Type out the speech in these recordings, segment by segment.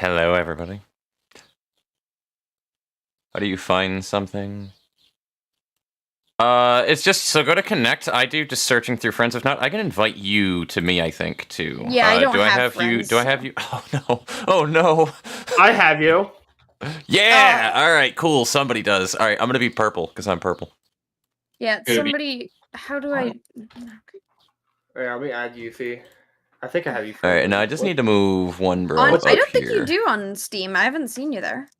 Hello, everybody. How do you find something? It's just, so go to connect. I do just searching through friends. If not, I can invite you to me, I think, too. Yeah, I don't have friends. you? Do I have you? Oh, no. Oh, no. I have you. Yeah! Alright, cool. Somebody does. Alright, I'm gonna be purple, because I'm purple. Yeah, somebody... How do I... Yeah, let me add you, Fee. I think I have you. Alright, now I just need to move one bro I up don't think here. you do on Steam. I haven't seen you there.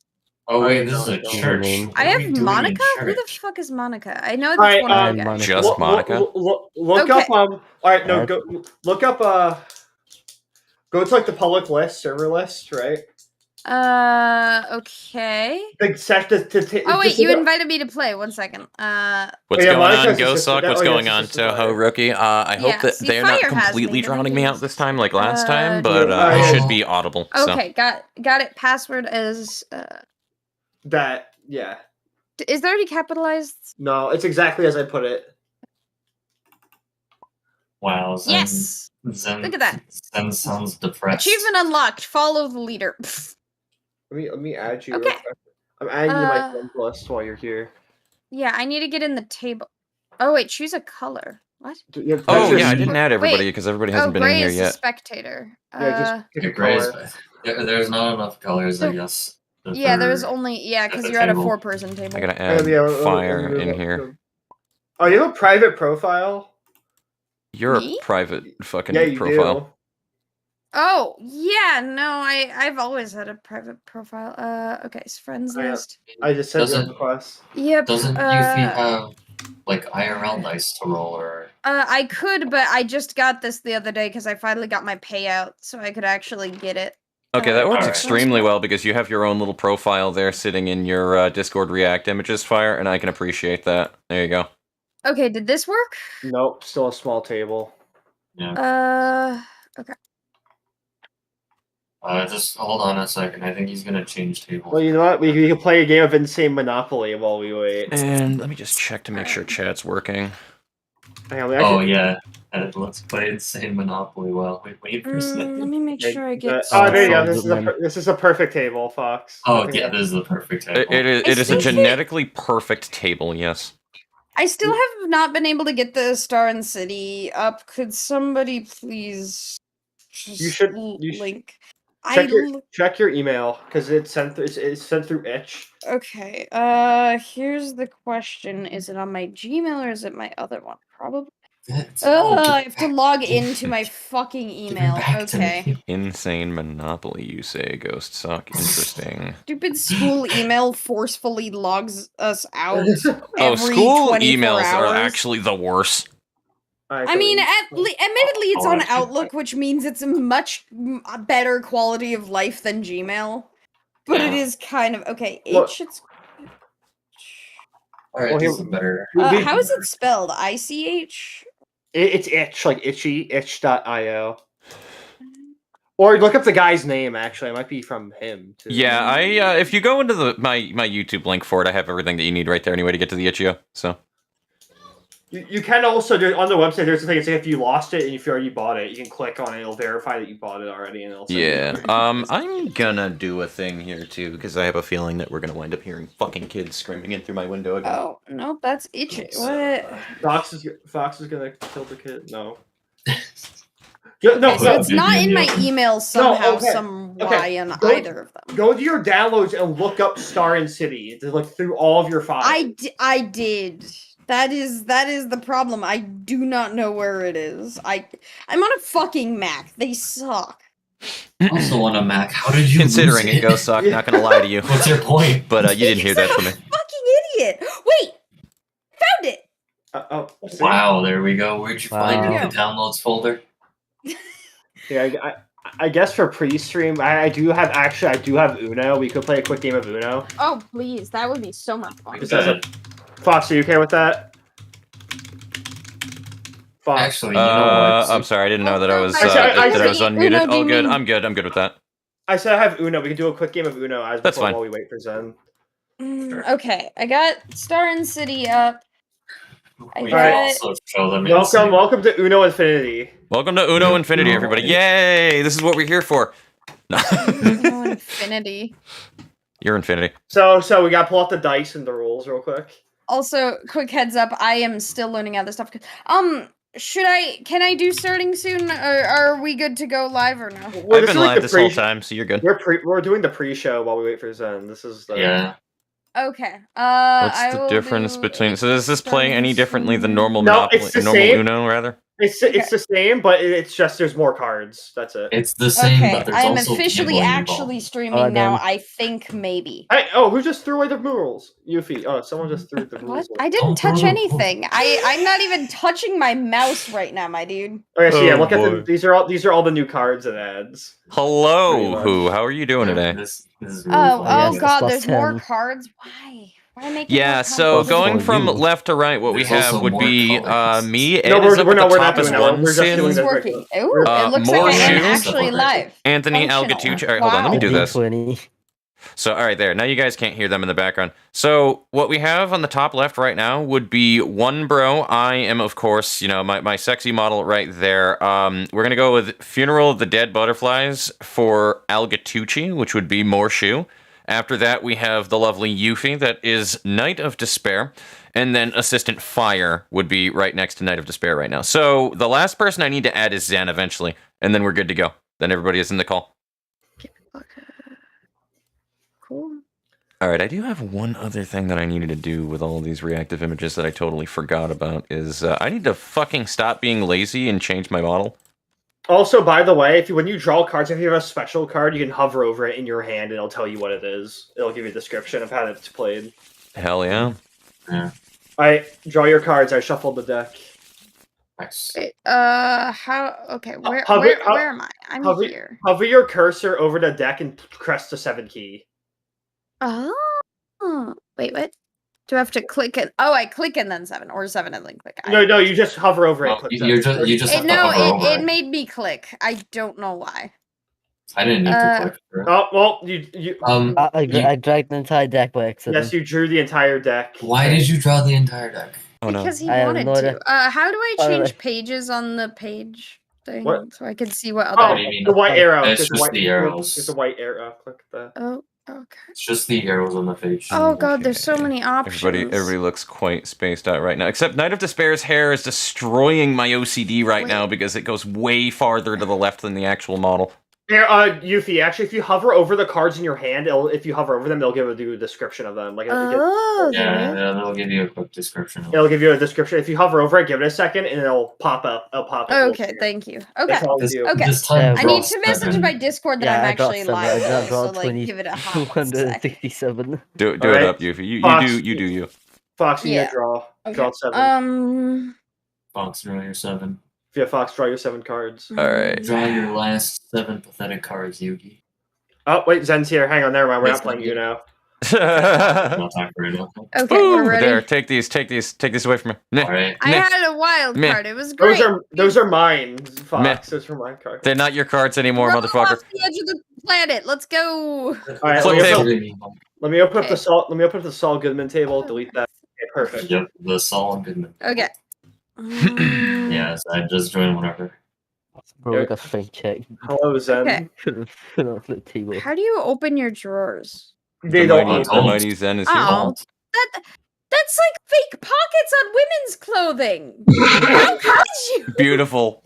Oh wait, this is a church. I have Monica? Who the fuck is Monica? I know that's one of the guys. Just Monica? Look up, alright, no, go, look up, go to, like, the public list, server list, right? Okay. Oh, wait, you invited me to play. 1 second. What's going on, GoSuck? What's going on, Toho Rookie? I hope that they're not completely drowning me out this time like last time, but I should be audible. Okay, got it. Password is... That, yeah. Is that already capitalized? No, it's exactly as I put it. Wow, Zen, yes! Zen, look at that. Zen sounds depressed. Achievement unlocked. Follow the leader. Let me add you. Okay. I'm adding you to my friends list while you're here. Yeah, I need to get in the table. Oh, wait, choose a color. What? Oh, yeah, I didn't add everybody because everybody hasn't been in here yet. A spectator. Yeah, just pick a Gray color. There's not enough colors, I guess. Yeah, there's only... Yeah, because you're at a 4-person table. I gotta add fire in here. Oh, you have a private profile? You're Me? a private fucking profile. Do. Oh, yeah, no, I've always had a private profile. Okay, so friends list. I just sent you a request. Yep. Doesn't Yuffie have, like, IRL dice to roll, or... I could, but I just got this the other day because I finally got my payout, so I could actually get it. Okay, that works extremely well because you have your own little profile there sitting in your Discord React images fire, and I can appreciate that. There you go. Okay, did this work? Nope, still a small table. Yeah. Okay. Just hold on a second. I think he's gonna change tables. Well, you know what? We can play a game of Insane Monopoly while we wait. And let me just check to make sure chat's working. Oh, yeah. Let's play Insane Monopoly while we wait for a second. Let me make sure I get... there you go. This is a perfect table, Fox. Oh, yeah, this is the perfect table. It is a genetically perfect table, yes. I still have not been able to get the Star and City up. Could somebody please just link? Check your email because it's sent through itch. Okay. Here's the question: is it on my Gmail or is it my other one? Probably. I have to log into my fucking email. Okay. Insane Monopoly, you say, Ghost Suck. Interesting. Stupid school email forcefully logs us out. Oh, school 24 emails hours. are actually the worst. I mean, admittedly, it's on Outlook, which means it's a much better quality of life than Gmail. But it is kind of... Okay, it's... Alright, this is better. How is it spelled? ICH? It's itch, like itchy, itch.io. Or look up the guy's name, actually. It might be from him, too. Yeah, if you go into my YouTube link for it, I have everything that you need right there anyway to get to the itch.io, so... You can also do on the website. There's a thing. It's like if you lost it and if you already bought it, you can click on it. It'll verify that you bought it already, and it'll. I'm gonna do a thing here too because I have a feeling that we're gonna wind up hearing fucking kids screaming in through my window again. Oh no, that's itchy. What? Fox is gonna kill the kid. No. No, so it's not in my email somehow, some way on either of them. Go to your downloads and look up Star and City to look through all of your files. I did. That is the problem. I do not know where it is. I'm on a fucking Mac. They suck. Also on a Mac. How did you Considering lose it goes suck, not gonna lie to you. What's your point? But you didn't hear that from me. Fucking idiot. Wait. Found it. Wow, there we go. Where'd you find it? The downloads folder? Yeah, I guess for pre-stream, I do have Uno. We could play a quick game of Uno. Oh, please. That would be so much fun. Fox, are you okay with that? Fox. Actually, you know what? I'm sorry, I didn't know that I was unmuted. All good. I'm good with that. I said I have Uno. We can do a quick game of Uno while we wait for Zen. Okay, I got Star and City up. Welcome to Uno Infinity. Welcome to Uno Infinity, everybody. Yay! This is what we're here for. No infinity. You're infinity. So we gotta pull out the dice and the rules real quick. Also, quick heads up, I am still learning all this stuff. Can I do starting soon, or are we good to go live or no? I've been live this whole time, so you're good. We're doing the pre-show while we wait for Zen. This is the... Yeah. Okay. What's the difference between... So is this playing any differently than normal Monopoly? It's the normal same. Uno, rather? It's the same, but it's just there's more cards. That's it. It's the same, okay, but there's I am also officially gambling actually involved. streaming now. I think maybe. Who just threw away the rules? Yuffie. Oh, someone just threw the rules. What? I didn't touch anything. I'm not even touching my mouse right now, my dude. Okay, so yeah, look at these are all the new cards and ads. Hello, Who? How are you doing today? This is really fun. Oh god, there's more cards. Why? Yeah, so going from left to right, what we have would be me. Ed is up at the top as one sin. It looks like I am actually live. Anthony Al Gatucci. All right, hold on, let me do this. So, all right, there. Now you guys can't hear them in the background. So, what we have on the top left right now would be one bro. I am, of course, my sexy model right there. We're going to go with Funeral of the Dead Butterflies for Al Gatucci, which would be Morshu. After that, we have the lovely Yuffie, that is Knight of Despair. And then Assistant Fire would be right next to Knight of Despair right now. So, the last person I need to add is Zen eventually. And then we're good to go. Then everybody is in the call. Cool. All right, I do have one other thing that I needed to do with all of these reactive images that I totally forgot about, is I need to fucking stop being lazy and change my model. Also, by the way, when you draw cards, if you have a special card, you can hover over it in your hand and it'll tell you what it is. It'll give you a description of how it's played. Hell yeah. Yeah. Alright, draw your cards. I shuffled the deck. Nice. Okay, where am I? I'm here. Hover your cursor over the deck and press the 7 key. Oh, wait, what? Do I have to click it? Oh, I click and then 7, or 7 and then click. No, you just hover over it. You just have to hover over it made me click. I don't know why. I didn't need to click for it. Oh, well, I dragged the entire deck by accident. Yes, you drew the entire deck. Why did you draw the entire deck? Because he wanted to. How do I change pages on the page thing so I can see what other... the white arrow. It's just the arrows. There's a white arrow. Click that. Oh, okay. It's just the arrows on the page. Oh god, there's so many options. Everybody looks quite spaced out right now. Except Knight of Despair's hair is destroying my OCD right now because it goes way farther to the left than the actual model. Here, Yuffie, actually, if you hover over the cards in your hand, if you hover over them, they'll give you a description of them. They'll give you a quick description. It'll give you a description. If you hover over it, give it a second, and it'll pop up. Okay, thank you. Okay, I need to message my Discord that I'm actually live. So, give it a hot 267. Do it up, Yuffie. You do you. Fox, you draw. Okay. Draw 7. Fox, draw your 7. Yeah, Fox, draw your 7 cards. All right. Draw your last 7 pathetic cards, Yugi. Oh, wait, Zen's here. Hang on, never mind. We're not playing you now. Okay, we're ready. There, take these away from me. All right. I had a wild card. It was great. Those are mine, Fox. Those are my cards. They're not your cards anymore, motherfucker. Off the edge of the planet. Let's go. All right, let me open up the Saul. Let me open up the Saul Goodman table. Delete that. Okay, perfect. Yep, the Saul Goodman. Okay. Yes, I just joined whatever. Bro, like a strength check. Hello, Zen. Okay. How do you open your drawers? They don't. The mighty Zen is here. Oh, that's like fake pockets on women's clothing. How could you?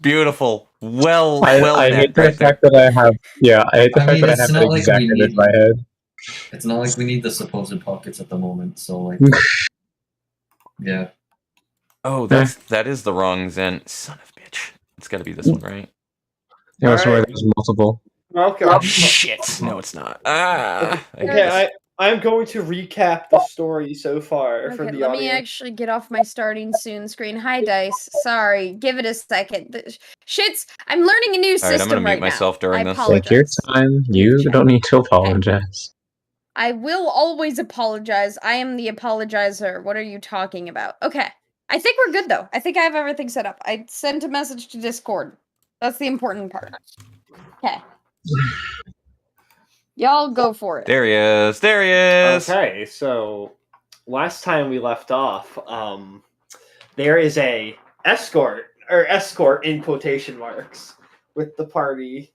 Beautiful. Well. I hate the fact that I have. Yeah, I hate the fact that I have it exactly in my head. It's not like we need the supposed pockets at the moment, so like. Yeah. Oh, that is the wrong Zen. Son of a bitch. It's got to be this one, right? Yeah, that's why there's multiple. Okay. Oh, shit. No, it's not. Okay, I'm going to recap the story so far for the audience. Let me actually get off my starting soon screen. Hi, Dice. Sorry. Give it a second. I'm learning a new system right now. I'm going to mute myself during this. Take your time. You don't need to apologize. I will always apologize. I am the apologizer. What are you talking about? Okay. I think we're good, though. I think I have everything set up. I sent a message to Discord. That's the important part. Okay. Y'all go for it. There he is. Okay, so last time we left off, there is a escort in quotation marks with the party.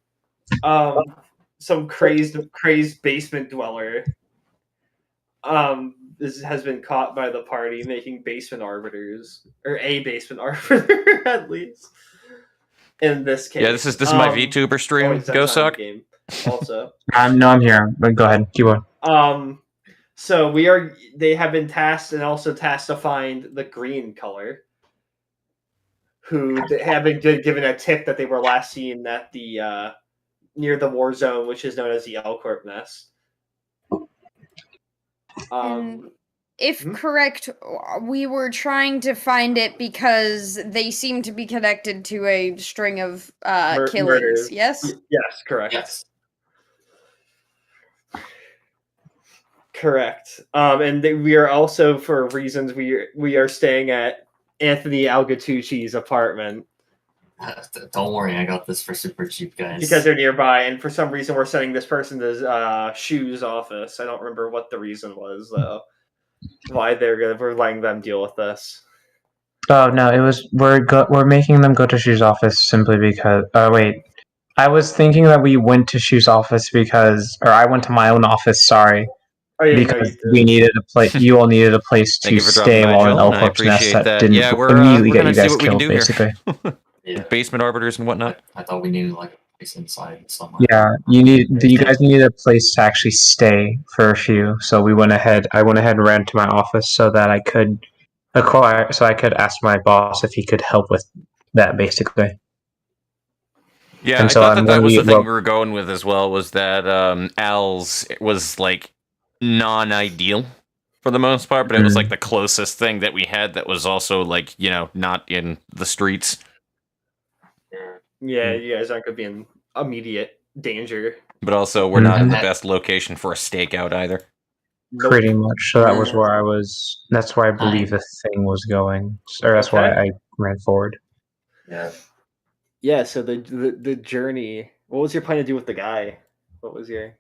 some crazed basement dweller this has been caught by the party making basement arbiters, or a basement arbiter at least. In this case, yeah, this is my VTuber stream. Go suck. Game also, No, I'm here. But go ahead, keep on. So they have been tasked and also tasked to find the green color, who have been given a tip that they were last seen at the near the war zone, which is known as the L Corp Nest. If correct, we were trying to find it because they seem to be connected to a string of killings. Murders. Yes. Yes, correct. Yes. Correct. And we are also, for reasons, we are staying at Anthony Gatucci's apartment. Don't worry, I got this for super cheap, guys. Because they're nearby, and for some reason we're sending this person to Shu's office. I don't remember what the reason was, though. Why we're letting them deal with this. Oh no, it was we're making them go to Shu's office simply because. Wait, I was thinking that we went to Shu's office or I went to my own office. Sorry, because we needed a place. You all needed a place to stay while in El Corp's Nest that didn't immediately get you guys killed, basically. Yeah. Basement arbiters and whatnot. I thought we needed like a place inside somewhere. Yeah, you guys needed a place to actually stay for a few. So I went ahead and ran to my office so that I could ask my boss if he could help with that, basically. Yeah, I thought that was the thing we were going with as well, was that Al's was like non-ideal for the most part, but it was like the closest thing that we had that was also like, not in the streets. Yeah, you guys aren't going to be in immediate danger. But also, we're not in the best location for a stakeout either. Pretty much. So that was where I was. That's where I believe the thing was going. Or that's why I ran forward. Yeah. Yeah, so the journey. What was your plan to do with the guy? What was your...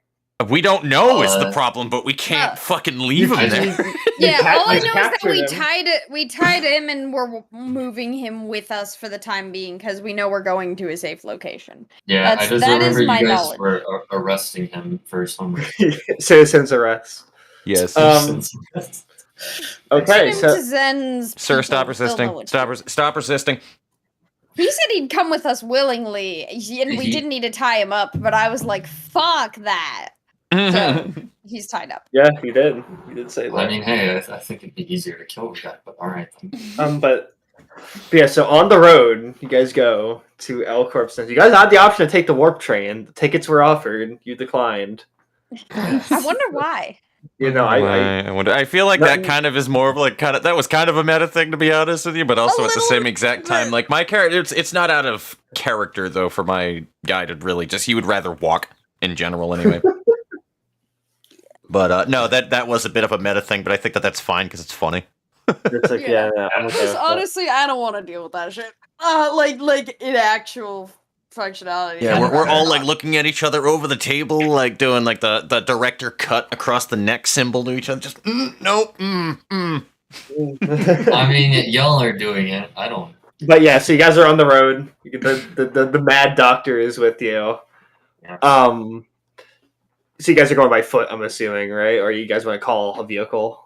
We don't know is the problem, but we can't fucking leave him there. All I know is that we tied him and we're moving him with us for the time being because we know we're going to a safe location. Yeah, I just remember you guys were arresting him for some reason. Citizens arrest. Yes. Okay, so... Sir, stop resisting. Stop resisting. He said he'd come with us willingly, and we didn't need to tie him up, but I was like, fuck that. So, he's tied up. Yeah, he did. He did say that. I mean, hey, I think it'd be easier to kill the guy, but alright. But yeah, so on the road, you guys go to L Corp's Nest. You guys had the option to take the warp train. The tickets were offered. You declined. I wonder why. I feel like that kind of is more of like that was kind of a meta thing, to be honest with you, but also at the same exact time, like my character, it's not out of character though for my guy to really he would rather walk in general anyway. But no, that was a bit of a meta thing, but I think that's fine because it's funny. It's like honestly, I don't want to deal with that shit. Like in actual functionality. Yeah, we're all like looking at each other over the table, like doing like the director cut across the neck symbol to each other. Just nope. I mean, y'all are doing it. I don't. But yeah, so you guys are on the road. The mad doctor is with you. Yeah. So you guys are going by foot, I'm assuming, right? Or you guys want to call a vehicle?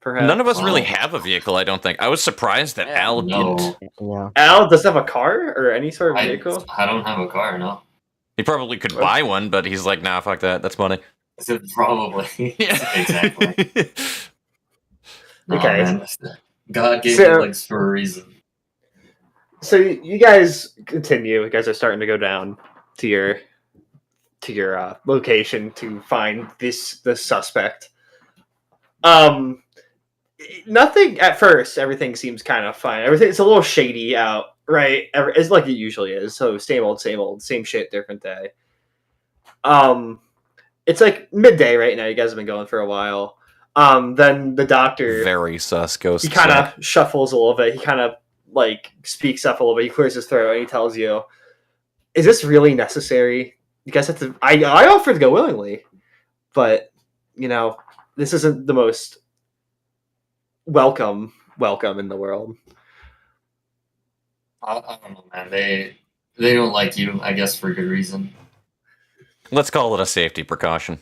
Perhaps? None of us really have a vehicle, I don't think. I was surprised that Al didn't. Yeah. Al doesn't have a car or any sort of vehicle? I don't have a car, no. He probably could buy one, but he's like, nah, fuck that. That's money. Probably. Yeah. Exactly. Okay. Man. God gave me legs for a reason. So you guys continue. You guys are starting to go down to your location to find this suspect. Nothing at first. Everything seems kind of fine. It's a little shady out, right? It's like it usually is. So same old, same shit, different day. It's like midday right now. You guys have been going for a while. Then the doctor, very sus, goes. He kind of shuffles a little bit. He kind of like speaks up a little bit. He clears his throat and he tells you, "Is this really necessary? You guys have to." I offered to go willingly, but this isn't the most welcome in the world. I don't know, man. They don't like you, I guess, for good reason. Let's call it a safety precaution.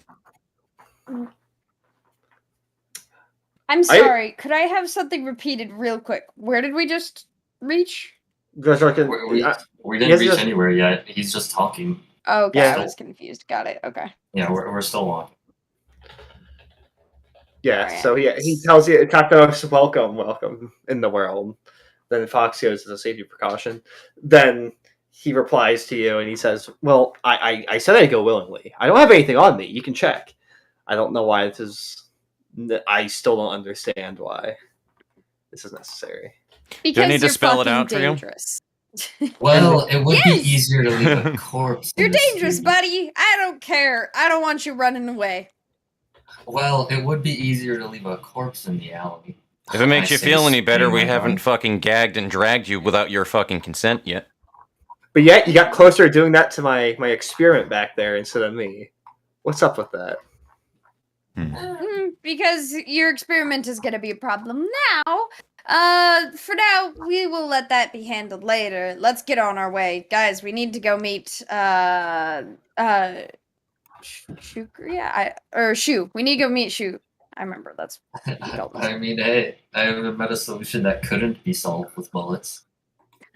I'm sorry. Could I have something repeated real quick? Where did we just reach? We didn't reach anywhere yet. He's just talking. Okay, yeah. I was confused. Got it. Okay. Yeah, we're still walking. Yeah, right. So he tells you, Tacos, welcome in the world. Then Fox goes as a safety precaution. Then he replies to you and he says, well, I said I'd go willingly. I don't have anything on me. You can check. I don't know why this is... I still don't understand why this is necessary. Because do I need to spell it out dangerous. For you? Well, it would be easier to leave a corpse. You're dangerous, buddy. I don't care. I don't want you running away. Well, it would be easier to leave a corpse in the alley. If it makes you feel any better, we haven't fucking gagged and dragged you without your fucking consent yet. But yet, you got closer to doing that to my experiment back there instead of me. What's up with that? Because your experiment is going to be a problem now. For now, we will let that be handled later. Let's get on our way. Guys, we need to go meet, Shukriya? Shu. We need to go meet Shu. I remember, that's I mean, hey, I haven't met a solution that couldn't be solved with bullets.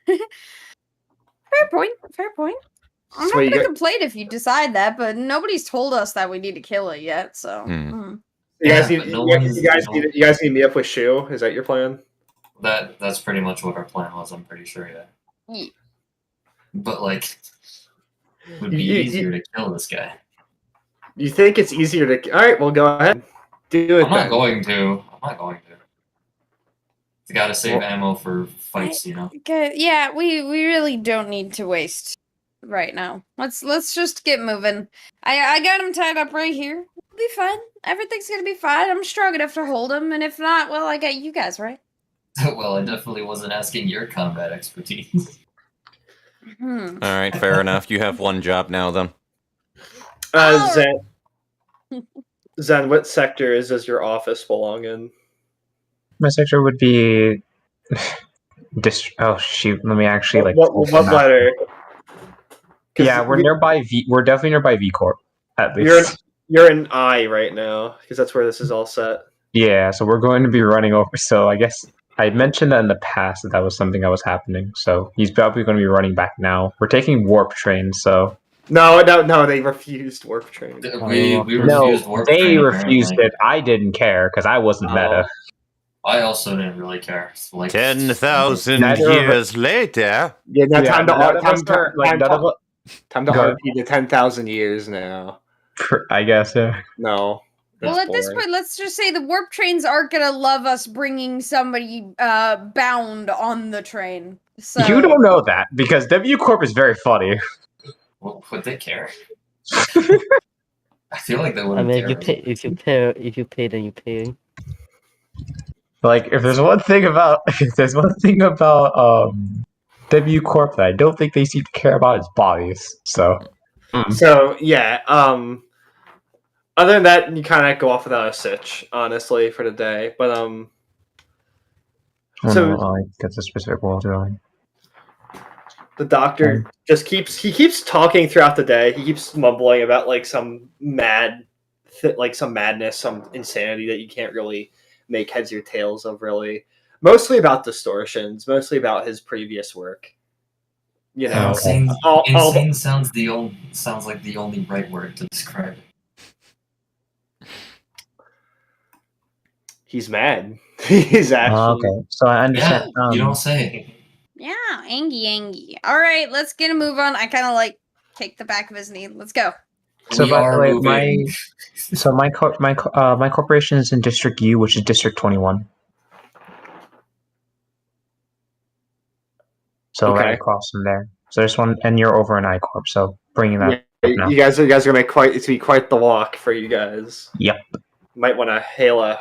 Fair point. I'm not going to complain if you decide that, but nobody's told us that we need to kill it yet, so... You guys need to meet up with Shu? Is that your plan? That's pretty much what our plan was, I'm pretty sure, yeah. But, like, it would be easier to kill this guy. You think it's easier to... Alright, well, go ahead. Do it I'm not going to. You gotta save ammo for fights, you know? Yeah, we really don't need to waste right now. Let's just get moving. I got him tied up right here. We'll be fine. Everything's gonna be fine. I'm strong enough to hold him, and if not, well, I got you guys, right? Well, I definitely wasn't asking your combat expertise. Alright, fair enough. You have one job now, then. Zen, what sector does your office belong in? My sector would be... Oh, shoot. Let me actually, What letter? Yeah, we're nearby V... We're definitely nearby V Corp, at least. You're in I right now, because that's where this is all set. Yeah, so we're going to be running over. So I guess I mentioned that in the past that was something that was happening. So he's probably going to be running back now. We're taking warp trains, so... No, they refused warp train. We refused warp train. They refused it. I didn't care, because I wasn't meta. I also didn't really care. Like 10,000 years later. Yeah, now time to RP to 10,000 years now. I guess, yeah. No. Well, at this point, let's just say the warp trains aren't gonna love us bringing somebody bound on the train. So you don't know that, because W Corp is very funny. Well, would they care? I feel like they wouldn't. I mean, if you pay, then you pay. Like, if there's one thing about W Corp that I don't think they seem to care about is bodies. So yeah. Other than that, you kind of go off without a sitch, honestly, for the day. But I get the specific role doing. The doctor just keeps talking throughout the day. He keeps mumbling about some madness, some insanity that you can't really make heads or tails of, really. Mostly about distortions, mostly about his previous work. You know, insane sounds like the only right word to describe it. He's mad. He's actually okay. So I understand. Yeah, you don't say. Yeah, Angie. All right, let's get a move on. I kind of take the back of his knee. Let's go. So by the way, my corporation is in District U, which is District 21. So right across from there. So there's one, and you're over in I Corp. So bringing that. Yeah, you guys are gonna it's gonna be quite the walk for you guys. Yep. Might want to hail a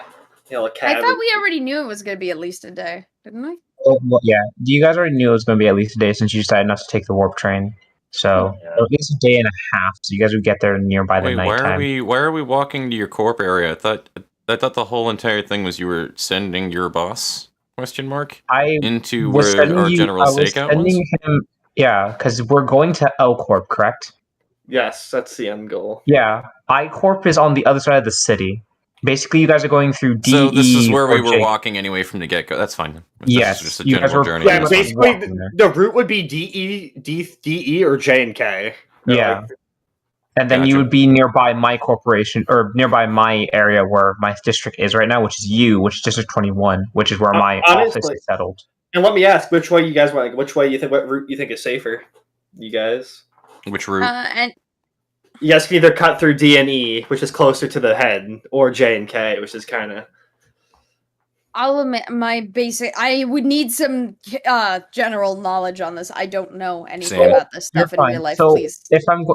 cab. I thought we already knew it was gonna be at least a day, didn't we? Well, yeah. You guys already knew it was going to be at least a day since you decided not to take the warp train. So at least a day and a half. So you guys would get there nearby the nighttime. Why are we walking to your corp area? I thought the whole entire thing was you were sending your boss ? Into where our general stakeout was. Yeah, because we're going to L Corp, correct? Yes, that's the end goal. Yeah, I-Corp is on the other side of the city. Basically, you guys are going through D. So this is where we were J. walking anyway from the get-go. That's fine. Yes, This is just a you guys general were journey. Yeah, That's basically walking there. the route would be DE, or J and K. Yeah. And then Gotcha. you would be nearby my corporation, or nearby my area where my district is right now, which is which is District 21, which is where my office is settled. And let me ask, which way you guys want? Which way you think? What route you think is safer? You guys? Which route? And You guys can either cut through D and E, which is closer to the head, or J and K, which is kind of. I'll admit my basic. I would need some general knowledge on this. I don't know anything Same. about this stuff in real life. So Please.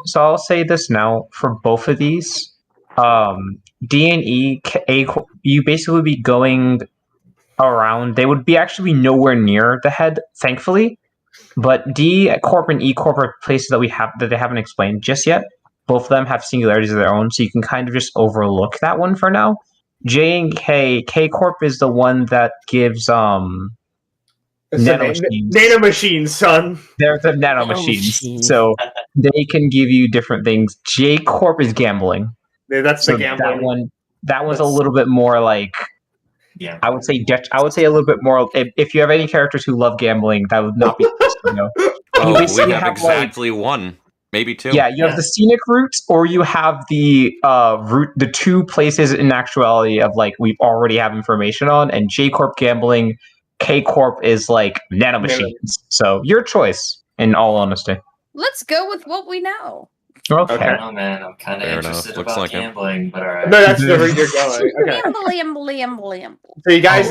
so I'll say this now for both of these. D and E, you basically be going around. They would be actually nowhere near the head, thankfully. But D Corp and E Corp are places that they haven't explained just yet. Both of them have singularities of their own, so you can kind of just overlook that one for now. J and K Corp is the one that gives nanomachines, son. They're the nanomachines, so they can give you different things. J Corp is gambling. Yeah, that's the gambling. That one's a little bit more like. Yeah. I would say a little bit more. If you have any characters who love gambling, that would not be. Oh, we have exactly one, maybe two. Yeah, you have the scenic route, or you have the route. The two places in actuality of we already have information on, and J Corp gambling, K Corp is like nanomachines. So your choice, in all honesty. Let's go with what we know. Okay. Oh man, I'm kind of interested about gambling, but alright. No, that's the route you're going. Okay. So you guys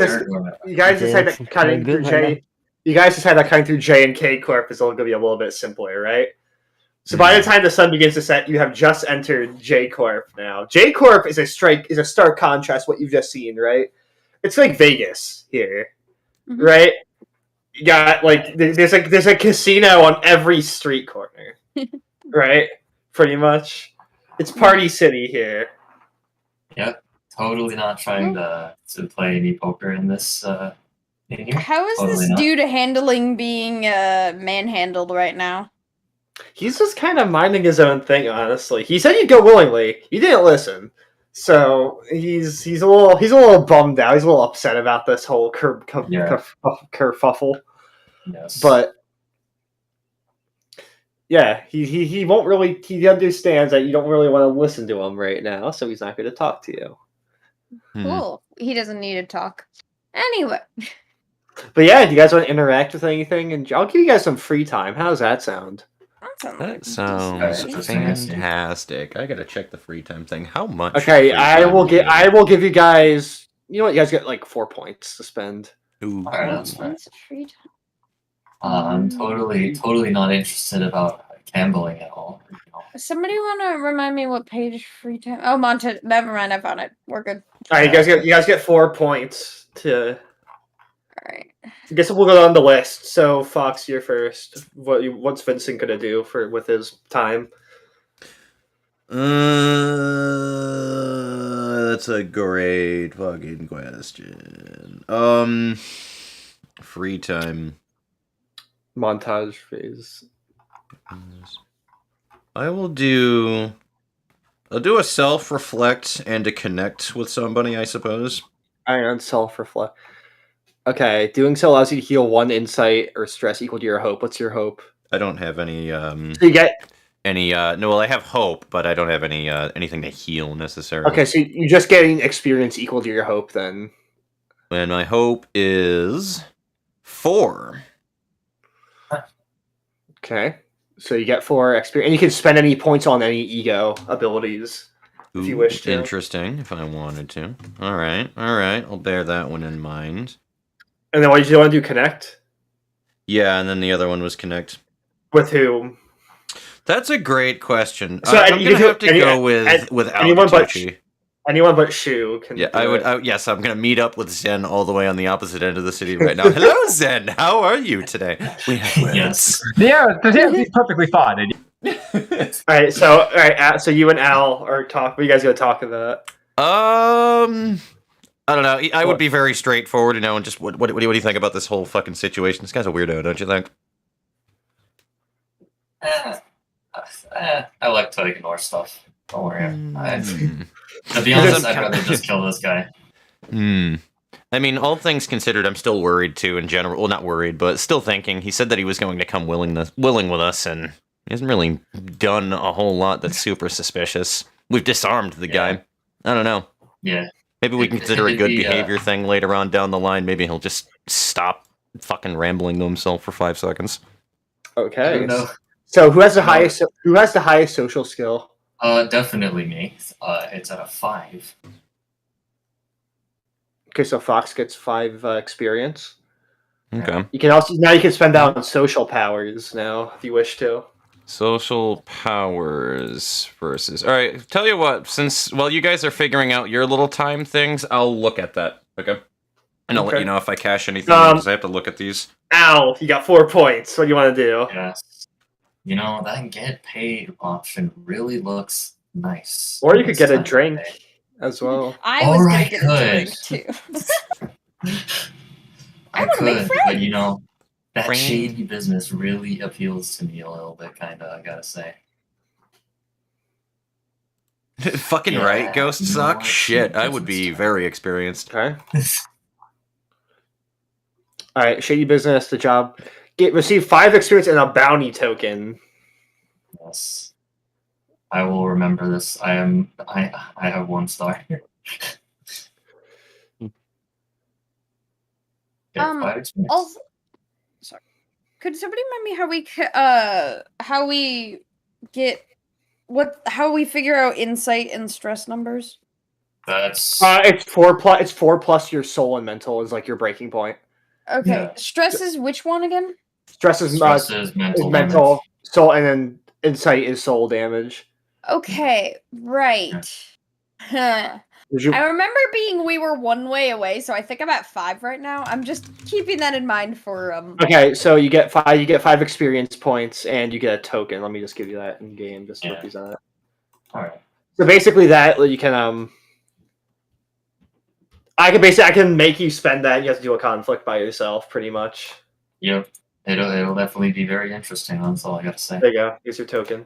decide that cutting through J. You guys decide that cutting through J and K Corp is going to be a little bit simpler, right? So by the time the sun begins to set, you have just entered J Corp now. J Corp is a stark contrast what you've just seen, right? It's like Vegas here, right? You got there's a casino on every street corner, right? Pretty much, it's Party City here. Yep, totally not trying to play any poker in this. In here. How is Totally this not. dude handling being manhandled right now? He's just kind of minding his own thing, honestly. He said he'd go willingly. You didn't listen, so he's a little bummed out. He's a little upset about this whole kerfuffle. Yes, but yeah, he won't really. He understands that you don't really want to listen to him right now, so he's not going to talk to you. Cool. He doesn't need to talk. Anyway. But yeah, do you guys want to interact with anything? And I'll give you guys some free time. How does that sound? That sounds fantastic. I gotta check the free time thing. How much? Okay, I will give you guys. You know what? You guys get 4 points to spend. Ooh. Alright, that's fine. I'm totally not interested about gambling at all. Somebody want to remind me what page free time? Oh, Monte. Never mind. I found it. We're good. All right, you guys get 4 points to. All right. I guess we'll go on the list. So Fox, you're first. What's Vincent gonna do with his time? That's a great fucking question. Free time. Montage phase. I'll do a self-reflect and a connect with somebody, I suppose. Iron self-reflect. Okay, doing so allows you to heal 1 insight or stress equal to your hope. What's your hope? I don't have any. So you get any. No, well, I have hope, but I don't have any anything to heal necessarily. Okay, so you're just getting experience equal to your hope then. And my hope is 4. Okay, so you get 4 experience, and you can spend any points on any ego abilities if you wish to. Interesting, if I wanted to. All right, I'll bear that one in mind. And then what did you want to do? Connect? Yeah, and then the other one was connect. With whom? That's a great question. So I'm gonna have to go with anyone Gatucci. Anyone but Shu can. Yeah, yes, I'm gonna meet up with Zen all the way on the opposite end of the city right now. Hello, Zen. How are you today? We have Yes. Yeah, he's perfectly fine. All right. So you and Al are talking. What are you guys gonna talk about? I don't know. I would be very straightforward, and just what do you think about this whole fucking situation? This guy's a weirdo, don't you think? I like to ignore stuff. Don't worry. Hmm. To be honest, I'd rather just kill this guy. I mean, all things considered, I'm still worried too. In general, well, not worried, but still thinking. He said that he was going to come willing with us, and he hasn't really done a whole lot that's super suspicious. We've disarmed the guy. I don't know. Yeah. Maybe we can consider a good behavior thing later on down the line. Maybe he'll just stop fucking rambling to himself for 5 seconds. Okay. So who has the highest? Who has the highest social skill? Definitely me. It's at a 5. Okay, so Fox gets 5 experience. Okay. You can also you can spend that on social powers now if you wish to. Social powers versus. All right. Tell you what. Since while you guys are figuring out your little time things, I'll look at that. Okay. And I'll let you know if I cash anything because I have to look at these. Ow! You got 4 points. What do you want to do? Yes. You know, that get paid option really looks nice. Or you could get a drink as well. I was gonna get a drink too. I could, but you know, that shady business really appeals to me a little bit, kinda, I gotta say. Fucking right, ghosts suck. Shit, I would be very experienced. Okay. Alright, shady business, the job. Receive 5 experience and a bounty token. Yes. I will remember this. I have 1 star. Also, sorry. Could somebody remind me how we get how we figure out insight and stress numbers? That's it's 4 plus. It's 4 plus your soul and mental is like your breaking point. Okay, stress is which one again? Stress is mental, soul, and then insight is soul damage. Okay, right. I remember we were 1 way away, so I think I'm at 5 right now. I'm just keeping that in mind for Okay, so you get 5. You get 5 experience points, and you get a token. Let me just give you that in game, just to represent it. All right. So basically, that you can I can make you spend that. And you have to do a conflict by yourself, pretty much. Yep, it'll definitely be very interesting. That's all I gotta say. There you go. Here's your token.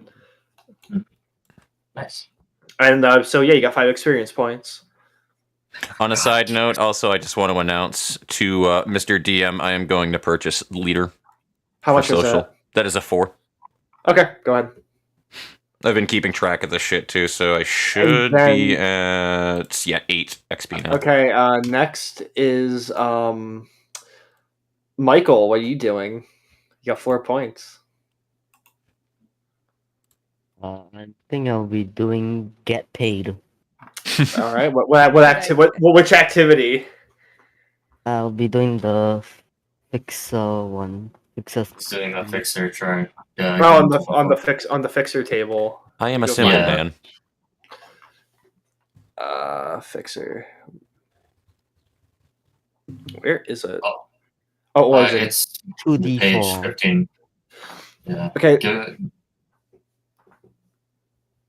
Nice. And so yeah, you got 5 experience points. On a side note, also, I just want to announce to Mr. DM, I am going to purchase Leader. How much is that? That is a 4. Okay, go ahead. I've been keeping track of this shit too, so I should be at 8 XP now. Okay, next is Michael. What are you doing? You got 4 points. I think I'll be doing get paid. All right. Which activity? I'll be doing the fixer one. Doing a fixer chart. On the fixer table. I am a simple man. Fixer. Where is it? Oh, what is it? It's 2d4. Page 15. Yeah. Okay. Good.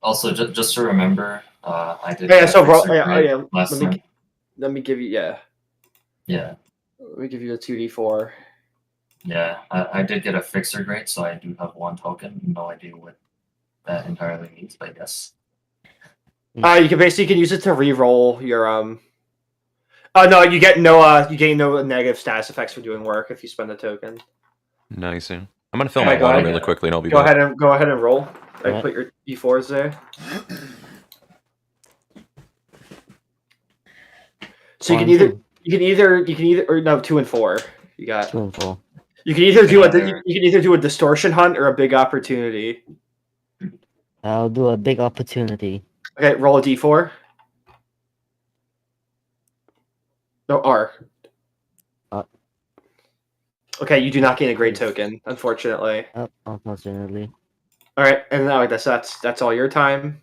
Also, just to remember, I did. Yeah. So roll. Last time. Let me give you. Yeah. Yeah. Let me give you a 2d4. Yeah, I did get a fixer grade, so I do have 1 token. No idea what that entirely means, but yes. You can use it to re-roll your no, you gain no negative status effects for doing work if you spend a token. Nice. I'm gonna fill my water really quickly, and I'll be back. Go ahead and roll. Right. Put your d4s there. So you can either or no 2 and 4. You got 2 and 4. You can either do a distortion hunt or a big opportunity. I'll do a big opportunity. Okay, roll a d4. No, R. Okay, you do not gain a grade token, unfortunately. Unfortunately. All right, and now that's all your time.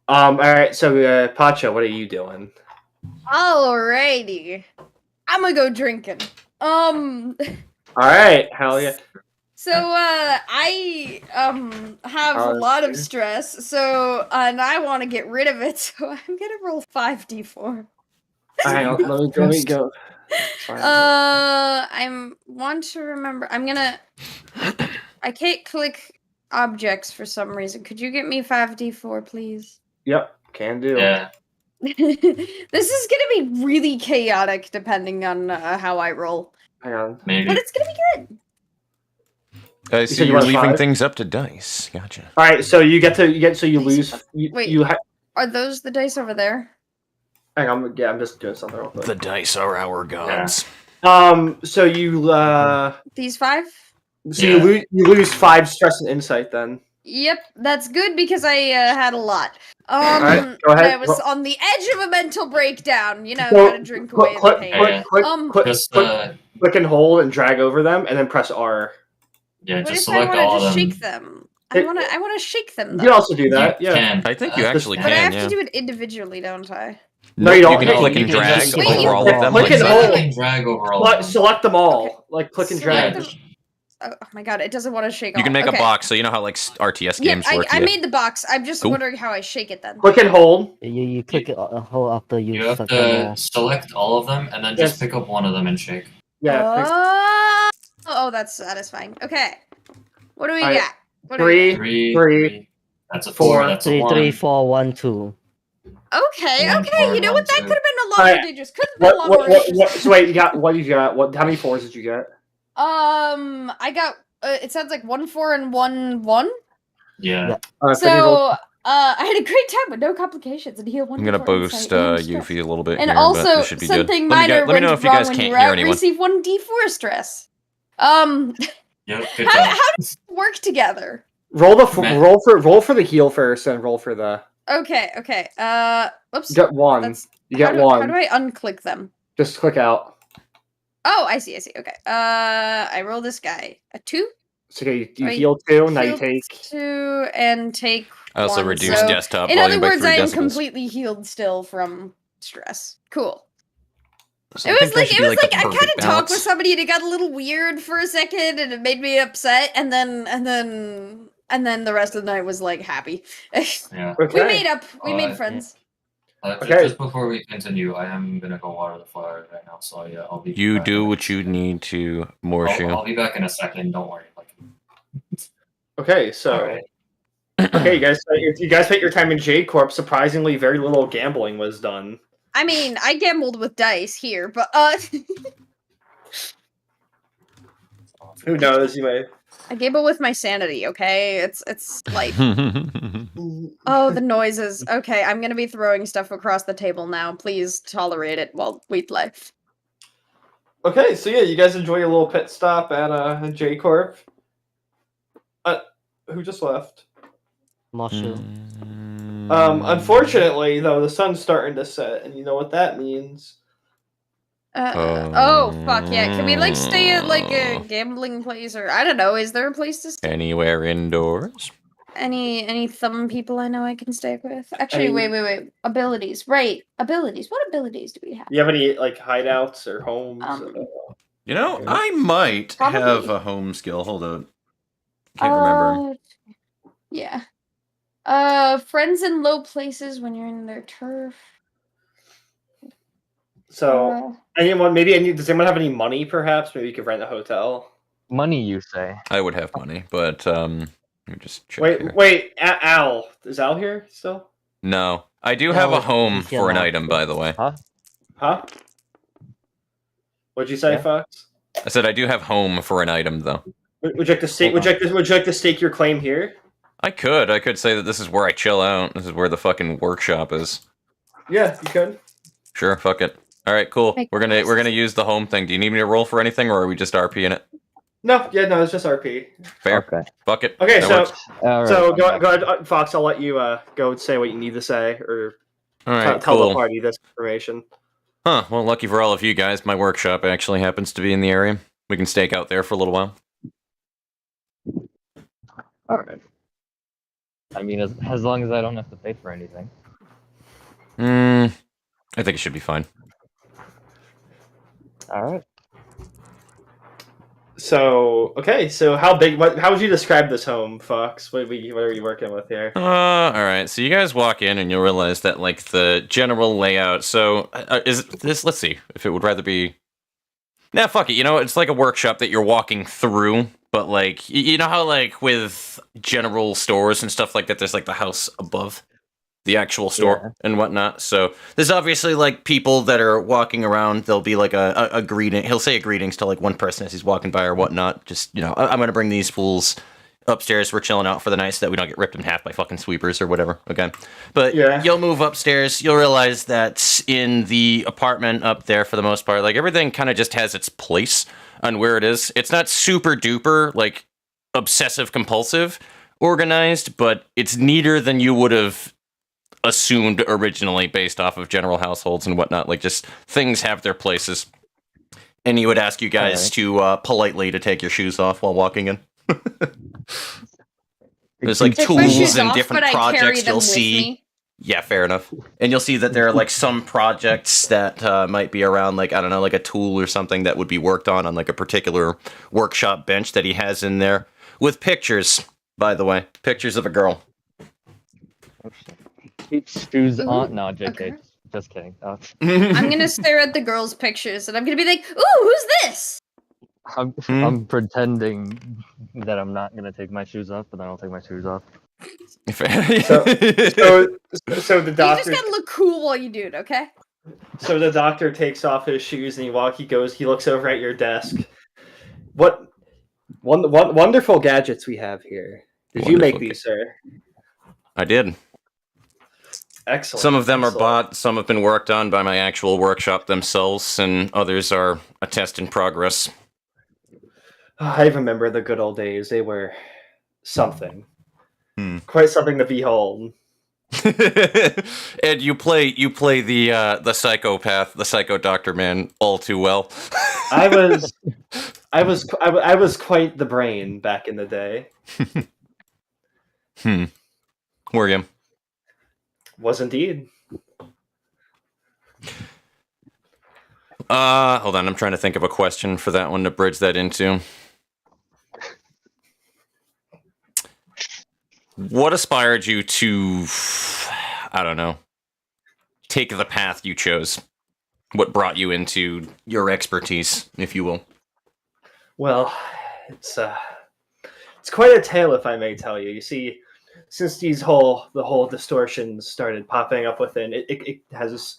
All right, so Pacha, what are you doing? Alrighty, I'm gonna go drinking. All right, hell yeah. So I have a lot of stress, so and I want to get rid of it, so I'm gonna roll 5d4. Hang on, let me go. I want to remember. I can't click objects for some reason. Could you get me 5d4, please? Yep, can do. Yeah. This is gonna be really chaotic depending on how I roll. Hang on. Maybe. But it's gonna be good. I said see you you're want leaving 5? things up to dice. Gotcha. All right, so you lose. Wait. Are those the dice over there? Hang on, yeah, I'm just doing something real quick. The dice are our gods. So you These 5? So you lose 5 stress and insight then. Yep, that's good because I had a lot. Alright, go ahead. I was on the edge of a mental breakdown. You know, So, gotta drink away the pain. Click and hold and drag over them, and then press R. Yeah, What just if I select want to all of just them. shake them? I want to shake them. You Though. can also do that. You Yeah. can. I think you actually But I can. have to do it individually, don't I? No, you don't. You can click and drag just Wait, over all of them. click Like and that. hold. Click and drag over all of them. Select them all. Okay. Like click and Select drag. them. Oh my god, it doesn't want to shake. You can make okay. a box, so you know how like RTS Yeah, games work. I made the box. I'm just wondering how I shake it then. Click and hold. You click it hold after you You have suck them to all. select all of them and then just pick up one of them and shake. Yeah. Oh, that's satisfying. Okay. What do we Alright, got? What do we got? Three. That's a 4. That's a 3, 1. 3, 4, 1, 2. Okay, One, okay. four, You know one, what? That two. could have been a lot more Alright, dangerous. Could have been a lot more interesting. So wait, you got what? You got what? How many 4s did you get? I got. It sounds like 1 4 and 1 1. Yeah. So I had a great time with no complications and heal 1. I'm gonna D4 boost insight and stress. Yuffie a little bit And here, also but this should be good. something Let minor me went know if you wrong guys when can't you hear anyone. receive 1 D4 stress. Yep. Good How job. does it work together? Roll for the heal first, and roll for the. Okay. Whoops. You get 1. You get 1. How do I unclick them? Just click out. Oh, I see. Okay. I roll this guy a 2. So okay, you Wait, heal 2. Now you heal take. 2 and take. I also 1, reduced so desktop in volume other by words, 3 I am decibels. completely healed still from stress. Cool. So It was like that should be, I the kind of perfect talked balance. with somebody and it got a little weird for a second and it made me upset and then the rest of the night was like happy. Yeah. We made up. We made Alright. friends. Just before we continue, I am gonna go water the flowers right now, so yeah, I'll be. You back do in a what you second. need to, Morshu. I'll be back in a second. Don't worry. Okay, so. Alright. Okay, you guys spent your time in J Corp. Surprisingly, very little gambling was done. I mean, I gambled with dice here, but Who knows? You may. I gamble with my sanity. Okay, it's life. Oh, the noises. Okay, I'm gonna be throwing stuff across the table now. Please tolerate it while we play. Okay, so yeah, you guys enjoy your little pit stop at J Corp. Who just left? Morshu. Unfortunately, though, the sun's starting to set, and you know what that means. Oh fuck yeah! Can we like stay at like a gambling place or I don't know? Is there a place to stay? Anywhere indoors? Any thumb people I know I can stay with? Actually, wait. Abilities, right? Abilities. What abilities do we have? Do you have any like hideouts or homes? You know, I might Probably. have a home skill. Hold on. Can't remember. Yeah. Friends in low places when you're in their turf. So, does anyone have any money? Perhaps maybe you could rent a hotel. Money, you say? I would have money, but let me just check here. Wait, Al. Is Al here still? No, I do have a home for an item, by the way. Huh? What'd you say, Fox? I said I do have home for an item, though. Would you like to stake? Would you like to stake your claim here? I could say that this is where I chill out. This is where the fucking workshop is. Yeah, you could. Sure, fuck it. All right, cool. We're gonna use the home thing. Do you need me to roll for anything, or are we just RPing it? No, it's just RP. Fair. Okay. Fuck it. Okay, That so works. go ahead, Fox. I'll let you go and say what you need to say, or All right, tell cool. the party this information. Huh. Well, lucky for all of you guys, my workshop actually happens to be in the area. We can stake out there for a little while. All right. I mean, as long as I don't have to pay for anything. I think it should be fine. All right. So how big? How would you describe this home, Fox? What are you working with here? All right. So you guys walk in and you'll realize that like the general layout. So is this? Let's see if it would rather be. Nah, fuck it. You know, it's like a workshop that you're walking through, But like, you know how like with general stores and stuff like that, there's like the house above the actual store and whatnot. So there's obviously like people that are walking around. There'll be like a greeting. He'll say a greetings to like one person as he's walking by or whatnot. Just, you know, I'm going to bring these fools upstairs. We're chilling out for the night so that we don't get ripped in half by fucking sweepers or whatever. Okay. But you'll move upstairs. You'll realize that in the apartment up there, for the most part, like everything kind of just has its place on where it is. It's not super duper like obsessive compulsive organized, but it's neater than you would have assumed originally based off of general households and whatnot. Like, just things have their places. And he would ask you guys to politely to take your shoes off while walking in. There's like tools and different projects you'll see. Yeah, fair enough. And you'll see that there are like some projects that might be around, like, I don't know, like a tool or something that would be worked on like a particular workshop bench that he has in there with pictures, by the way, pictures of a girl. Keep shoes on. No, JK. Just kidding. Oh. I'm gonna stare at the girl's pictures and I'm gonna be like, "Ooh, who's this?" I'm pretending that I'm not gonna take my shoes off, but then I'll take my shoes off. So the doctor. You just gotta look cool while you do it, okay? So the doctor takes off his shoes and he looks over at your desk. What wonderful gadgets we have here. Did you make these, sir? I did. Excellent. Some of them are bought, some have been worked on by my actual workshop themselves, and others are a test in progress. I remember the good old days. They were something. Quite something to behold. Ed, you play the psychopath, the psycho doctor man all too well. I was quite the brain back in the day. Were you? Was indeed. Hold on, I'm trying to think of a question for that one to bridge that into. What inspired you to, I don't know, take the path you chose? What brought you into your expertise, if you will? Well, it's quite a tale, if I may tell you. You see, since the whole distortions started popping up within, it has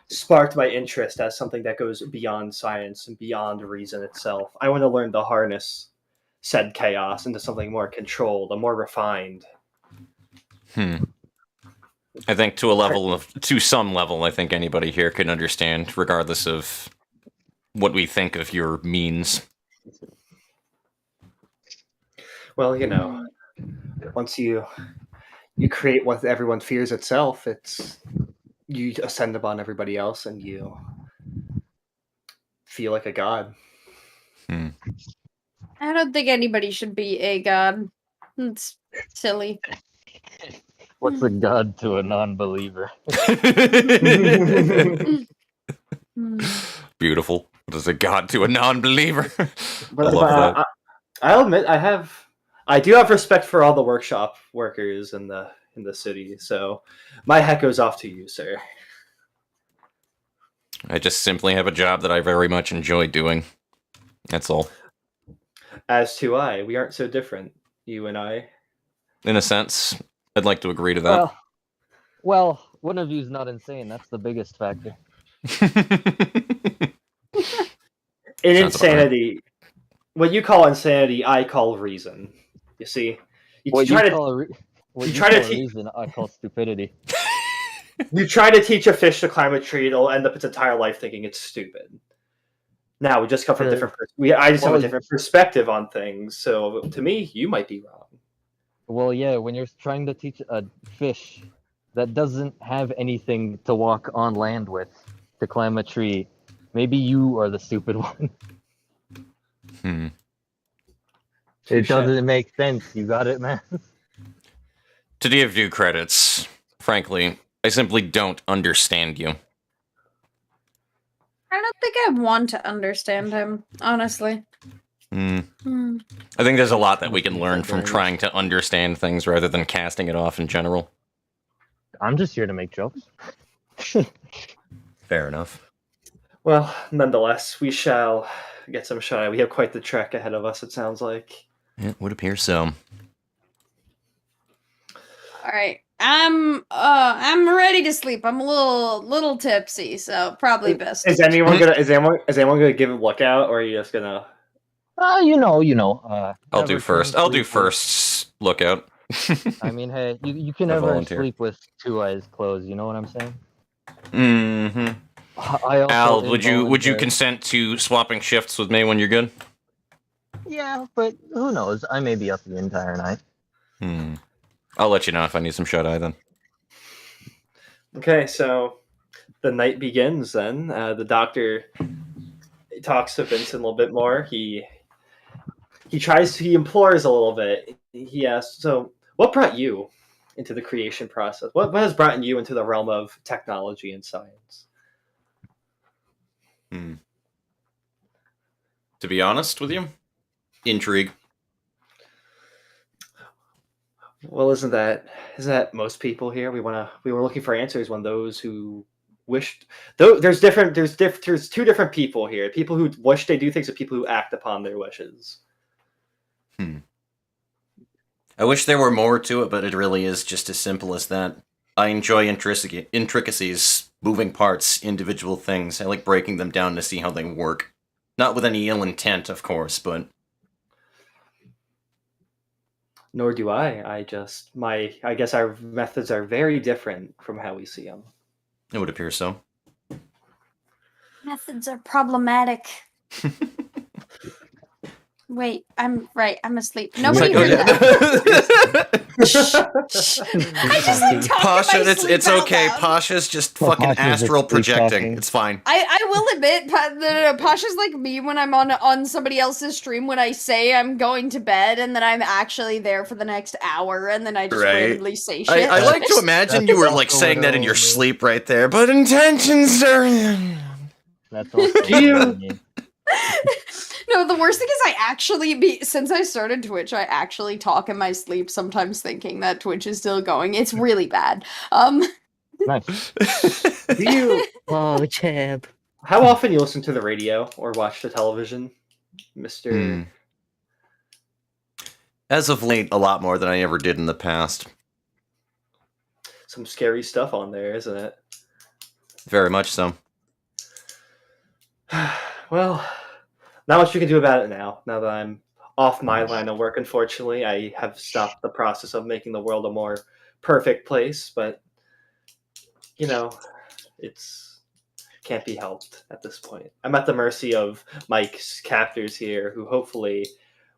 sparked my interest as something that goes beyond science and beyond reason itself. I want to learn to harness said chaos into something more controlled and more refined. I think to some level, I think anybody here can understand, regardless of what we think of your means. Well, you know, once you create what everyone fears itself, you ascend upon everybody else and you feel like a god. I don't think anybody should be a god. It's silly. What's a god to a non-believer? Beautiful. What is a god to a non-believer? I'll admit I do have respect for all the workshop workers in the city, so my hat goes off to you, sir. I just simply have a job that I very much enjoy doing. That's all. As do I. We aren't so different, you and I. In a sense, I'd like to agree to that. Well, one of you's not insane. That's the biggest factor. In insanity, what you call insanity, I call reason. You see, you try to teach reason, I call stupidity. You try to teach a fish to climb a tree; it'll end up its entire life thinking it's stupid. Now we just come from different. I just have a different perspective on things. So to me, you might be wrong. Well, yeah, when you're trying to teach a fish that doesn't have anything to walk on land with to climb a tree, maybe you are the stupid one. It doesn't make sense. You got it, man. To give due credits, frankly, I simply don't understand you. I don't think I want to understand him, honestly. I think there's a lot that we can learn from trying to understand things rather than casting it off in general. I'm just here to make jokes. Fair enough. Well, nonetheless, we shall get some shine. We have quite the trek ahead of us, it sounds like. It would appear so. All right. I'm ready to sleep. I'm a little tipsy, so probably best. Is anyone gonna give a lookout, or are you just gonna? You know. I'll do first. I'll do first lookout. I mean, hey, you can I never volunteer. sleep with two eyes closed. You know what I'm saying? Mm-hmm. I also Al, would you involuntarily- consent to swapping shifts with me when you're good? Yeah, but who knows? I may be up the entire night. I'll let you know if I need some shut-eye then. Okay, so the night begins. Then the doctor talks to Vincent a little bit more. He implores a little bit. He asks, "So, what brought you into the creation process? What has brought you into the realm of technology and science?" To be honest with you, intrigue. Well, isn't that most people here? We were looking for answers when those who wished. Though there's two different people here. People who wish they do things and people who act upon their wishes. I wish there were more to it, but it really is just as simple as that. I enjoy intricacies, moving parts, individual things. I like breaking them down to see how they work. Not with any ill intent, of course, but... Nor do I. I guess our methods are very different from how we see them. It would appear so. Methods are problematic. Wait, I'm right. I'm asleep. Nobody heard that. I just talk Pasha, in my it's sleep okay. out loud. Pasha's just Well, fucking Pasha's astral just projecting. talking. It's fine. I will admit, Pasha's like me when I'm on somebody else's stream when I say I'm going to bed and then I'm actually there for the next hour and then I just Right. randomly say shit. I like to imagine you were like saying that in your sleep right there, but intentions are... That's also Do you- what I mean. No, the worst thing is I actually since I started Twitch, I actually talk in my sleep sometimes thinking that Twitch is still going. It's really bad. Nice. Do you? Oh, Cheb. How often you listen to the radio or watch the television, Mister? As of late, a lot more than I ever did in the past. Some scary stuff on there, isn't it? Very much so. Well, not much you can do about it now. Now that I'm off my line of work, unfortunately, I have stopped the process of making the world a more perfect place. But you know, it's can't be helped at this point. I'm at the mercy of Mike's captors here, who hopefully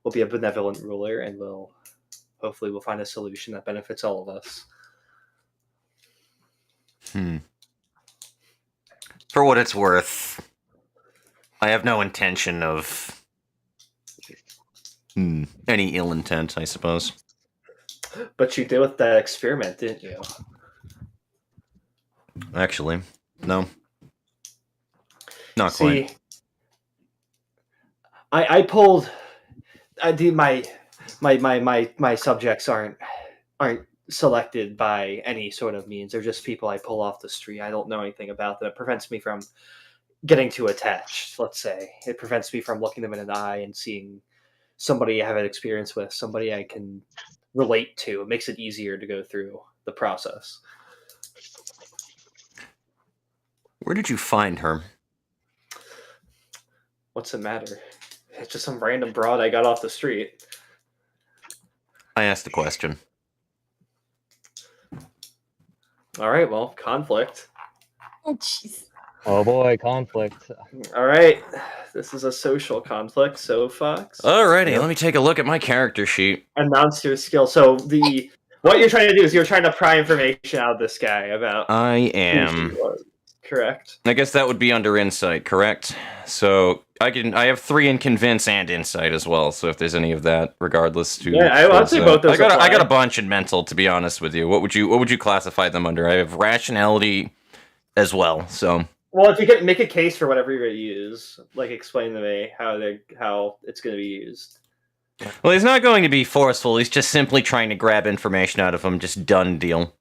will be a benevolent ruler and will find a solution that benefits all of us. For what it's worth, I have no intention of any ill intent, I suppose. But you did with that experiment, didn't you? Actually, no. Not quite. See, I pulled. My subjects aren't selected by any sort of means. They're just people I pull off the street. I don't know anything about them. It prevents me from getting too attached, let's say. It prevents me from looking them in an eye and seeing somebody I have an experience with, somebody I can relate to. It makes it easier to go through the process. Where did you find her? What's the matter? It's just some random broad I got off the street. I asked a question. All right, well, conflict. Oh jeez. Oh boy, conflict. All right, this is a social conflict. So, Fox, Alrighty, let me take a look at my character sheet. announce your skill. So what you're trying to do is you're trying to pry information out of this guy about I who she am. was. Correct. I guess that would be under insight, correct? So I have 3 in convince and insight as well. So if there's any of that, regardless to Yeah, I'd say both those I got apply. a bunch in mental, to be honest with you. What would you classify them under? I have rationality as well. So Well, if you can make a case for whatever you're going to use, like explain to me how it's going to be used. well, he's not going to be forceful. He's just simply trying to grab information out of him. Just done deal.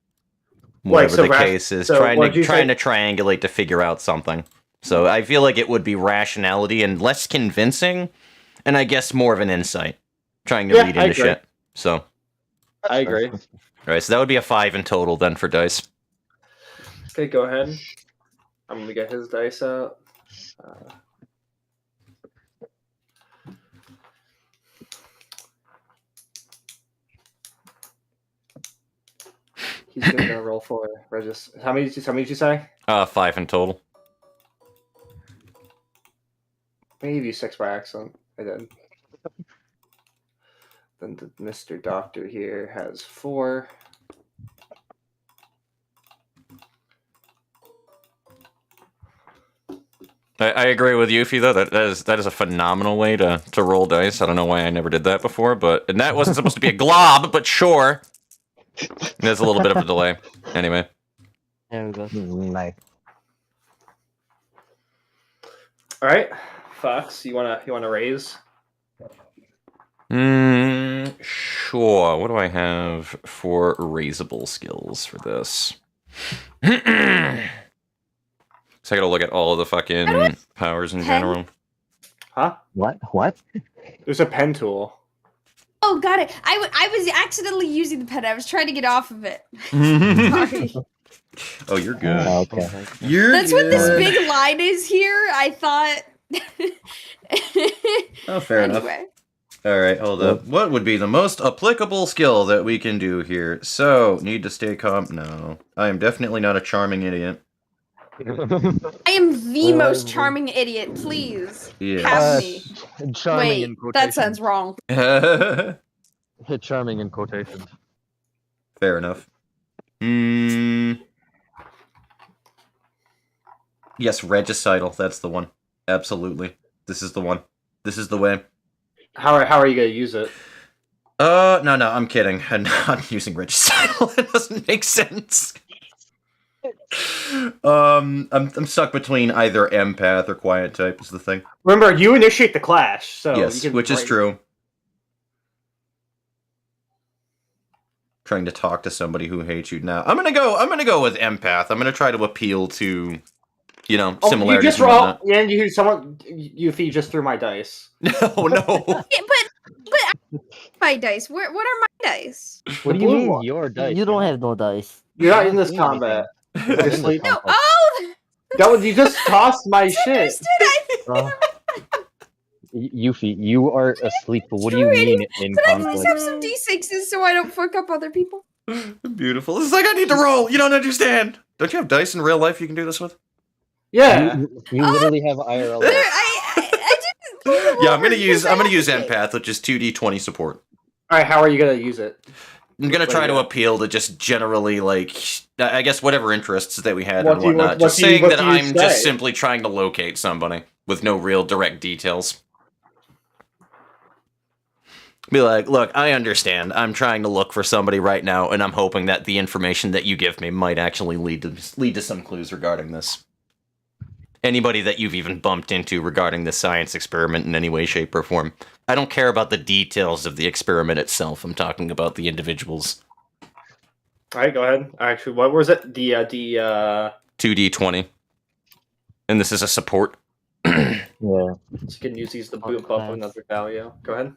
Whatever the case is, trying to triangulate to figure out something. So I feel like it would be rationality and less convincing, and I guess more of an insight. trying to lead into shit. So I agree. All right, so that would be a 5 in total then for dice. Okay, go ahead. I'm gonna get his dice out. He's gonna roll for Regis. How many did you say? 5 in total. I gave you 6 by accident. I did. Then the Mr. Doctor here has 4. I agree with Yuffie though. That is a phenomenal way to roll dice. I don't know why I never did that before, and that wasn't supposed to be a glob, but sure. There's a little bit of a delay. Anyway. There we go. Nice. All right, Fox, you wanna raise? Sure. What do I have for raisable skills for this? So I gotta look at all of the fucking powers in general. Huh? What? There's a pen tool. Oh, got it. I was accidentally using the pen. I was trying to get off of it. Sorry. Oh, you're good. Oh, okay. That's what this big line is here. I thought. Oh, fair enough. All right, hold up. What would be the most applicable skill that we can do here? So, need to stay calm? No. I am definitely not a charming idiot. I am the most charming idiot. Please have me. Charming Wait, in quotations. that sounds wrong. Hit charming in quotations. Fair enough. Yes, regicidal. That's the one. Absolutely. This is the one. This is the way. How are you gonna use it? No, I'm kidding. I'm not using regicidal. It doesn't make sense. I'm stuck between either empath or quiet type is the thing. Remember, you initiate the clash, so yes, you can which is true. Trying to talk to somebody who hates you now. I'm gonna go with empath. I'm gonna try to appeal to, similarities. You just roll, and you just threw my dice. No. Yeah, but my dice. What are my dice? What do you mean your dice? You don't have no dice. You're not in this combat. No. Oh. You just tossed my shit. Yuffie, you are asleep. But what do you mean in Can I conflict? please have some d6s so I don't fuck up other people? Beautiful. This is like I need to roll. You don't understand. Don't you have dice in real life you can do this with? Yeah. You literally have IRL. I didn't. Yeah, I'm gonna use empath, which is 2d20 support. All right, how are you gonna use it? I'm gonna try to appeal to just generally, I guess whatever interests that we had What and do you- whatnot. what Just do you- saying what that do you I'm just say? simply trying to locate somebody with no real direct details. Be like, look, I understand. I'm trying to look for somebody right now, and I'm hoping that the information that you give me might actually lead to some clues regarding this. Anybody that you've even bumped into regarding this science experiment in any way, shape, or form. I don't care about the details of the experiment itself. I'm talking about the individuals. All right, go ahead. Actually, what was it? The 2d20. And this is a support. Yeah. So you can use these to boot up another value. Go ahead.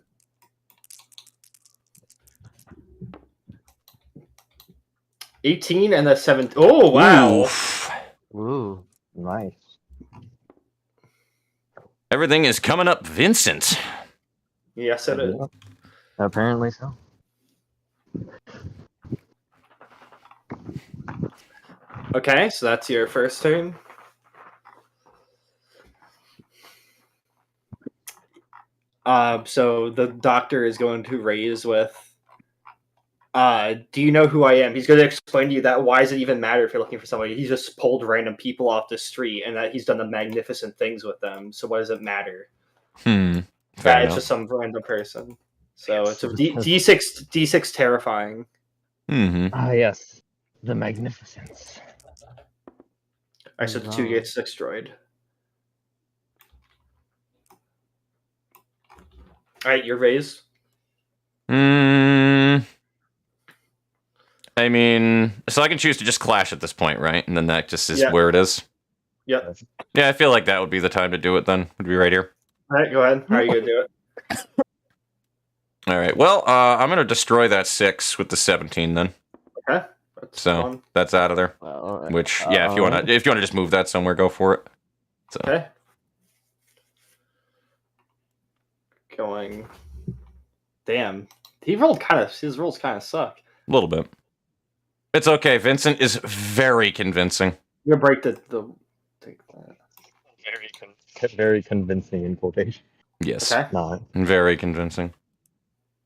$18 and a 7. Oh wow! Ooh. Nice. Everything is coming up, Vincent. Yes, it is. Apparently so. Okay, so that's your first turn. So the doctor is going to raise with. Do you know who I am? He's going to explain to you that why does it even matter if you're looking for somebody? He's just pulled random people off the street, and that he's done the magnificent things with them. So why does it matter? That it's just some random person. So it's a D6 terrifying. Ah, yes. The magnificence. I said the 2 gets destroyed. Alright, your raise. I mean, so I can choose to just clash at this point, right? And then that just is where it is? Yep. Yeah, I feel like that would be the time to do it then. Would be right here. Alright, go ahead. How are you going to do it? All right. Well, I'm gonna destroy that 6 with the 17 then. Okay. That's out of there. Which, yeah, if you wanna just move that somewhere, go for it. So. Okay. Going. Damn. His rolls kind of suck. A little bit. It's okay. Vincent is very convincing. You're gonna break the take that. Very convincing in quotation. Yes. Okay. No. Very convincing.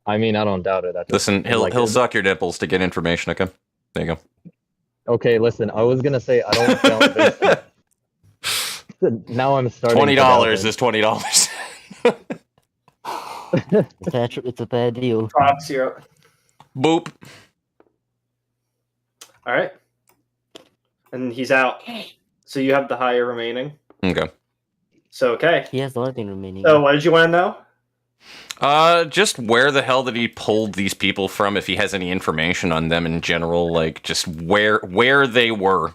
I mean, I don't doubt it. Listen, he'll suck your nipples to get information. Okay. There you go. Okay, listen. I was gonna say I don't doubt Vincent. Now I'm starting. $20 is $20. It's a bad deal. Props, you're up. Boop. All right. And he's out. So you have the higher remaining. Okay. So, okay. He has nothing remaining. So what did you want to know? Just where the hell did he pulled these people from, if he has any information on them in general, like, just where they were.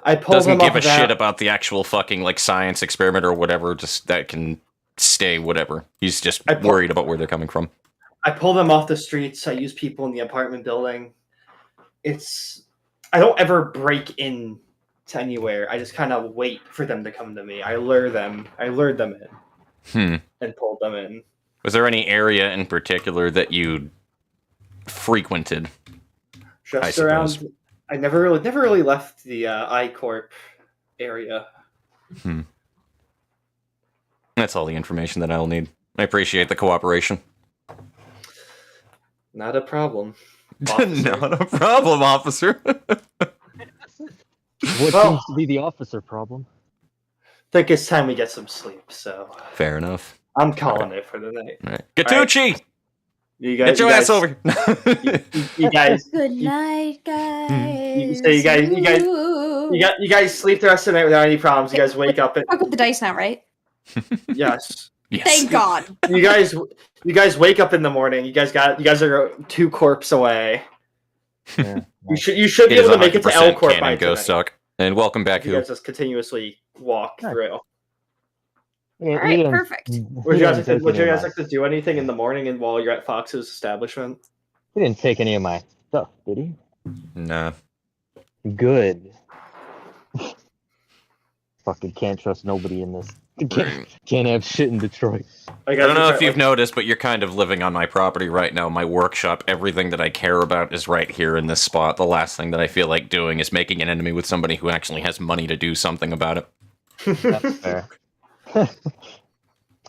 I pulled Doesn't them give off a of that. shit about the actual fucking, like, science experiment or whatever, just that can stay whatever. He's just worried about where they're coming from. I pull them off the streets. I use people in the apartment building. I don't ever break in to anywhere. I just kind of wait for them to come to me. I lured them in. And pulled them in. Was there any area in particular that you frequented? Just around. I never really left the I-Corp area. That's all the information that I'll need. I appreciate the cooperation. Not a problem. Not a problem, officer. What seems to be the officer problem? I think it's time we get some sleep, so... Fair enough. I'm calling it for the night. All right. Gatucci! Right. You guys, get your ass over you guys... Good night, guys. You guys sleep the rest of the night without any problems. You guys wake up and... Fuck with the dice now, right? Yes. Thank God. You guys wake up in the morning. You guys are 2 corps away. Yeah. You should be able to make it to L Corp by Ghost tonight. Talk. And welcome back. You guys just continuously walk through. All right, perfect. Would you guys like to do anything in the morning and while you're at Fox's establishment? He didn't take any of my stuff, did he? Nah. Good. Fucking can't trust nobody in this. Can't have shit in Detroit. I don't know if you've noticed, but you're kind of living on my property right now. My workshop, everything that I care about is right here in this spot. The last thing that I feel like doing is making an enemy with somebody who actually has money to do something about it. That's fair.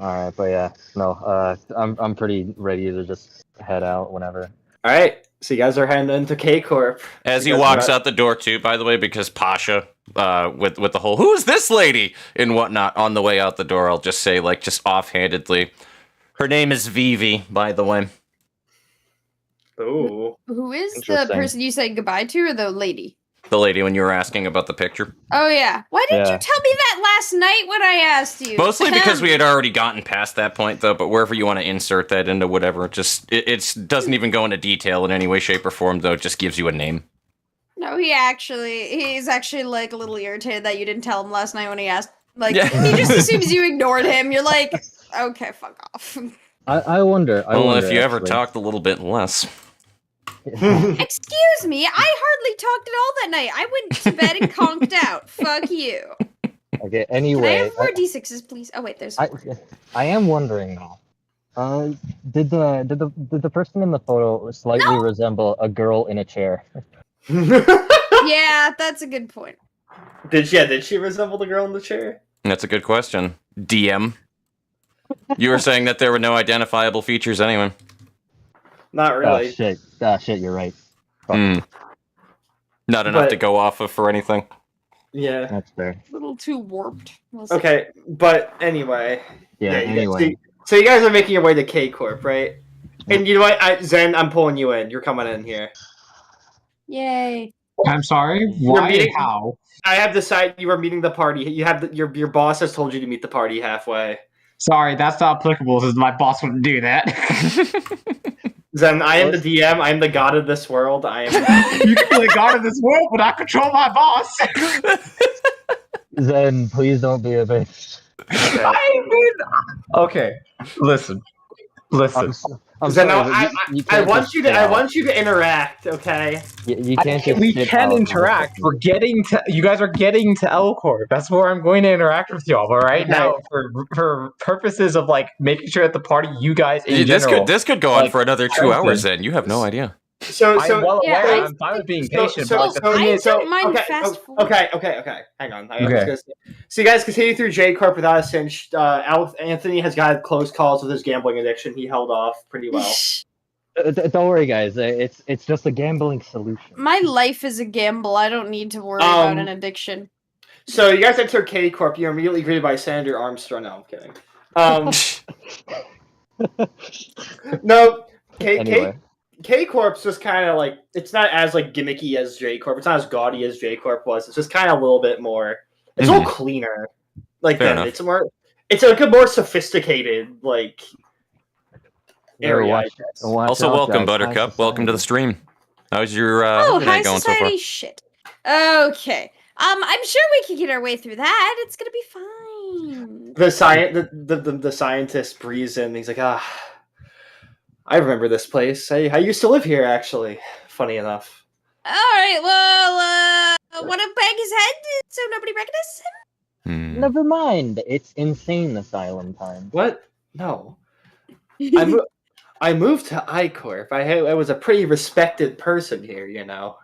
Alright, but yeah, no, I'm pretty ready to just head out whenever. Alright, so you guys are heading into K Corp. As he walks out the door too, by the way, because Pacha, with the whole "who's this lady" and whatnot on the way out the door, I'll just say, like, just offhandedly, her name is Vivi, by the way. Ooh. Who is the person you said goodbye to, or the lady? The lady when you were asking about the picture. Oh yeah. Why didn't you tell me that last night when I asked you? Mostly because we had already gotten past that point, though. But wherever you want to insert that into whatever, just it doesn't even go into detail in any way, shape, or form. Though it just gives you a name. No, he's actually like a little irritated that you didn't tell him last night when he asked. Like he just assumes you ignored him. You're like, okay, fuck off. I wonder. Well, if you ever talked a little bit less. Excuse me, I hardly talked at all that night. I went to bed and conked out. Fuck you. Okay, anyway. Can I have more D6s, please? Oh wait, there's I am wondering now. Did the person in the photo slightly resemble a girl in a chair? Yeah, that's a good point. Did she resemble the girl in the chair? That's a good question. DM. You were saying that there were no identifiable features anyway. Not really. Oh shit, you're right. Not enough to go off of for anything. Yeah. That's fair. A little too warped. Okay, but anyway. Anyway. So you guys are making your way to K Corp, right? And you know what, Zen, I'm pulling you in. You're coming in here. Yay. I'm sorry. Why? How? I have decided you were meeting the party. You have your boss has told you to meet the party halfway. Sorry, that's not applicable since my boss wouldn't do that. Zen, I am the DM. I am the god of this world. I am. You can be the god of this world, but I control my boss. Zen, please don't be a bitch. Okay, listen. Listen. I'm Then sorry, I can't want just you to sit I out. want you to interact, okay? You can't just we sit can out. interact. We're getting to. You guys are getting to Elcorp. That's where I'm going to interact with y'all. But right Okay. now, for purposes of like making sure that the party, you guys in general, this could go on like, for another 2 hours. Then you have no idea. So I'm well Yeah, aware. I I'm fine with being so- patient. so- but like, the so- thing I is, don't mind okay, fast forward. okay. Hang on. I was Okay. gonna say- So you guys continue through J Corp without a cinch. Anthony has got close calls with his gambling addiction. He held off pretty well. Don't worry, guys. It's just a gambling solution. My life is a gamble. I don't need to worry about an addiction. So you guys enter K Corp. You're immediately greeted by Senator Armstrong. No, I'm kidding. No, Anyway. K Corp's just kind of like, it's not as like gimmicky as J Corp. It's not as gaudy as J Corp was. It's just kind of a little bit more. It's a little cleaner. Like Fair then enough. it's like a more sophisticated like area. I guess. Also, welcome, Buttercup. Welcome to the stream. How's your Oh, internet high going so far? society shit. Okay. I'm sure we can get our way through that. It's gonna be fine. The scientist breathes in. He's like, I remember this place. I used to live here, actually. Funny enough. All right. Well, want to bang his head so nobody recognizes him? Never mind. It's insane asylum time. What? No. I moved to I-Corp. I was a pretty respected person here, you know.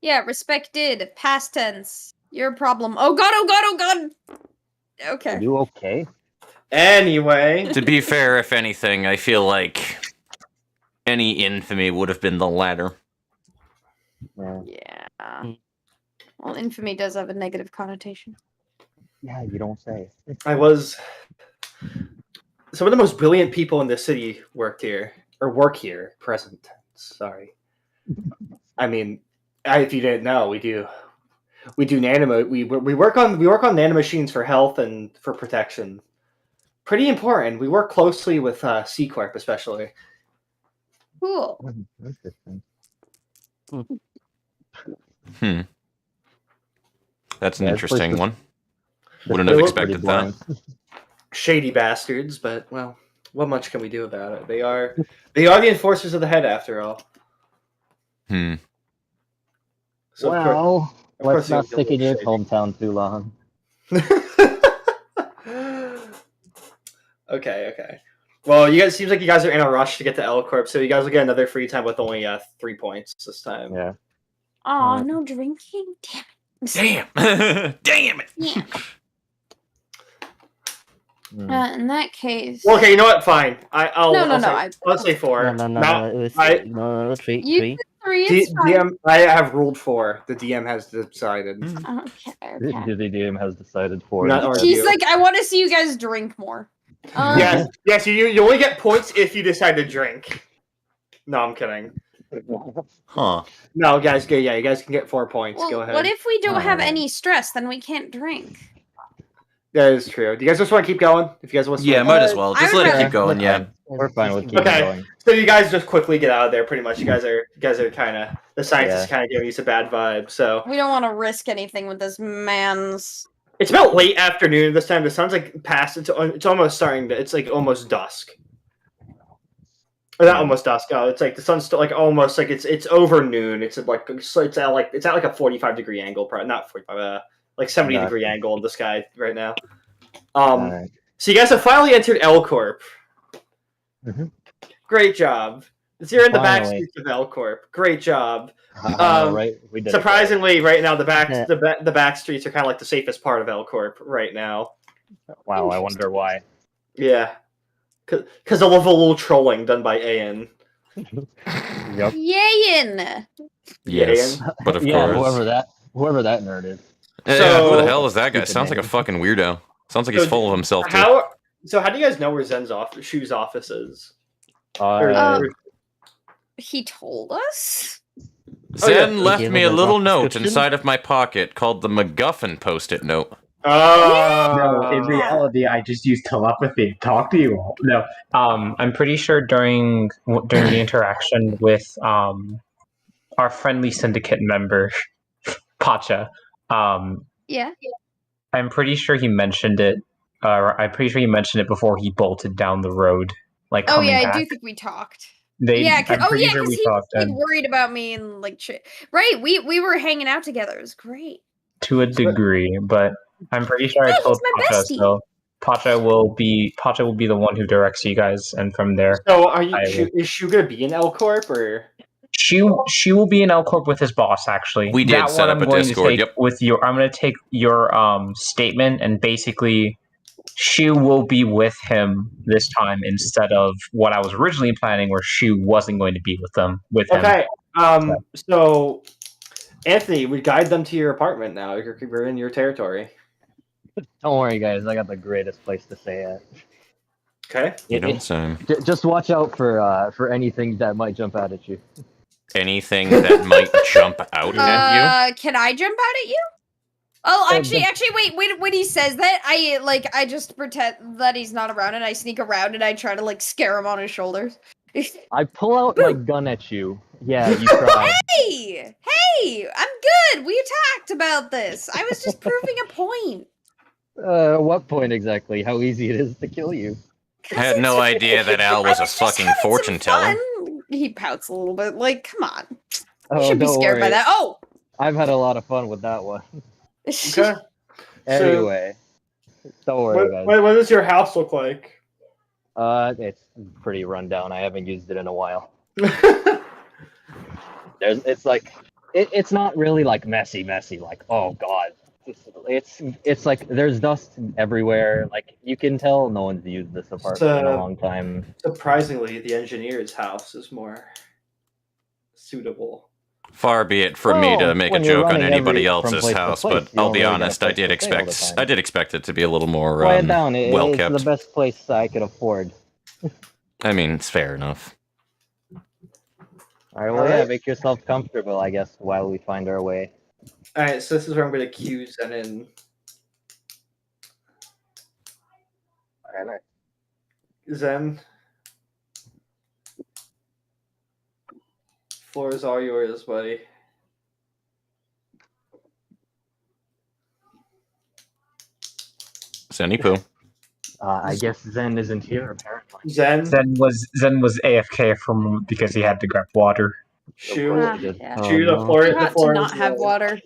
Yeah, respected. Past tense. Your problem. Oh god. Okay. Are you okay? Anyway. To be fair, if anything, I feel like any infamy would have been the latter. Yeah. Well, infamy does have a negative connotation. Yeah, you don't say. I was... Some of the most brilliant people in the city work here. Present tense. Sorry. I mean, if you didn't know, we do nano. We work on nanomachines for health and for protection. Pretty important. We work closely with C Corp, especially. Cool. Interesting. That's an Yeah, interesting one. The Wouldn't have fill's pretty expected that. boring. Shady bastards, but well, what much can we do about it? They are the enforcers of the head, after all. So Well, of let's course not they'll stick in your shady. hometown too long. Okay. Well, seems like you guys are in a rush to get to L Corp, so you guys will get another free time with only 3 points this time. Yeah. Aw, no drinking? Damn it. Damn it! Yeah. In that case... Well, okay, you know what? Fine. I'll say 4. No. It was three. You Three. did 3, it's fine. DM, I have ruled 4. The DM has decided. Okay. The DM has decided for Not it. argue. He's like, I want to see you guys drink more. Yes. You only get points if you decide to drink. No, I'm kidding. Huh. No, guys. You guys can get 4 points. Well, Go ahead. what if we don't have any stress? Then we can't drink. That is true. Do you guys just want to keep going? If you guys want to Yeah, might as well. Just let it keep going. Yeah. We're fine with keeping Okay. going. So you guys just quickly get out of there. Pretty much. You guys are kind of the scientists kind of giving you some bad vibes. So We don't want to risk anything with this man's. it's about late afternoon this time. The sun's like past. It's almost starting to. It's like almost dusk. Or not almost dusk. It's like the sun's still like almost like it's over noon. It's at like a 45-degree angle. Probably not 45. Like 70-degree angle in the sky right now. Alright. So you guys have finally entered L Corp. Mhm. Great job. So you're in the back Finally. streets of L Corp. Great job. Right, we did it. Surprisingly, right now the back streets are kind of like the safest part of L Corp right now. Wow, I wonder why. Yeah, because of a little trolling done by AN. Yep. Yayin! Yes, but of Yeah, course. whoever that nerd is. Yeah, who the hell is that guy? Stupid Sounds like a name. fucking weirdo. Sounds like he's full of himself too. How do you guys know where Zen's Shoe's office is? He told us? Zen yeah. left He gave me us a a little job note description? inside of my pocket called the MacGuffin post-it note. No, in reality, I just used telepathy to talk to you all. No, I'm pretty sure during the interaction with our friendly syndicate member, Pacha, Yeah. I'm pretty sure he mentioned it. I'm pretty sure he mentioned it before he bolted down the road like Oh coming yeah, back. I do think we talked. I'm pretty sure we he talked. was like, worried about me and like shit. Right, we were hanging out together. It was great. To a degree, but I'm pretty sure I Yeah, told he's my Pacha, bestie. so Pacha will be the one who directs you guys, and from there. So is Shu gonna be in L Corp or? She will be in L Corp with his boss. Actually, We did set up a Discord. Yep. I'm going to take your statement, and basically, Shu will be with him this time instead of what I was originally planning, where Shu wasn't going to be with him. Okay. So Anthony, we guide them to your apartment now. We're in your territory. Don't worry, guys. I got the greatest place to stay at. Okay. You don't say. Just watch out for anything that might jump out at you. Anything that might jump out at you? Can I jump out at you? Oh, actually, wait. When he says that, I just pretend that he's not around, and I sneak around and I try to like scare him on his shoulders. I pull out my gun at you. Yeah, you try. Hey, I'm good. We talked about this. I was just proving a point. What point exactly? How easy it is to kill you? I had no idea that Al was a fucking fortune teller. He pouts a little bit. Like, come on. Oh, You should be scared by that. Oh! I've had a lot of fun with that one. Okay. Anyway, don't worry, guys. What does your house look like? It's pretty run down. I haven't used it in a while. It's not really like messy. Like, oh god. It's like there's dust everywhere. Like you can tell no one's used this apartment in a long time. Surprisingly, the engineer's house is more suitable. Far be it from me to make a joke on anybody else's house, but I'll be honest, I did expect it to be a little more Quiet down. well kept. It's the best place I could afford. I mean, it's fair enough. All right, well, yeah, make yourself comfortable, I guess, while we find our way. All right, so this is where I'm going to cue Zen in. All right. Zen, floor is all yours, buddy. Zenny poo. I guess Zen isn't here, apparently. Zen was AFK because he had to grab water. Shu, yeah. the floor to not is have yours. water.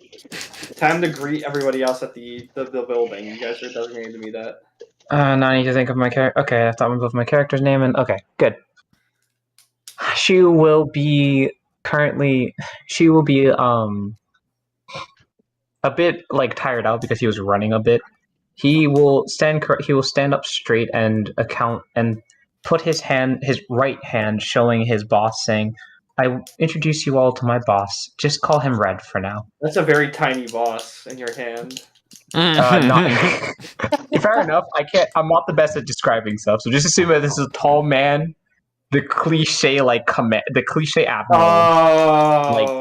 Time to greet everybody else at the building. You guys are designated to me that. Now I need to think of my character. Okay, I thought of my character's name, and okay, good. She will be a bit like tired out because he was running a bit. He will stand up straight and put his right hand showing his boss, saying, "I introduce you all to my boss. Just call him Red for now." That's a very tiny boss in your hand. Fair enough. I'm not the best at describing stuff, so just assume that this is a tall man, the cliche admiral,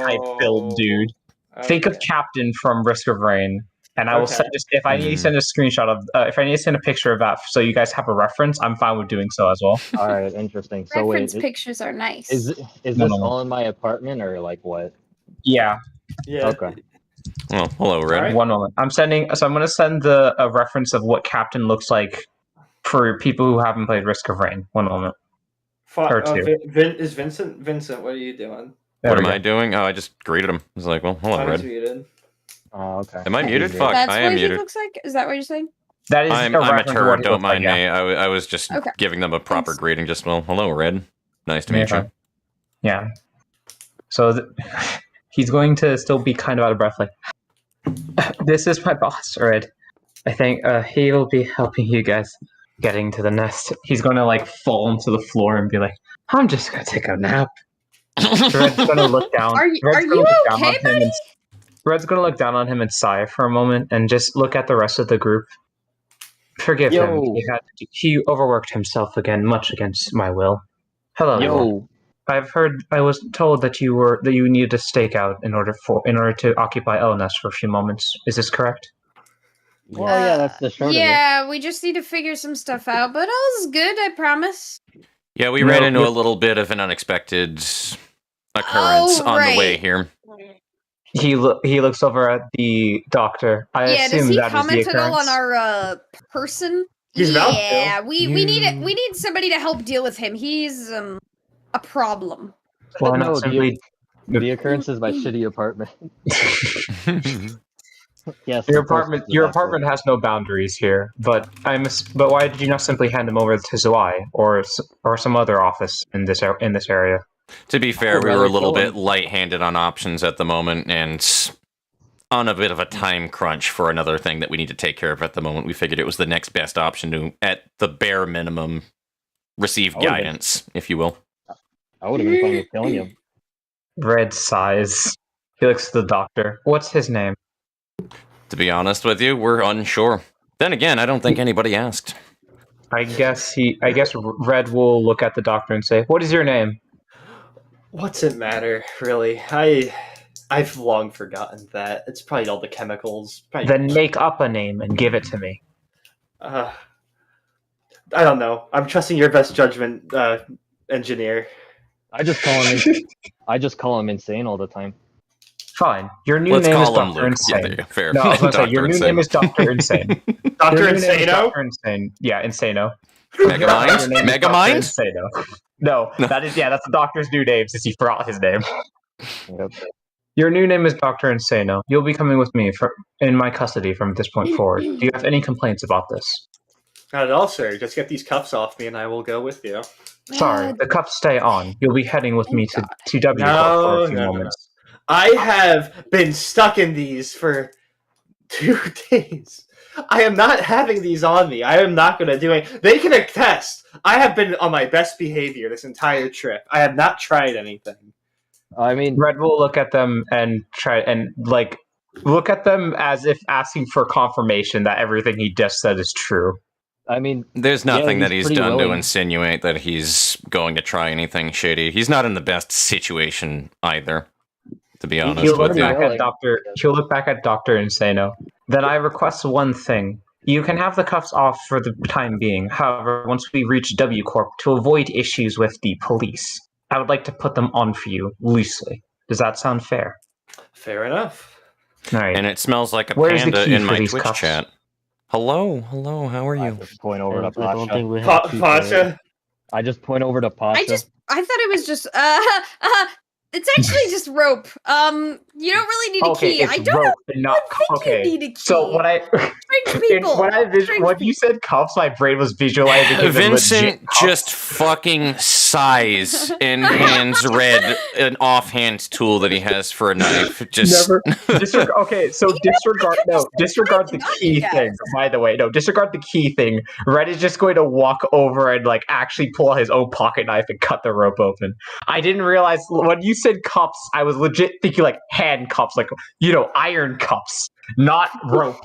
type build dude. Okay. Think of Captain from Risk of Rain, and I will send if I need to send a screenshot of if I need to send a picture of that so you guys have a reference. I'm fine with doing so as well. All right, interesting. So reference pictures are nice. Is this all in my apartment or like what? Yeah. Okay. Oh, hello, Red. Right. 1 moment. I'm going to send a reference of what Captain looks like for people who haven't played Risk of Rain. 1 moment. Is Vincent? Vincent, what are you doing? What am I doing? Oh, I just greeted him. I was like, well, hello, Red. Muted. Oh, okay. Am I muted? Fuck, That's I am what muted. he looks like? Is that what you're saying? That is I'm a turd, don't mind me. Yeah. I was just giving them a proper greeting. Just, well, hello, Red. Nice to meet you. Yeah. So he's going to still be kind of out of breath, like, this is my boss, Red. I think he will be helping you guys getting to the nest. He's going to like fall onto the floor and be like, I'm just going to take a nap. Red's going to look down. Are you okay, buddy? Red's going to look down on him and sigh for a moment and just look at the rest of the group. Forgive him. He overworked himself again, much against my will. Hello. Yo. I was told that you needed a stakeout in order to occupy Elness for a few moments. Is this correct? Well, yeah, that's the short of it. Yeah, we just need to figure some stuff out, but all's good, I promise. Yeah, we ran into a little bit of an unexpected occurrence on the way here. He looks over at the doctor. I assume does he that comment is the at all occurrence. on our person He's about to. Yeah, we need somebody to help deal with him. He's a problem. Why not No, simply? the occurrence is my shitty apartment. Yes, Your of course apartment, it's a your disaster. apartment has no boundaries here. But but why did you not simply hand him over to Zwei or some other office in this area? To be fair, would we were a rather little kill bit him. light-handed on options at the moment, and on a bit of a time crunch for another thing that we need to take care of at the moment. We figured it was the next best option to, at the bare minimum, receive guidance, if you will. I would have been fine with killing him. Red sighs. He looks at the doctor. What's his name? To be honest with you, we're unsure. Then again, I don't think anybody asked. I guess Red will look at the doctor and say, "What is your name?" What's it matter, really? I've long forgotten that. It's probably all the chemicals. Then make up a name and give it to me. I don't know. I'm trusting your best judgment, engineer. I just call him insane all the time. Fine. Your new Let's name is call him Doctor Luke. Insane. Yeah, there you go. Fair. No, I was going to say your new Insane. name is Doctor Insane. Dr. Your new name is Insano? Dr. Insane. Yeah, Insano. Megamind? Your name is Dr. Megamind? Insano. No, that's the doctor's new name since he forgot his name. Yep. Your new name is Dr. Insano. You'll be coming with me in my custody from this point forward. Do you have any complaints about this? Not at all, sir. Just get these cuffs off me and I will go with you. Sorry, the cuffs stay on. You'll be heading with me to TW for a few moments. I have been stuck in these for 2 days. I am not having these on me. I am not going to do it. They can attest. I have been on my best behavior this entire trip. I have not tried anything. I mean, Red will look at them and look at them as if asking for confirmation that everything he just said is true. I mean, there's nothing that he's pretty done to willing. insinuate that he's going to try anything shady. He's not in the best situation either, to be honest He'll look with you. back at He'll look back at Dr. Insano. Then I request one thing. You can have the cuffs off for the time being. However, once we reach W Corp, to avoid issues with the police, I would like to put them on for you loosely. Does that sound fair? Fair enough. All right. And it smells like a Where's the panda key in for my these Twitch cuffs? chat. Hello, how are I you? just point over to I don't Pacha. think we have a key for it. Pacha? I just point over to Pacha. I thought it was just it's actually just rope. You don't really need a Okay, key. it's I don't rope and not think okay. you need a key. So when I Strange people. when you said cuffs, my brain was visualizing him in Vincent legit cuffs. just fucking sighs and hands Red an offhand tool that he has for a knife. Just Okay, so disregard the key thing. By the way, no, disregard the key thing. Red is just going to walk over and actually pull out his own pocket knife and cut the rope open. I didn't realize when you said cups, I was legit thinking hand cups, iron cups, not rope.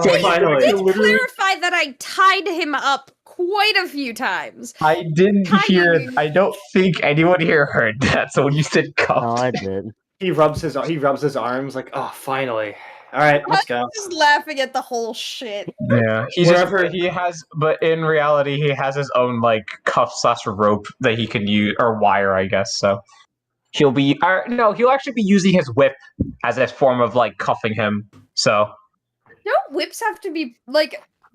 So finally. Let's clarify that I tied him up quite a few times. I didn't hear. I don't think anyone here heard that. So when you said cups, No, I did. He rubs his arms like, oh, finally. All right, let's go. I'm just laughing at the whole shit. yeah, but in reality, he has his own cuff/rope that he can use, or wire, I guess. So he'll actually be using his whip as a form of cuffing him. So Don't whips have to be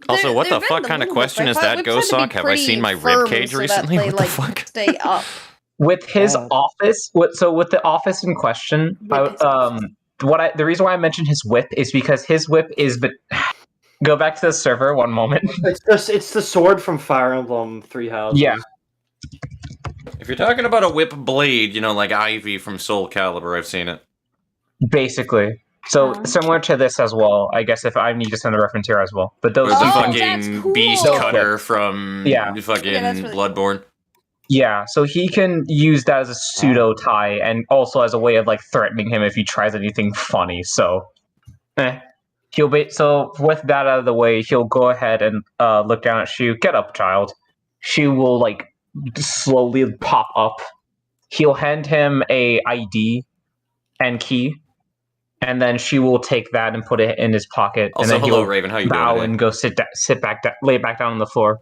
Also, what the they've fuck been kind of the question whips. is I that, thought whips had to be Gosock? Have I seen my pretty rib cage firm so that recently? they, What the fuck? Stay up. with his office, with the office in question, the reason why I mentioned his whip is because his whip is. But go back to the server one moment. It's the sword from Fire Emblem Three Houses. Yeah. If you're talking about a whip blade, like Ivy from Soul Calibur, I've seen it. Basically. So similar to this as well, I guess if I need to send a reference here as well. But Or those the two fucking that's cool. beast Those cutter from fucking that's really Bloodborne. yeah, so he can use that as a pseudo tie and also as a way of threatening him if he tries anything funny. So so with that out of the way, he'll go ahead and look down at Shu. Get up, child. Shu will slowly pop up. He'll hand him a ID and key. And then she will take that and put it in his pocket. Also, and then hello, he'll Raven. How you bow doing? and go lay back down on the floor.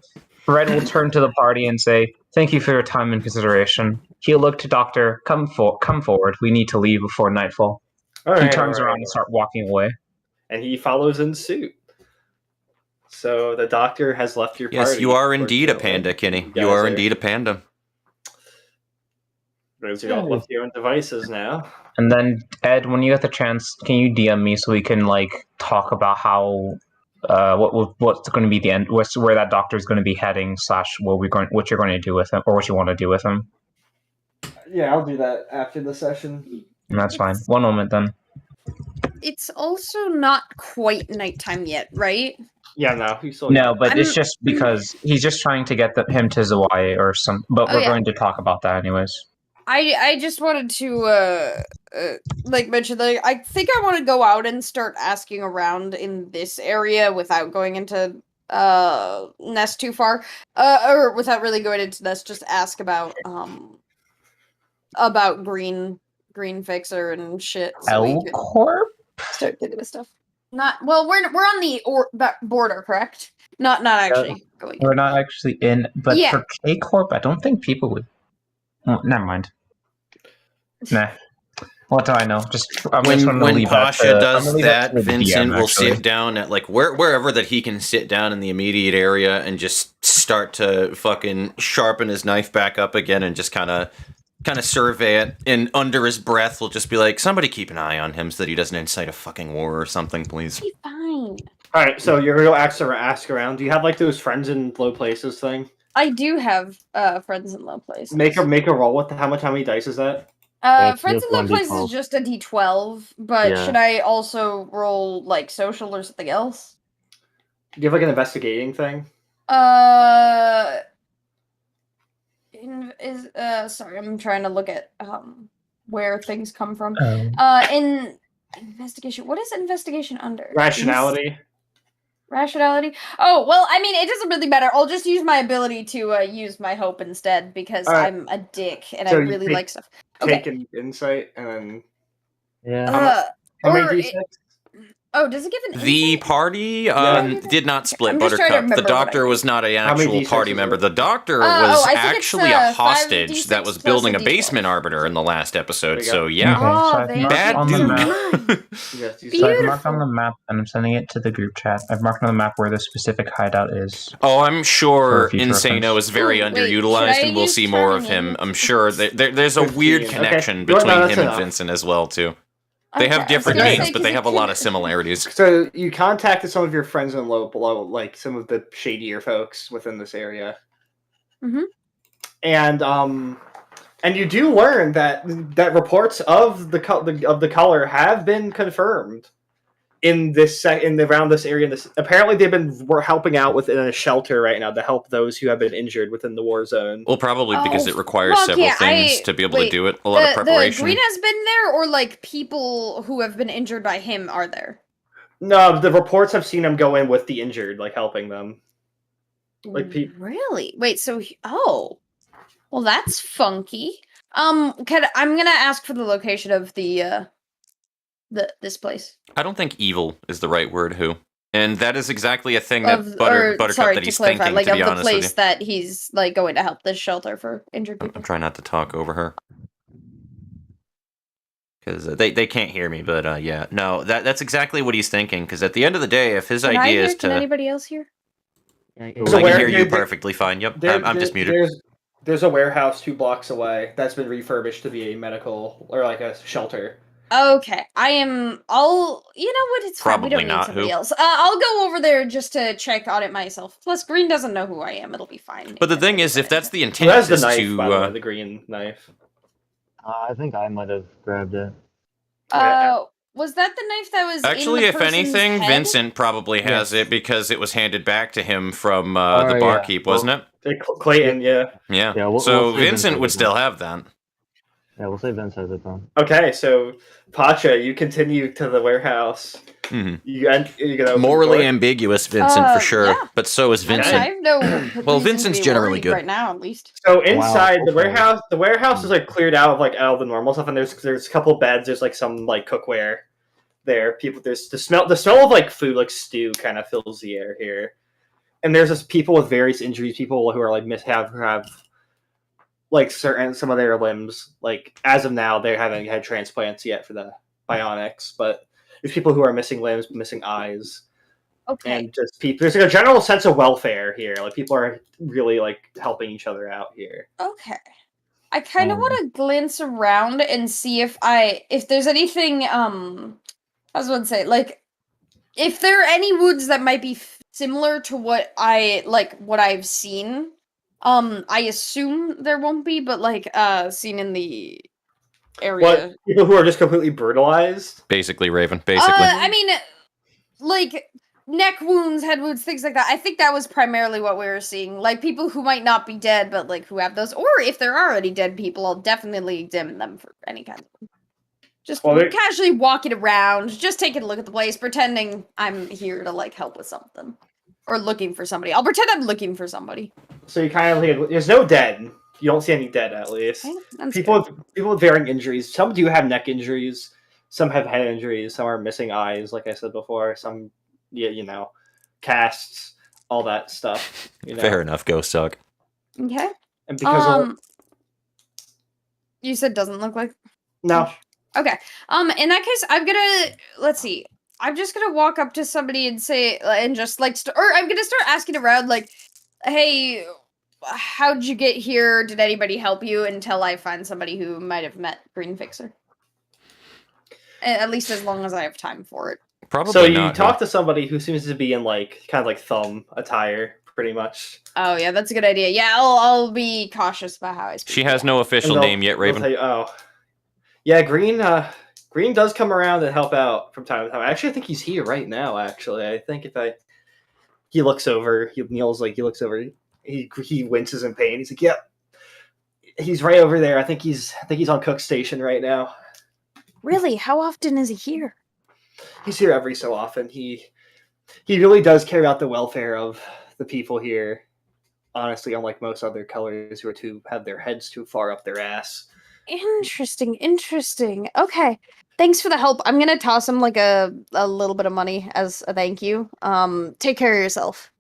Red will turn to the party and say, "Thank you for your time and consideration." He'll look to Doctor. Come forward. We need to leave before nightfall. He turns around and starts walking away. And he follows in suit. So the doctor has left your party. Yes, you are indeed a panda, Kenny. You are indeed a panda. Those are all left your own devices now. And then, Ed, when you get the chance, can you DM me so we can talk about how what's going to be the end, where that doctor is going to be heading, / what you're going to do with him, or what you want to do with him. Yeah, I'll do that after the session. That's fine. One moment then. It's also not quite nighttime yet, right? Yeah, no, but it's just because he's just trying to get him to Zawai or some. But we're going to talk about that anyways. I just wanted to mention I think I want to go out and start asking around in this area without going into Nest too far, or without really going into Nest. Just ask about Green Fixer and shit. So L-Corp? Start thinking of stuff. Not well. We're on the border, correct? Not actually going. We're not actually in, but for K-Corp, I don't think people would. Oh, never mind. Nah. What do I know? When Pacha does that, Vincent will sit down at wherever that he can sit down in the immediate area and just start to fucking sharpen his knife back up again and just kind of survey it. And under his breath, will just be like, "Somebody keep an eye on him so that he doesn't incite a fucking war or something, please." Be fine. All right, so you're gonna go ask around. Do you have those friends in low places thing? I do have friends in low places. Make a roll with how many dice is that? Friends in low places is just a D12, but should I also roll social or something else? Do you have an investigating thing? Sorry, I'm trying to look at where things come from. In investigation, what is investigation under? Rationality. Rationality? Oh, well, I mean, it doesn't really matter. I'll just use my ability to use my hope instead, because I'm a dick, and I really like stuff. Take an insight, and then... Yeah. How many D6? Oh, does it give an The insight? party did not split, I'm just trying to Buttercup. The remember doctor was not an actual party member. The doctor was actually a hostage that was building a basement arbiter in the last episode, so yeah. Okay, bad dude. So I've marked on the map, and I'm sending it to the group chat. I've marked on the map where the specific hideout is. Oh, I'm sure Insano is very underutilized, and we'll see more of him. I'm sure there's a weird connection between him and Vincent as well, too. They have different names, but they have a lot of similarities. So you contacted some of your friends in below, some of the shadier folks within this area. Mm-hmm. And you do learn that reports of the color have been confirmed in around this area. Apparently, they've been helping out within a shelter right now to help those who have been injured within the war zone. Well, probably because it requires several things to be able to do it. A lot of preparation. The Green has been there, or people who have been injured by him are there? No, the reports have seen him go in with the injured, helping them. Really? Wait, so well, that's funky. I'm gonna ask for the location of this place. I don't think evil is the right word, and that is exactly a thing that Buttercup that he's thinking, to be honest with you. The place that he's going to help this shelter for injured people. I'm trying not to talk over her. Because they can't hear me, but yeah. No, that's exactly what he's thinking, because at the end of the day, if his idea is to... Can anybody else hear? I can hear you perfectly fine. Yep, I'm just muted. There's a warehouse 2 blocks away that's been refurbished to be a medical, or a shelter. Okay, you know what, it's fine. We don't need somebody else. I'll go over there just to check on it myself. Plus, Green doesn't know who I am. It'll be fine. But the thing is, if that's the intent, that's the knife, by the way, the green knife. I think I might have grabbed it. Was that the knife that was actually, in the if anything, head? Vincent probably has it because it was handed back to him from the barkeep, wasn't it? Clayton, yeah. So Vincent would still have that. Yeah, we'll say Vince has it then. Okay, so Pacha, you continue to the warehouse. Mm-hmm. You gonna morally ambiguous, Vincent, for sure. Yeah. But so is Vincent. I have no well, Vincent's generally good right now, at least. So inside the warehouse is all of the normal stuff, and there's a couple beds. There's some cookware there. There's the smell of food, stew, kind of fills the air here. And there's just people with various injuries, people who are have some of their limbs. As of now, they haven't had transplants yet for the bionics, but there's people who are missing limbs, missing eyes. Okay. And just people, there's like a general sense of welfare here. Like people are really like helping each other out here. Okay. I kind of want to glance around and see if there's anything, I was going to say, like, if there are any woods that might be similar to what I've seen. I assume there won't be, but like, seen in the area. What, people who are just completely brutalized? Basically, Raven. Basically. I mean, like, neck wounds, head wounds, things like that. I think that was primarily what we were seeing. Like, people who might not be dead, but, like, who have those. Or if there are already dead people, I'll definitely examine them for any kind of... Just casually walking around, just taking a look at the place, pretending I'm here to, like, help with something. Or looking for somebody. I'll pretend I'm looking for somebody. So you kind of... There's no dead. You don't see any dead, at least. People with varying injuries. Some do have neck injuries. Some have head injuries. Some are missing eyes, like I said before. Some... Yeah, you know, casts, all that stuff. You know? Fair enough, Ghost Dog. Okay. And because you said doesn't look like... No. Okay. In that case, I'm gonna... Let's see. I'm just gonna walk up to somebody and say... And just, like... Or I'm gonna start asking around, like... Hey, how'd you get here? Did anybody help you? Until I find somebody who might have met Green Fixer. At least as long as I have time for it. Probably so you not, talk to somebody who seems to be in like kind of like thumb attire, pretty much. Oh yeah, that's a good idea. Yeah, I'll be cautious about how I speak. She has no official name yet, Raven. Yeah, Green does come around and help out from time to time. Actually, I think he's here right now. Actually, I think he looks over, he looks over, he winces in pain. He's like, "Yep, he's right over there. I think he's on Cook's station right now." Really? How often is he here? He's here every so often. He really does care about the welfare of the people here. Honestly, unlike most other colors who have their heads too far up their ass. Interesting. Okay. Thanks for the help. I'm gonna toss him like a little bit of money as a thank you. Take care of yourself.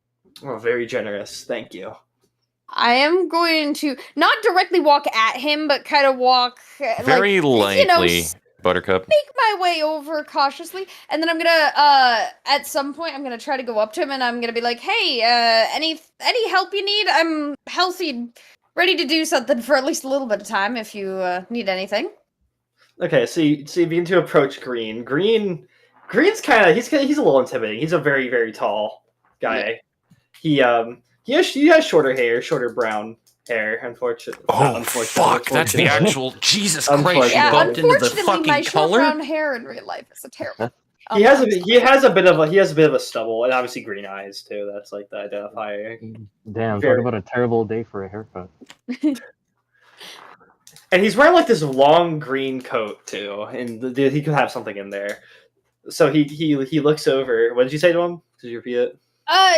Oh, very generous. Thank you. I am going to not directly walk at him, but kind of walk very lightly. Buttercup. Make my way over cautiously, and then I'm gonna at some point I'm gonna try to go up to him and I'm gonna be like, "Hey, any help you need? I'm healthy, ready to do something for at least a little bit of time if you need anything." Okay, so you begin to approach Green. Green's kind of he's a little intimidating. He's a very, very tall guy. Yeah. He has shorter hair, shorter brown hair, unfortunately. Oh, fuck, that's the actual... Jesus Christ, you bumped into the fucking my color? Short brown hair in real life is a terrible... He has a bit of a stubble, and obviously green eyes, too. That's like the identifier. Damn, talk about a terrible day for a haircut. And he's wearing like this long green coat, too, and he could have something in there. So he looks over. What did you say to him? Did you repeat it?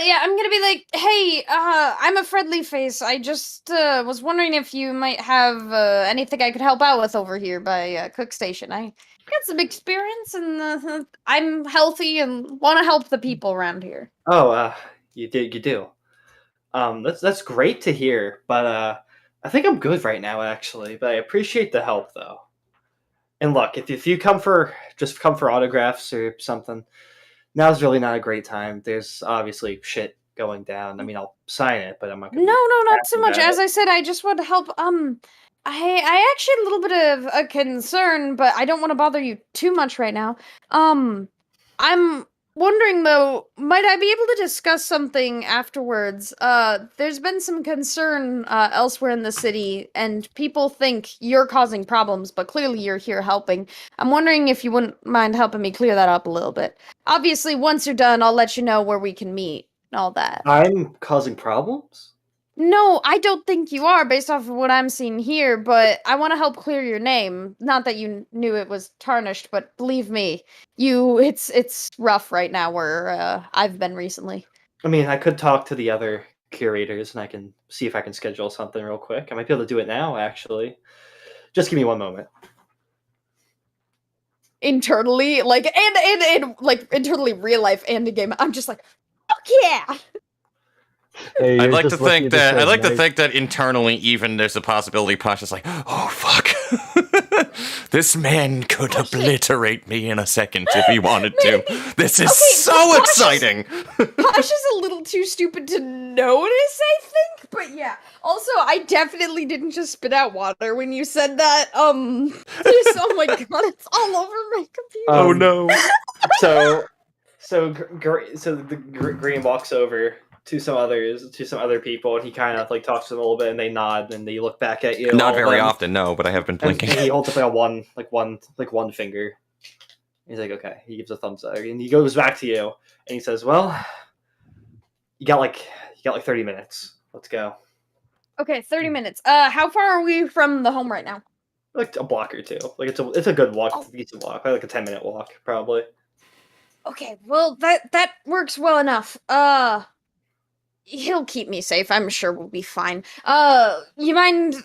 Yeah, I'm gonna be like, "Hey, I'm a friendly face. I just was wondering if you might have anything I could help out with over here by Cook Station. I got some experience, and I'm healthy and want to help the people around here." Oh, you do. That's great to hear. But I think I'm good right now, actually. But I appreciate the help, though. And look, if you come for autographs or something. Now's really not a great time. There's obviously shit going down. I mean, I'll sign it, but I'm not gonna... No, not so much. As I said, I just want to help. I actually had a little bit of a concern, but I don't want to bother you too much right now. I'm wondering, though, might I be able to discuss something afterwards? There's been some concern elsewhere in the city, and people think you're causing problems, but clearly you're here helping. I'm wondering if you wouldn't mind helping me clear that up a little bit. Obviously, once you're done, I'll let you know where we can meet and all that. I'm causing problems? No, I don't think you are, based off of what I'm seeing here, but I want to help clear your name. Not that you knew it was tarnished, but believe me, it's rough right now where I've been recently. I mean, I could talk to the other curators, and I can see if I can schedule something real quick. I might be able to do it now, actually. Just give me one moment. Internally, and like internally, real life and in game, I'm just like, fuck yeah! Hey, I'd like to think that internally, even there's a possibility Pacha's like, oh fuck. This man could obliterate me in a second if he wanted to. This is exciting. Pasha's a little too stupid to notice, I think. But yeah. Also, I definitely didn't just spit out water when you said that. Oh my god, it's all over my computer. Oh no. So the Green walks over to some other people, and he kind of like talks to them a little bit, and they nod, and they look back at you. Not very often, no, but I have been blinking. And he holds up one finger. He's like, okay. He gives a thumbs up, and he goes back to you, and he says, "Well, you got like 30 minutes. Let's go." Okay, 30 minutes. How far are we from the home right now? Like a block or two. Like it's a good walk. It's a decent walk. Probably like a 10-minute walk, probably. Okay, well that works well enough. He'll keep me safe. I'm sure we'll be fine. You mind?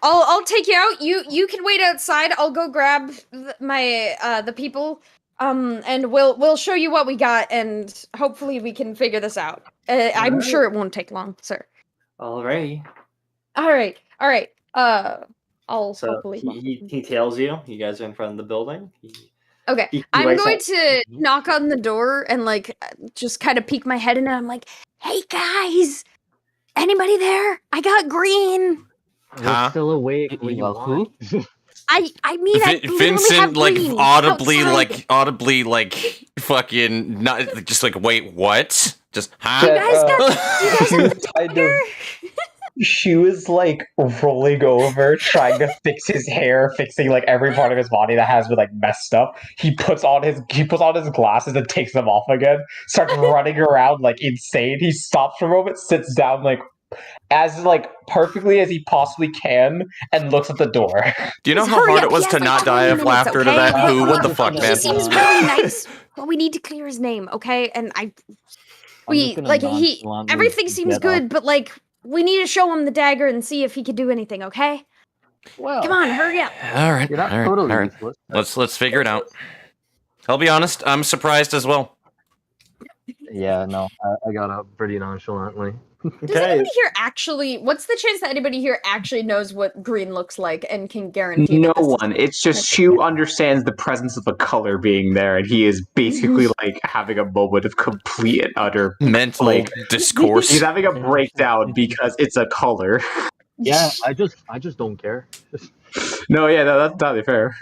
I'll take you out. You can wait outside. I'll go grab the people. And we'll show you what we got, and hopefully we can figure this out. I'm sure it won't take long, sir. Alrighty. All right. I'll So hopefully. he tells you. You guys are in front of the building. Okay, I'm going to knock on the door and like just kind of peek my head in, and I'm like, "Hey guys, anybody there? I got green." We're still awake. What do you want? I mean, I Vincent have like green audibly like fucking not just like wait what? Just You guys got She was like rolling over, trying to fix his hair, fixing like every part of his body that has been like messed up. He puts on his glasses and takes them off again. Starts running around like insane. He stops for a moment, sits down like as like perfectly as he possibly can, and looks at the door. Do you know how hard it was to not die of laughter to that? Who? What the fuck, man? He seems really nice, but we need to clear his name, okay? And everything seems good, but like. We need to show him the dagger and see if he could do anything, okay? Well, come on, hurry up. All right. Let's figure it out. I'll be honest, I'm surprised as well. Yeah, no, I got up pretty nonchalantly. Does anybody here actually... What's the chance that anybody here actually knows what green looks like and can guarantee No one. It's just Shu understands the presence of a color being there, and he is basically like having a moment of complete and utter mental discourse. He's having a breakdown because it's a color. Yeah, I just don't care. No, that's entirely fair.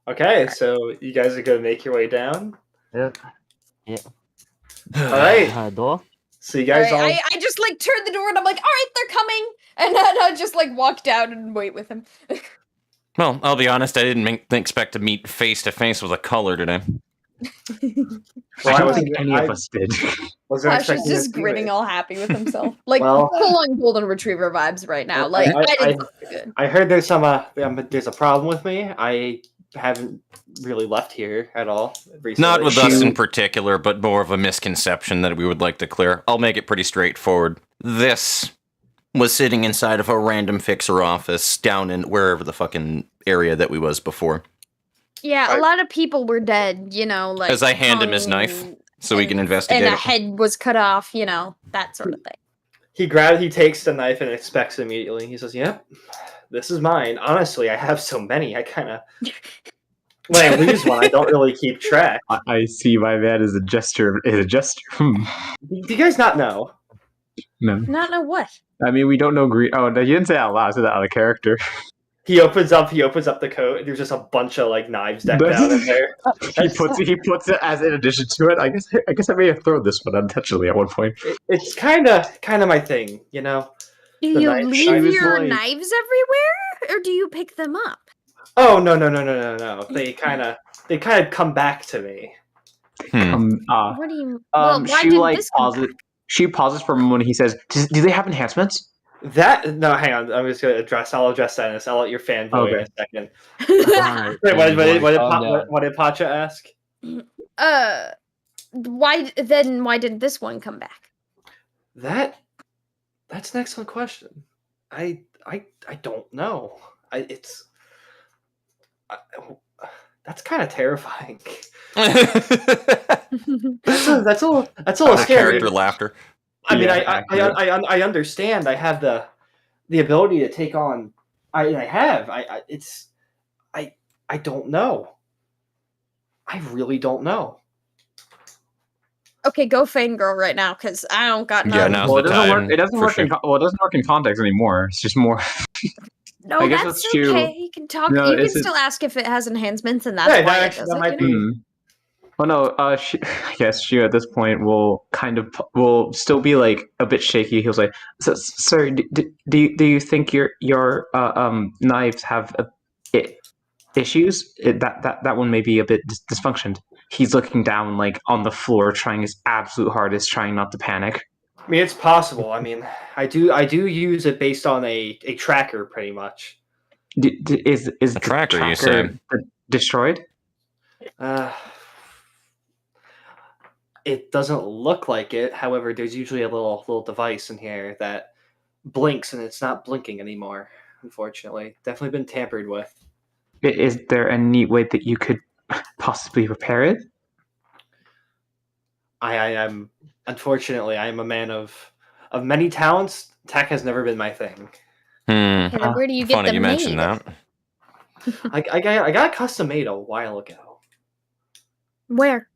Okay, so you guys are gonna make your way down? Yeah. Alright. Door? So you guys I just like turn the door and I'm like, all right, they're coming, and then I just like walk down and wait with him. Well, I'll be honest, I didn't expect to meet face to face with a color today. I don't think any of us did. Josh is just grinning all happy with himself. Like full-on golden retriever vibes right now. Like I heard there's there's a problem with me. I haven't really left here at all recently. Not with us in particular, but more of a misconception that we would like to clear. I'll make it pretty straightforward. This was sitting inside of a random fixer office down in wherever the fucking area that we was before. Yeah, a lot of people were dead, you know, like... As I hand him his knife, so we can investigate and a head was cut off, you know, that sort of thing. He takes the knife and inspects immediately. He says, "Yep, this is mine. Honestly, I have so many. I kind of when I lose one, I don't really keep track." I see my man is a jester. Do you guys not know? No. Not know what? I mean, we don't know green. Oh, no, you didn't say that out loud. I said that out of character. He opens up the coat, and there's just a bunch of like knives decked out in there. he puts it as an addition to it. I guess I may have thrown this one unintentionally at one point. It's kind of my thing, you know. Do you leave your knives everywhere, or do you pick them up? Oh no! They kind of come back to me. What do you? Well, why did this come back? She pauses for a moment. He says, "Do they have enhancements?" No, hang on. I'm just gonna I'll address that in a second. I'll let your fanboy in a second. Right. Wait, what did Pacha ask? Why didn't this one come back? That's an excellent question. I don't know. That's kind of terrifying. that's a little scary. Character laughter. I mean, I understand. I have the ability to take on. I I don't know. I really don't know. Okay, go fangirl right now, because I don't got nothing. Yeah, now's Well, the it doesn't time. work. It doesn't for work. sure. Well, it doesn't work in context anymore. It's just more. No, I guess that's it's you. okay. You can talk. No, You can it's still ask if it has enhancements, and that's Yeah, why that it actually- does that it. might You know? be- Well, no. I guess she at this point will will still be like a bit shaky. He was like, "Sir, do you think your knives have issues? That one may be a bit dysfunctioned." He's looking down like on the floor, trying his absolute hardest, trying not to panic. I mean, it's possible. I mean, I do use it based on a tracker, pretty much. Is the tracker, you say? destroyed? It doesn't look like it. However, there's usually a little device in here that blinks, and it's not blinking anymore. Unfortunately, definitely been tampered with. Is there a neat way that you could possibly repair it? I am unfortunately I am a man of many talents. Tech has never been my thing. Okay, then where do you get Funny them you mentioned made? that. I got custom made a while ago. Where?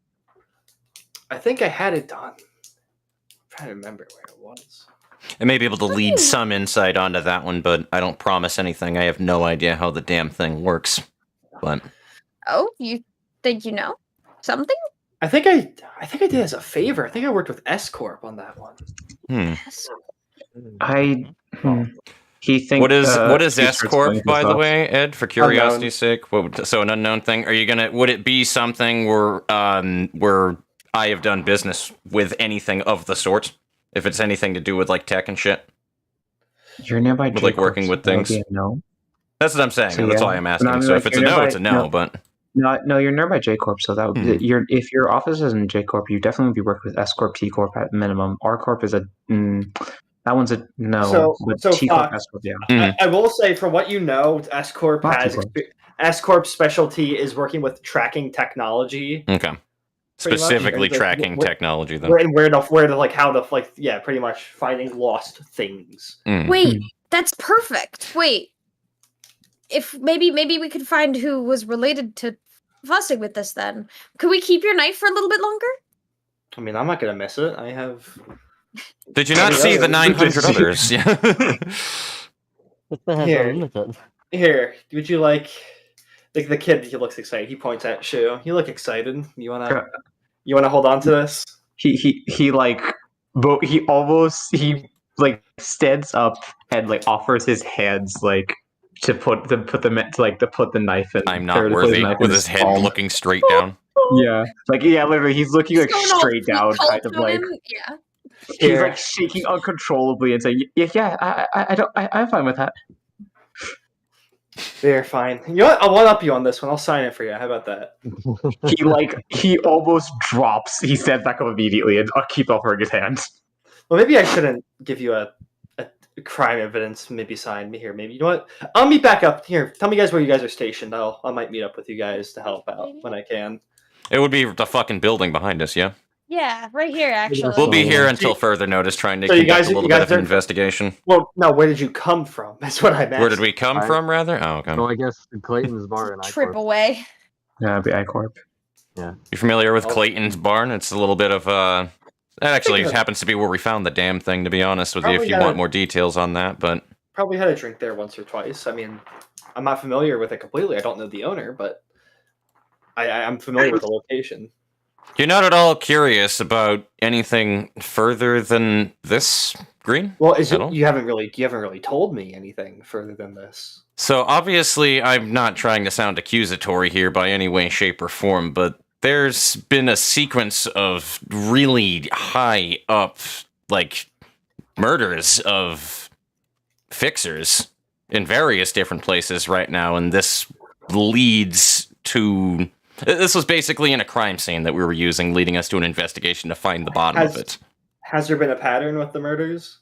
I think I had it done. I'm trying to remember where it was. I may be able to lead some insight onto that one, but I don't promise anything. I have no idea how the damn thing works. But Oh, you think you know something? I think I did as a favor. I think I worked with S Corp on that one. Yes. He thinks. What is he S starts Corp, going by the himself. way, Ed? For curiosity's sake, so an unknown thing. Are you gonna? Would it be something where I have done business with anything of the sort? If it's anything to do with like tech and shit, You're nearby. with like working with things. No. That's what I'm saying. So, That's yeah. why I'm asking. No, I mean, So like, if it's a you're no, nearby- it's a no. no. But No, you're nearby J Corp, so that Hmm. if your office is in J Corp, you definitely would be working with S Corp, T Corp at minimum. R Corp is a that one's a no. But T Corp, S Corp, yeah. I will say, from what you know, S Corp Not has T-Corp. S Corp's specialty is working with tracking technology. okay, Pretty much. specifically Like, tracking where- technology then. where to like how to like pretty much finding lost things. Wait, that's perfect. Wait, if maybe we could find who was related to fussing with this. Then could we keep your knife for a little bit longer? I mean, I'm not gonna miss it. I have. Did you not see the 900 others? Yeah. Here, would you like the kid? He looks excited. He points at Shu. You look excited. You wanna hold on to this? He like stands up and like offers his hands like to put the knife in. I'm not worthy. With his head palm. looking straight down. Yeah, literally, he's looking like Going all straight down, cult kind of on like him? Yeah. he's like shaking uncontrollably and saying, I'm fine with that. They're fine. You know what? I'll one up you on this one. I'll sign it for you. How about that? He almost drops. He stands back up immediately and keeps offering his hands. Well, maybe I shouldn't give you a crime evidence. Maybe sign me here. Maybe you know what? I'll meet back up here. Tell me guys where you guys are stationed. I might meet up with you guys to help out when I can. It would be the fucking building behind us, yeah? Yeah, right here actually. We'll be here until further notice, trying to So you conduct guys- a little you bit guys of an are- investigation. Well, no. Where did you come from? That's what I meant. Where did we come from, rather? Oh, okay. So I guess Clayton's bar and Trip I-Corp. away. Yeah, it'd be I Corp. You familiar with Clayton's barn? It's a little bit of that actually Think of- happens to be where we found the damn thing, to be honest with you, if Probably you got want it. more details on that, but Probably had a drink there once or twice. I mean, I'm not familiar with it completely. I don't know the owner, but I'm familiar with the location. you're not at all curious about anything further than this, Green? Well, At all? you haven't really told me anything further than this. So obviously, I'm not trying to sound accusatory here by any way, shape, or form, but there's been a sequence of really high up, like, murders of fixers in various different places right now, and this leads to... This was basically in a crime scene that we were using, leading us to an investigation to find the bottom of it. Has there been a pattern with the murders?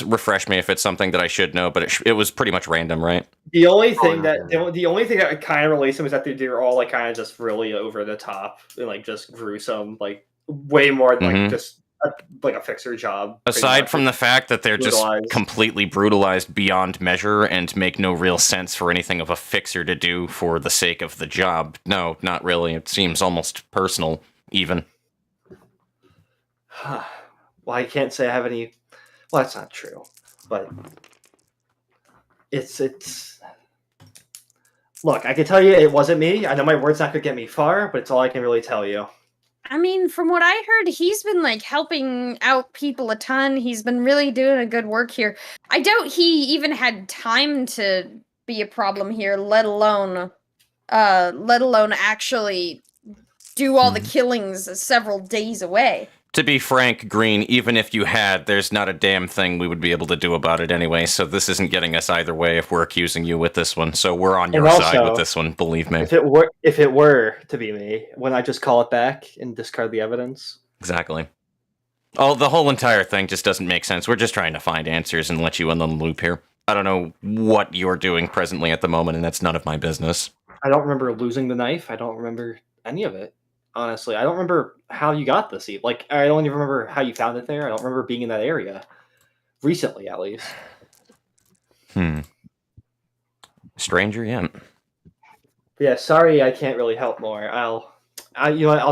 Refresh me if it's something that I should know, but it was pretty much random, right? The only thing yeah. the only thing that kind of relates them is that they're all like kind of just really over the top and like just gruesome, like way more than like Mhm. just a fixer job. Aside from the fact that they're Brutalized. just completely brutalized beyond measure and make no real sense for anything of a fixer to do for the sake of the job. No, not really. It seems almost personal, even. Well, I can't say I have any. Well, that's not true, but it's. Look, I can tell you it wasn't me. I know my word's not gonna get me far, but it's all I can really tell you. I mean, from what I heard, he's been like helping out people a ton. He's been really doing a good work here. I doubt he even had time to be a problem here, let alone actually do all the killings several days away. To be frank, Green, even if you had, there's not a damn thing we would be able to do about it anyway, so this isn't getting us either way if we're accusing you with this one. So we're on your side with this one, believe me. If it were to be me, wouldn't I just call it back and discard the evidence? Exactly. Oh, the whole entire thing just doesn't make sense. We're just trying to find answers and let you in on the loop here. I don't know what you're doing presently at the moment, and that's none of my business. I don't remember losing the knife. I don't remember any of it. Honestly, I don't remember how you got this. Like, I don't even remember how you found it there. I don't remember being in that area. Recently, at least. Stranger yet. Yeah, sorry I can't really help more. I'll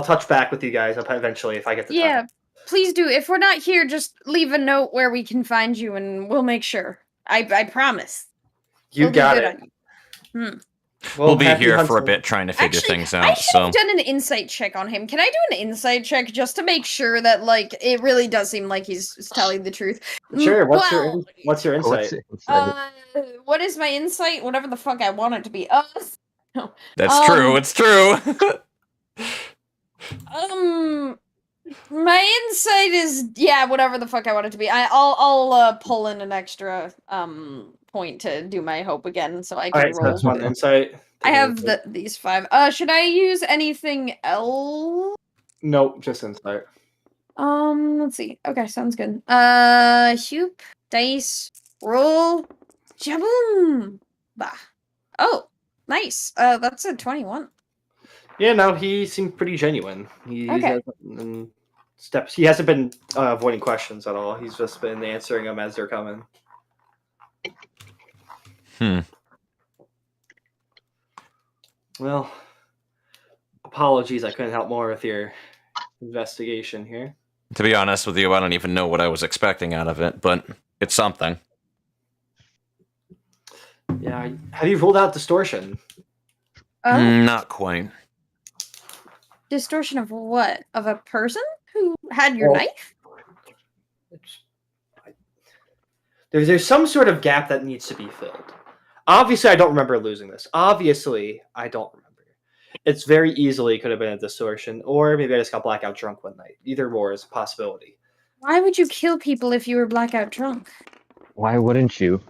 touch back with you guys eventually if I get the time. Yeah, please do. If we're not here, just leave a note where we can find you, and we'll make sure. I promise. You got it. We'll be here for a bit trying to figure things out. I should have done an insight check on him. Can I do an insight check just to make sure that, like, it really does seem like he's telling the truth? Sure. What's your insight? What is my insight? Whatever the fuck I want it to be. No. That's true. It's true. My insight is whatever the fuck I want it to be. I'll pull in an extra point to do my hope again, so I can roll. So that's one insight. I have these 5. Should I use anything else? Nope, just insight. Let's see. Okay, sounds good. Shoop, dice, roll, jaboom, bah. Oh, nice. That's a 21. Yeah, no, he seemed pretty genuine. He hasn't been avoiding questions at all. He's just been answering them as they're coming. Well, apologies, I couldn't help more with your investigation here. To be honest with you, I don't even know what I was expecting out of it, but it's something. Yeah, have you ruled out distortion? Not quite. Distortion of what? Of a person who had your knife? There's some sort of gap that needs to be filled. Obviously, I don't remember losing this. Obviously, I don't remember. It's very easily could have been a distortion, or maybe I just got blackout drunk one night. Either or is a possibility. Why would you kill people if you were blackout drunk? Why wouldn't you?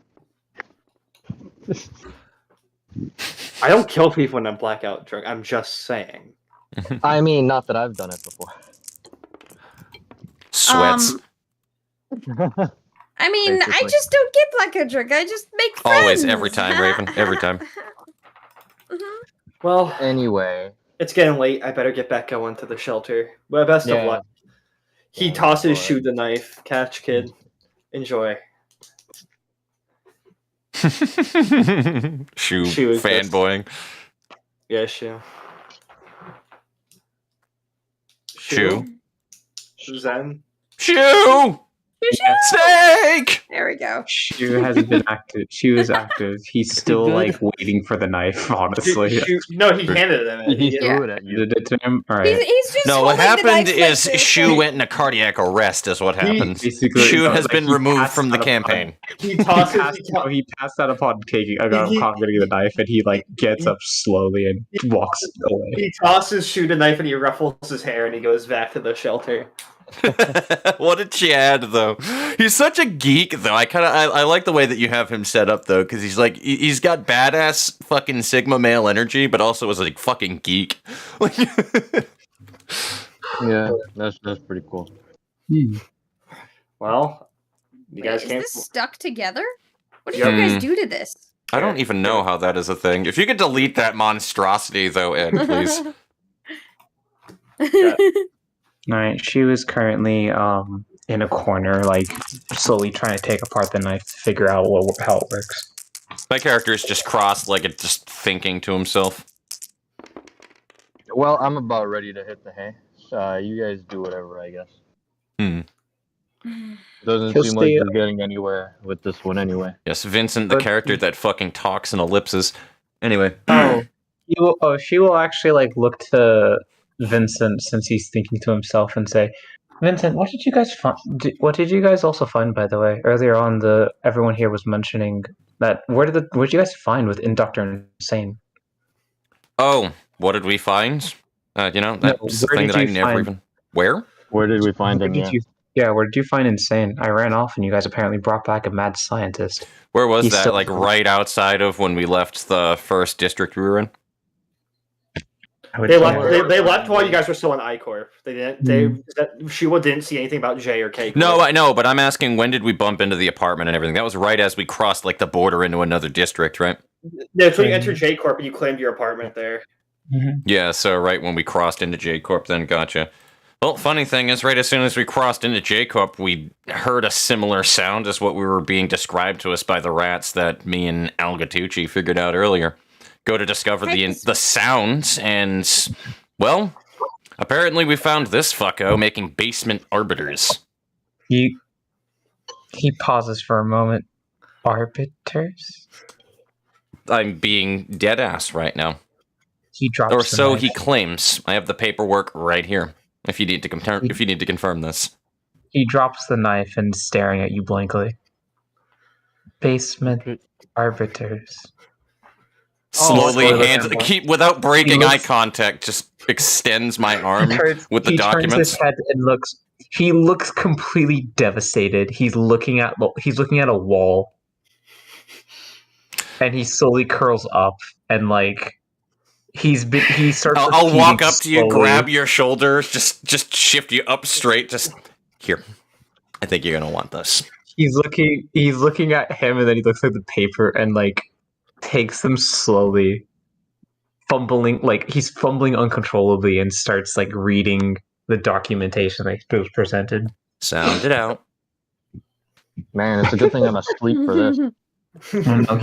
I don't kill people when I'm blackout drunk. I'm just saying. I mean, not that I've done it before. Sweats. I mean, basically. I just don't get blackout drunk. I just make friends. Always, every time, Raven. Every time. Well, anyway. It's getting late. I better get back going to the shelter. Well, best of luck. He tosses Shu the knife. Catch, kid. Enjoy. Shu fanboying. Yeah, Shu. Zen. Shu! Snake! There we go. Shu hasn't been active. Shu is active. He's still like waiting for the knife. Honestly, no, he handed it. He threw it at you. Did it to him? All right. He's just no, what happened is Shu went in a cardiac arrest. Is what happened. Shu has been removed from the campaign. He passed out upon getting the knife, and he like gets up slowly and walks away. He tosses Shu the knife, and he ruffles his hair, and he goes back to the shelter. What a Chad, though. He's such a geek, though. I like the way that you have him set up, though, because he's got badass fucking Sigma male energy, but also is like fucking geek. Yeah, that's pretty cool. Well, you guys is can't. This stuck together? What did you guys do to this? I don't even know how that is a thing. If you could delete that monstrosity, though, Ed, please. Alright, she was currently in a corner, like slowly trying to take apart the knife to figure out how it works. My character is just cross-legged, just thinking to himself. Well, I'm about ready to hit the hay. You guys do whatever, I guess. Doesn't seem like you're getting anywhere with this one anyway. Yes, Vincent, the character that fucking talks in ellipses. Anyway. She will actually like look to Vincent since he's thinking to himself and say, Vincent, what did you guys find? What did you guys also find, by the way? Earlier on, everyone here was mentioning that. What did you guys find with Dr. Insane? Oh, what did we find? That's the thing that I never even. Where? Where did we find him? Where did you find Insane? I ran off, and you guys apparently brought back a mad scientist. Where was that? Like right outside of when we left the first district we were in. They left while you guys were still in I-Corp. They didn't. Shua didn't see anything about J or K. No, I know, but I'm asking when did we bump into the apartment and everything? That was right as we crossed like the border into another district, right? Yeah, so you entered J Corp and you claimed your apartment there. Yeah, so right when we crossed into J Corp, then gotcha. Well, funny thing is, right as soon as we crossed into J Corp, we heard a similar sound as what we were being described to us by the rats that me and Al Gatucci figured out earlier. Go to discover the sounds, and, well, apparently we found this fucko making basement arbiters. He pauses for a moment. Arbiters? I'm being dead ass right now. He drops or so he claims. I have the paperwork right here. If you need to confirm this. He drops the knife and is staring at you blankly. Basement arbiters. Slowly without breaking eye contact, just extends my arm with the documents. Turns his head and he looks completely devastated. He's looking at a wall. And he slowly curls up and like he starts. I'll walk up to you, grab your shoulders, just shift you up straight. Just here. I think you're gonna want this. He's looking at him, and then he looks at the paper and like takes them slowly, fumbling he's fumbling uncontrollably, and starts like reading the documentation that was presented. Sound it out. Man, it's a good thing I'm asleep for this. No,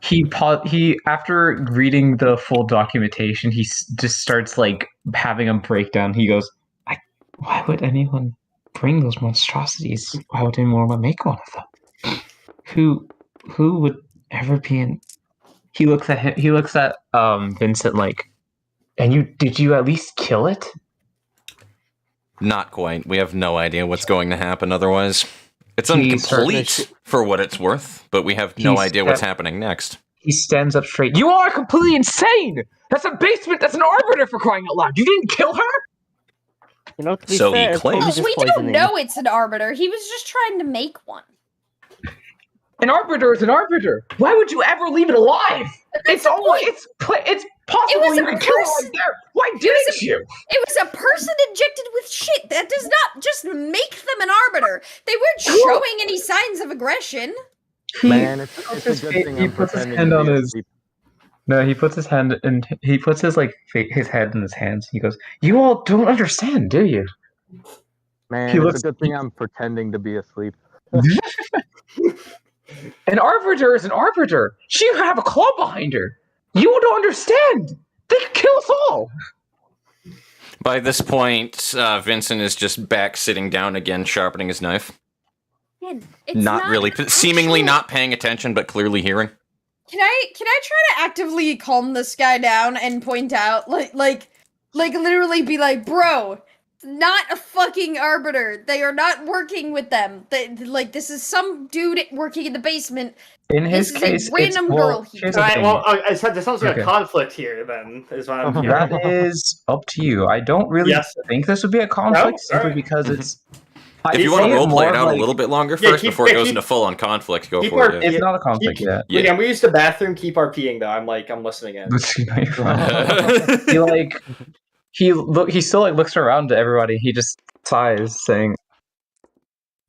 he after reading the full documentation, he just starts like having a breakdown. He goes, "Why would anyone bring those monstrosities? Why would anyone make one of them? Who would ever be in?" He looks at him. He looks at Vincent like, "And did you at least kill it?" Not quite. We have no idea what's going to happen otherwise. It's incomplete for what it's worth, but we have no idea what's happening next. He stands up straight. "You are completely insane! That's a basement! That's an arbiter, for crying out loud! You didn't kill her?" To be fair, he claims. We don't know it's an arbiter. He was just trying to make one. An arbiter is an arbiter. Why would you ever leave it alive? It's possible you could kill it right there. Why didn't you? It was a person injected with shit. That does not just make them an arbiter. They weren't showing any signs of aggression. Man, it's a good thing I'm pretending to be asleep. No, he puts his hand and he puts his his head in his hands. He goes, "You all don't understand, do you?" Man, it's a good thing I'm pretending to be asleep. An arbiter is an arbiter. She would have a claw behind her. You don't understand. They could kill us all. By this point, Vincent is just back sitting down again, sharpening his knife. Seemingly not paying attention, but clearly hearing. Can I try to actively calm this guy down and point out, like literally be like, bro, not a fucking arbiter. They are not working with them. This is some dude working in the basement. In his case, a random girl here. There sounds like a conflict here, then, is what I'm hearing. That is up to you. I don't really think this would be a conflict, simply because it's... If you want to roleplay it out a little bit longer first before it goes into full-on conflict, go for it. It's not a conflict yet. Yeah, we used the bathroom, keep RPing, though. I'm listening in. He still looks around to everybody. He just sighs, saying,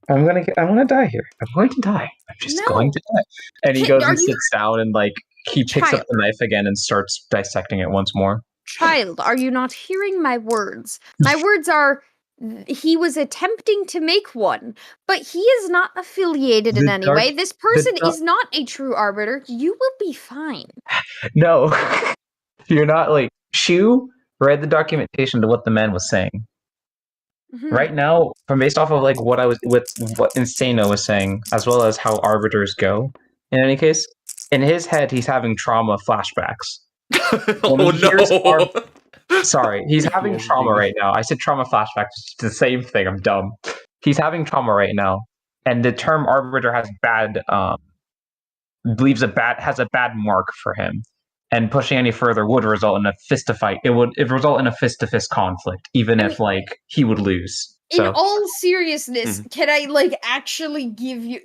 I'm gonna die here. I'm going to die. I'm just going to die. And he goes and sits down and he picks up the knife again and starts dissecting it once more. Child, are you not hearing my words? My words are, he was attempting to make one, but he is not affiliated in any way. This person is not a true arbiter. You will be fine. No, you're not. Like, Shu read the documentation to what the man was saying. Right now, from based off of like what Insano was saying, as well as how arbiters go, in any case, in his head he's having trauma flashbacks. Sorry, he's having trauma right now. I said trauma flashbacks, it's the same thing. I'm dumb. He's having trauma right now, and the term arbiter has has a bad mark for him. And pushing any further would result in a fist-to-fight. It would result in a fist-to-fist conflict, even if he would lose. So. In all seriousness, can I actually give you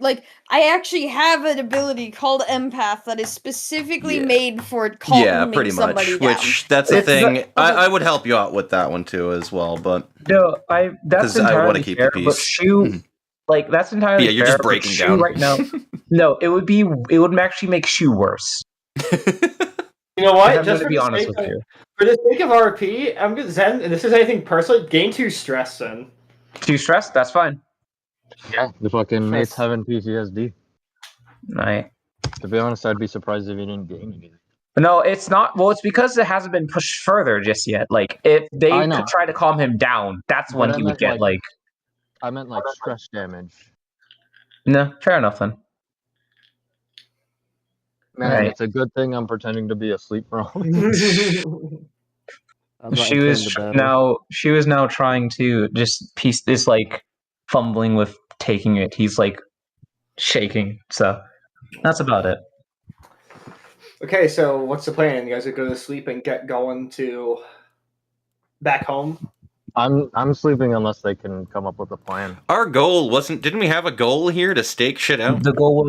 I actually have an ability called Empath that is specifically made for calming pretty somebody much. down. Which that's the thing. I would help you out with that one too as well, but no, that's entirely I want to keep fair, the peace. But Shu, that's entirely you're fair, just breaking down right now. No, it would actually make Shu worse. You know what? Just to be honest with you, for the sake of RP, I'm good. Zen, and this is anything personal. Gain 2 stress, Zen. 2 stress? That's fine. Yeah, the fucking mates having PTSD. Right. To be honest, I'd be surprised if he didn't gain anything. No, it's not. Well, it's because it hasn't been pushed further just yet. Like, if they could try to calm him down, that's when he would get I meant stress damage. No, fair enough then. Man, it's a good thing I'm pretending to be asleep for all. She was now trying to just piece this fumbling with taking it. He's shaking. So that's about it. Okay, so what's the plan? You guys would go to sleep and get going to back home? I'm sleeping unless they can come up with a plan. Our goal didn't we have a goal here to stake shit out? The goal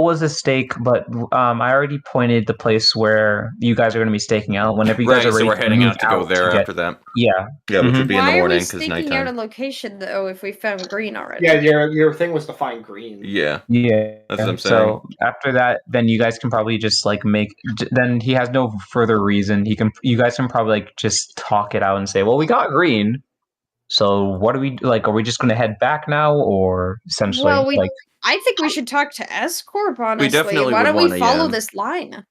was a stake, but I already pointed the place where you guys are going to be staking out. Whenever you guys are ready, so we're heading out to go there after that. Yeah, which would be in the morning because nighttime. Why are we staking out a location though if we found green already? Yeah, your thing was to find green. Yeah, that's what I'm saying. So after that, then you guys can probably just make. Then he has no further reason. You guys can probably just talk it out and say, "Well, we got green. So what do we do? Are we just going to head back now, or essentially?" Well, I think we should talk to S Corp. Honestly, we definitely why don't we follow this line?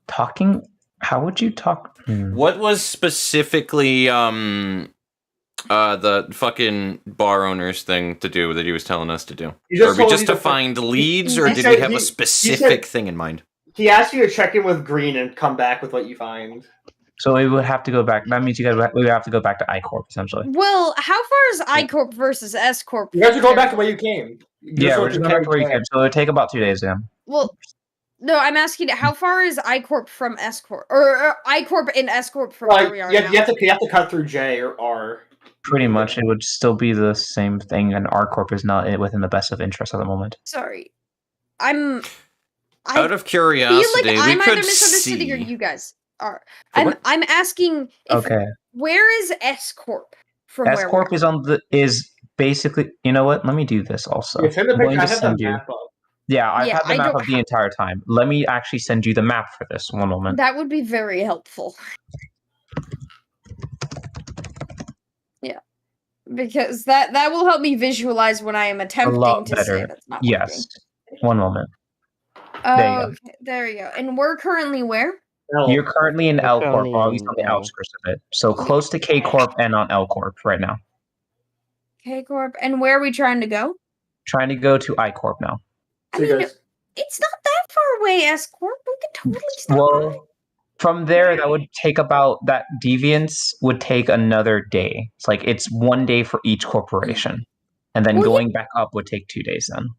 Talking? How would you talk? What was specifically the fucking bar owner's thing to do that he was telling us to do? Or just to find leads, or did we have a specific thing in mind? He asked you to check in with Green and come back with what you find. So we would have to go back. That means we would have to go back to I-Corp, essentially. Well, how far is I-Corp versus S-Corp? You guys are going back to where you came. Yeah, we're just going back to where you came. So it would take about 2 days, yeah. Well, no, I'm asking how far is I-Corp from S-Corp? Or I-Corp and S-Corp from where we are now? You have to cut through J or R. Pretty much, it would still be the same thing, and R-Corp is not within the best of interest at the moment. Sorry. Out of curiosity, I feel like I'm either misunderstanding or you guys are. I'm asking where is S-Corp from where S-Corp is basically, you know what? Let me do this also. It's in the picture. I have the map up. Yeah, I've had the map up the entire time. Let me actually send you the map for this. One moment. That would be very helpful. Yeah. Because that will help me visualize when I am attempting to say that's not yes. working. One moment. There you go. And we're currently where? You're currently in L Corp, or at least on the outskirts of it. So close to K Corp and on L Corp right now. K Corp. And where are we trying to go? Trying to go to I Corp now. I mean, it's not that far away, S Corp. We could totally stop by. From there, that deviance would take another day. It's it's 1 day for each corporation. And then going back up would take 2 days then.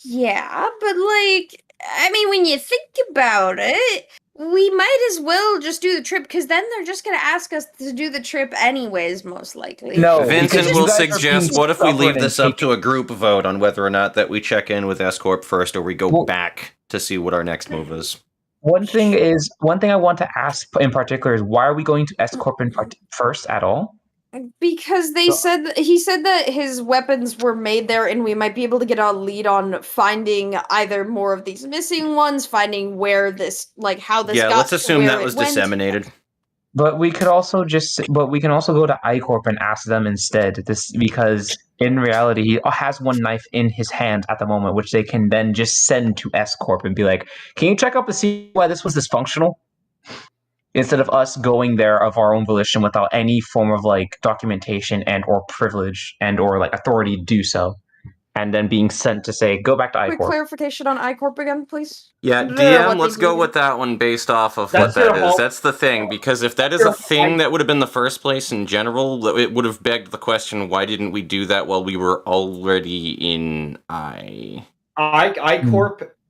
Yeah, but when you think about it, we might as well just do the trip, because then they're just going to ask us to do the trip anyways, most likely. No, Vincent will suggest, what if we leave this up to a group vote on whether or not that we check in with S-Corp first, or we go back to see what our next move is? One thing I want to ask in particular is, why are we going to S-Corp first at all? Because he said that his weapons were made there, and we might be able to get a lead on finding either more of these missing ones, finding where this, how this got. Yeah, let's assume that was disseminated. But we can also go to I-Corp and ask them instead. Because in reality, he has one knife in his hand at the moment, which they can then just send to S-Corp and be like, "Can you check up to see why this was dysfunctional?" Instead of us going there of our own volition without any form of like documentation and or privilege and or like authority to do so, and then being sent to say, "Go back to Quick I-Corp." clarification on I-Corp again, please. Yeah, DM, let's go with that one based off of what that is. That's the thing, because if that is a thing that would have been the first place in general, it would have begged the question, why didn't we do that while we were already in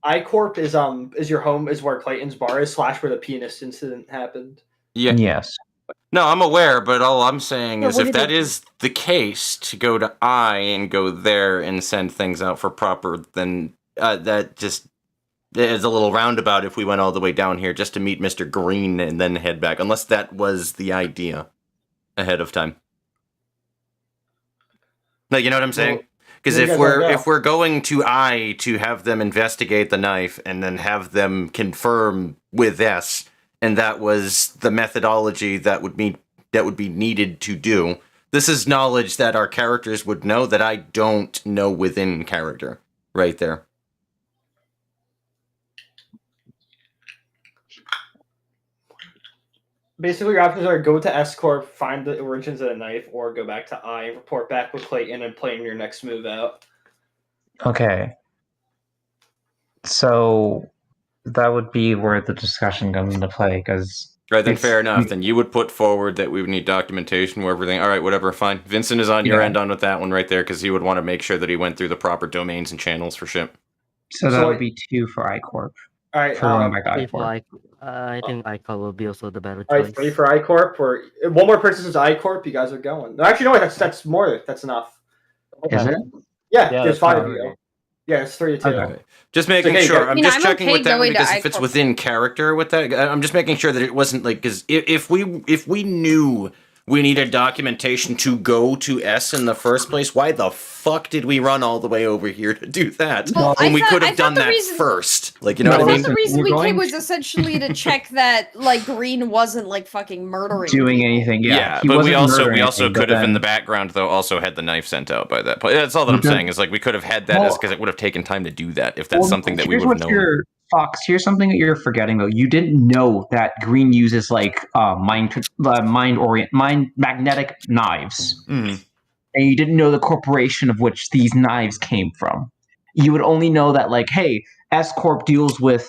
I-Corp is your home, is where Clayton's bar is, / where the pianist incident happened. Yeah. Yes. No, I'm aware, but all I'm saying is if that is the case, to go to I and go there and send things out for proper, then that just is a little roundabout if we went all the way down here just to meet Mr. Green and then head back, unless that was the idea ahead of time. No, you know what I'm saying? Because if we're going to I to have them investigate the knife and then have them confirm with S, and that was the methodology that would be needed to do. This is knowledge that our characters would know that I don't know within character, right there. Basically, your options are go to S-Corp, find the origins of the knife, or go back to I and report back with Clayton and plan your next move out. Okay. So that would be where the discussion comes into play, because... Right, then fair enough. Then you would put forward that we would need documentation where everything... All right, whatever, fine. Vincent is on your end on with that one right there, because he would want to make sure that he went through the proper domains and channels for ship. So that would be 2 for I-Corp. All right, I think I-Corp will be also the better choice. All right, 3 for I-Corp, or one more person is I-Corp, you guys are going. No, actually, no, that's more. That's enough. Is it? Yeah, there's 5 of you. Yeah, it's 3 to 2. Okay. Just making sure. I'm just checking with that because if it's within character with that, I'm just making sure that it wasn't like, because if we knew we needed documentation to go to S in the first place, why the fuck did we run all the way over here to do that when we could have done that first? Like, you know what I mean? The reason we came was essentially to check that like Green wasn't like fucking murdering, doing anything. Yeah, but we also could have in the background though also had the knife sent out by that point. That's all that I'm saying is like we could have had that because it would have taken time to do that if that's something that we would have known. Fox, here's something that you're forgetting though. You didn't know that Green uses like magnetic knives, and you didn't know the corporation of which these knives came from. You would only know that like, hey, S Corp deals with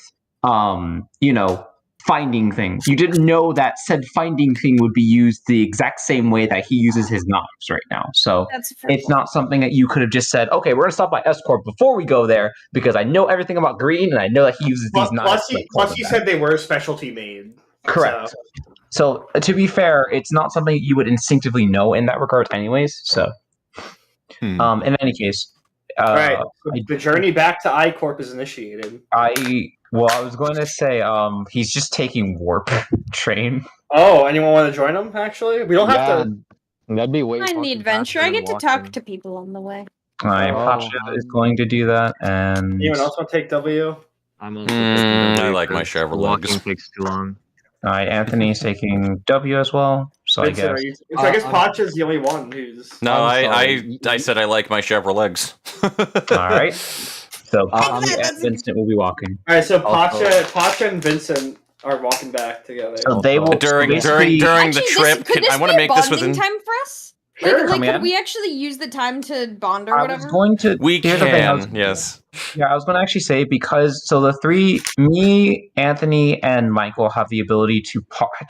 finding things. You didn't know that said finding thing would be used the exact same way that he uses his knives right now. So it's not something that you could have just said, okay, we're going to stop by S Corp before we go there because I know everything about Green and I know that he uses these knives. Plus, you said they were specialty made. Correct. So to be fair, it's not something you would instinctively know in that regard anyways. So in any case. All right, the journey back to I-Corp is initiated. I was going to say, he's just taking warp train. Oh, anyone want to join him? Actually, we don't have to. That'd be way. I'm the adventure. I get to talk to people on the way. Pacha is going to do that, and anyone else want to take W? I'm also I like my Chevrolet. Walking takes too long. All right, Anthony's taking W as well. So Vincent, I guess Pacha's the only one who's. No, I said I like my Chevrolet. All right. So Vincent will be walking. All right, so Pacha and Vincent are walking back together. So they will during the trip. I want to make this within time for us. Sure, could we actually use the time to bond or whatever? We can. Yes. Yeah, I was going to actually say because the three, me, Anthony, and Michael have the ability to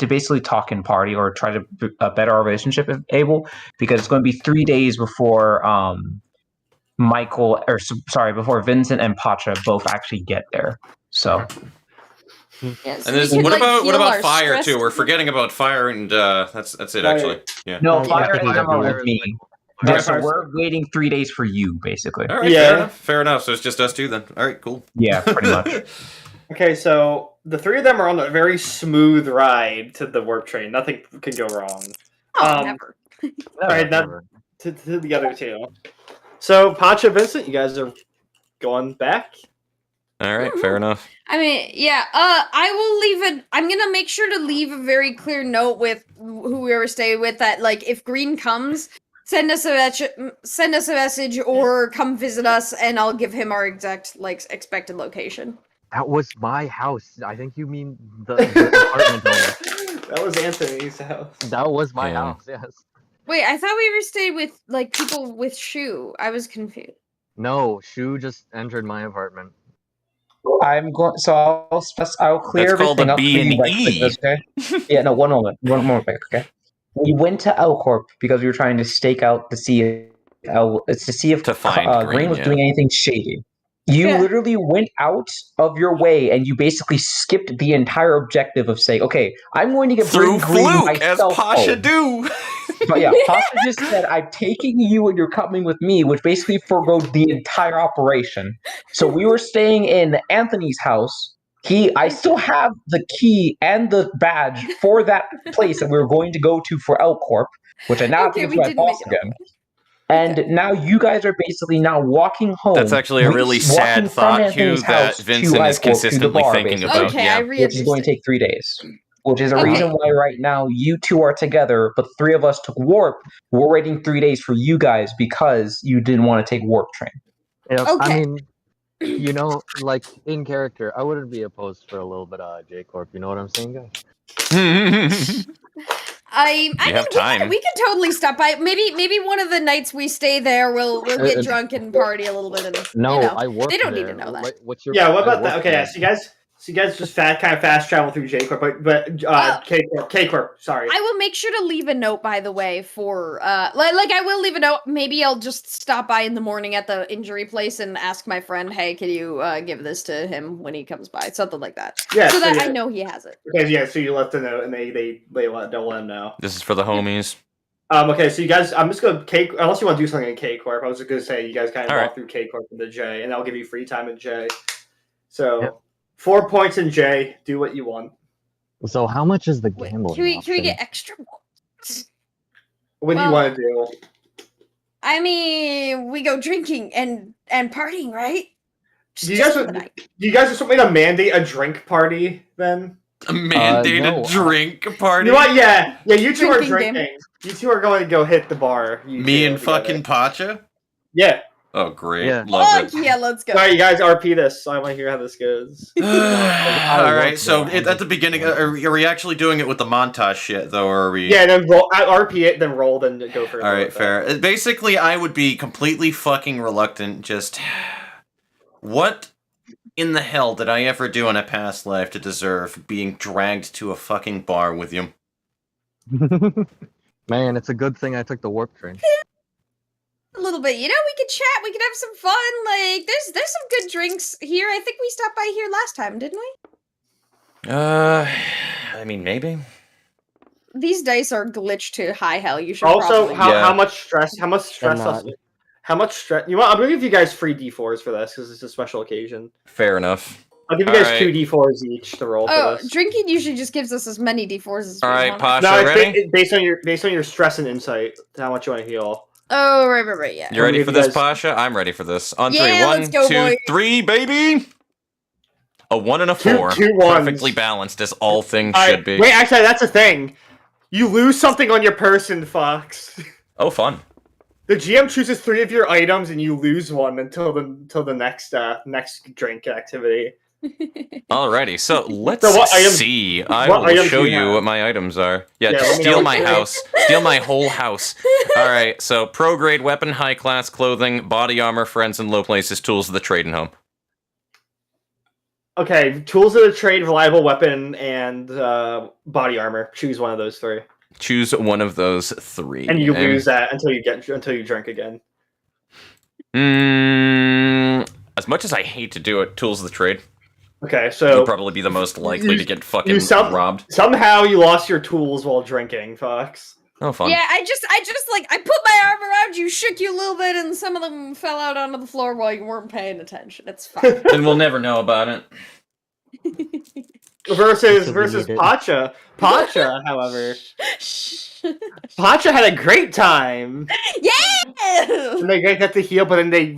basically talk in party or try to better our relationship if able, because it's going to be 3 days before before Vincent and Pacha both actually get there. So. Yeah, so and what about fire too? We're forgetting about fire, and that's it actually. Yeah. No, fire is with me. So we're waiting 3 days for you, basically. All right, fair enough. So it's just us two then. All right, cool. Yeah, pretty much. Okay, so the three of them are on a very smooth ride to the warp train. Nothing can go wrong. Never. All right, now to the other two. So Pacha, Vincent, you guys are going back. All right, fair enough. I mean, yeah. I will leave it. I'm gonna make sure to leave a very clear note with who we ever stay with that, like, if Green comes, send us a message, or come visit us, and I'll give him our exact expected location. That was my house. I think you mean the apartment owner. That was Anthony's house. That was my house. Yes. Wait, I thought we ever stayed with people with Shu. I was confused. No, Shu just entered my apartment. I'm going. So I'll clear That's called everything a up for you B&E. right quick, okay? Yeah. No. One moment. Okay. We went to L Corp because we were trying to stake out to see if To find Green was yeah. doing anything shady. You literally went out of your way and you basically skipped the entire objective of saying, "Okay, I'm going to get through Green fluke as myself Pacha home." do. But yeah, Pacha just said, "I'm taking you and you're coming with me," which basically forgoed the entire operation. So we were staying in Anthony's house. I still have the key and the badge for that place that we were going to go to for L Corp, which I now have to give to my boss again. And now you guys are basically now walking home. That's actually a really sad thought, Hugh, that Vincent is consistently thinking about. Okay, yeah. I which is going to take 3 days. Which is a reason why right now you two are together, but 3 of us took Warp. We're waiting 3 days for you guys because you didn't want to take Warp Train. Yep. Okay. I mean, you know, like in character, I wouldn't be opposed for a little bit of J Corp. You know what I'm saying, guys? I mean, we could totally stop by. Maybe one of the nights we stay there, we'll get drunk and party a little bit. And, no, you know, I work. They don't there. need to know that. What's your? Yeah, what about that? Okay, yeah, so you guys just kind of fast travel through J Corp, but K Corp. Sorry. I will make sure to leave a note, by the way, for like I will leave a note. Maybe I'll just stop by in the morning at the injury place and ask my friend, "Hey, can you give this to him when he comes by?" Something like that. Yeah, so that I know he has it. Okay, yeah. So you left a note, and don't let him know. This is for the homies. Okay, so you guys, I'm just going to unless you want to do something in K Corp. I was just going to say you guys kind of walk through K Corp into J, and I'll give you free time in J. So. Yep. 4 points in J. Do what you want. So how much is the gambling? Can we get extra points? What do you want to do? I mean, we go drinking and partying, right? Do you guys just want me to mandate a drink party then? A drink party? You know what? Yeah. You two are drinking. Game. You two are going to go hit the bar. Me and fucking Pacha? Yeah. Oh, great. Yeah. Love it. Yeah, let's go. Sorry, you guys RP this, so I want to hear how this goes. Alright, so at the beginning, are we actually doing it with the montage shit, though, or are we... Yeah, then RP it, then roll, then go for it. Alright, fair. Basically, I would be completely fucking reluctant, just... What in the hell did I ever do in a past life to deserve being dragged to a fucking bar with you? Man, it's a good thing I took the Warp Train. A little bit, you know, we could chat, we could have some fun, like, there's some good drinks here. I think we stopped by here last time, didn't we? I mean, maybe. These dice are glitched to high hell, you should also, probably... how much stress, you want, I'm gonna give you guys free D4s for this, because it's a special occasion. Fair enough. I'll give you guys 2 D4s each to roll for this. Drinking usually just gives us as many D4s as we want. Alright, Pacha, ready? Based on your stress and insight, how much you want to heal. Oh, right, yeah. You ready for this, Pacha? I'm ready for this. On 3, 1, 2, 3, baby! A 1 and a 4. Two ones. Perfectly balanced as all things should be. Wait, actually, that's a thing. You lose something on your person, Fox. Oh, fun. The GM chooses 3 of your items, and you lose one until the next drink activity. Alrighty, so let's see. I will show you what my items are. Yeah, steal my house. Steal my whole house. Alright, so pro-grade weapon, high-class clothing, body armor, friends in low places, tools of the trade, and home. Okay, tools of the trade, reliable weapon, and body armor. Choose one of those 3. Choose one of those 3. And you lose that until you drink again. As much as I hate to do it, tools of the trade. Okay, so you'd probably be the most likely to get fucking robbed. Somehow you lost your tools while drinking, Fox. Oh, fun. Yeah, I just like I put my arm around you, shook you a little bit, and some of them fell out onto the floor while you weren't paying attention. It's fine. And we'll never know about it. Versus Pacha. Pacha, however, Pacha had a great time. Yeah. And they got to heal, but then they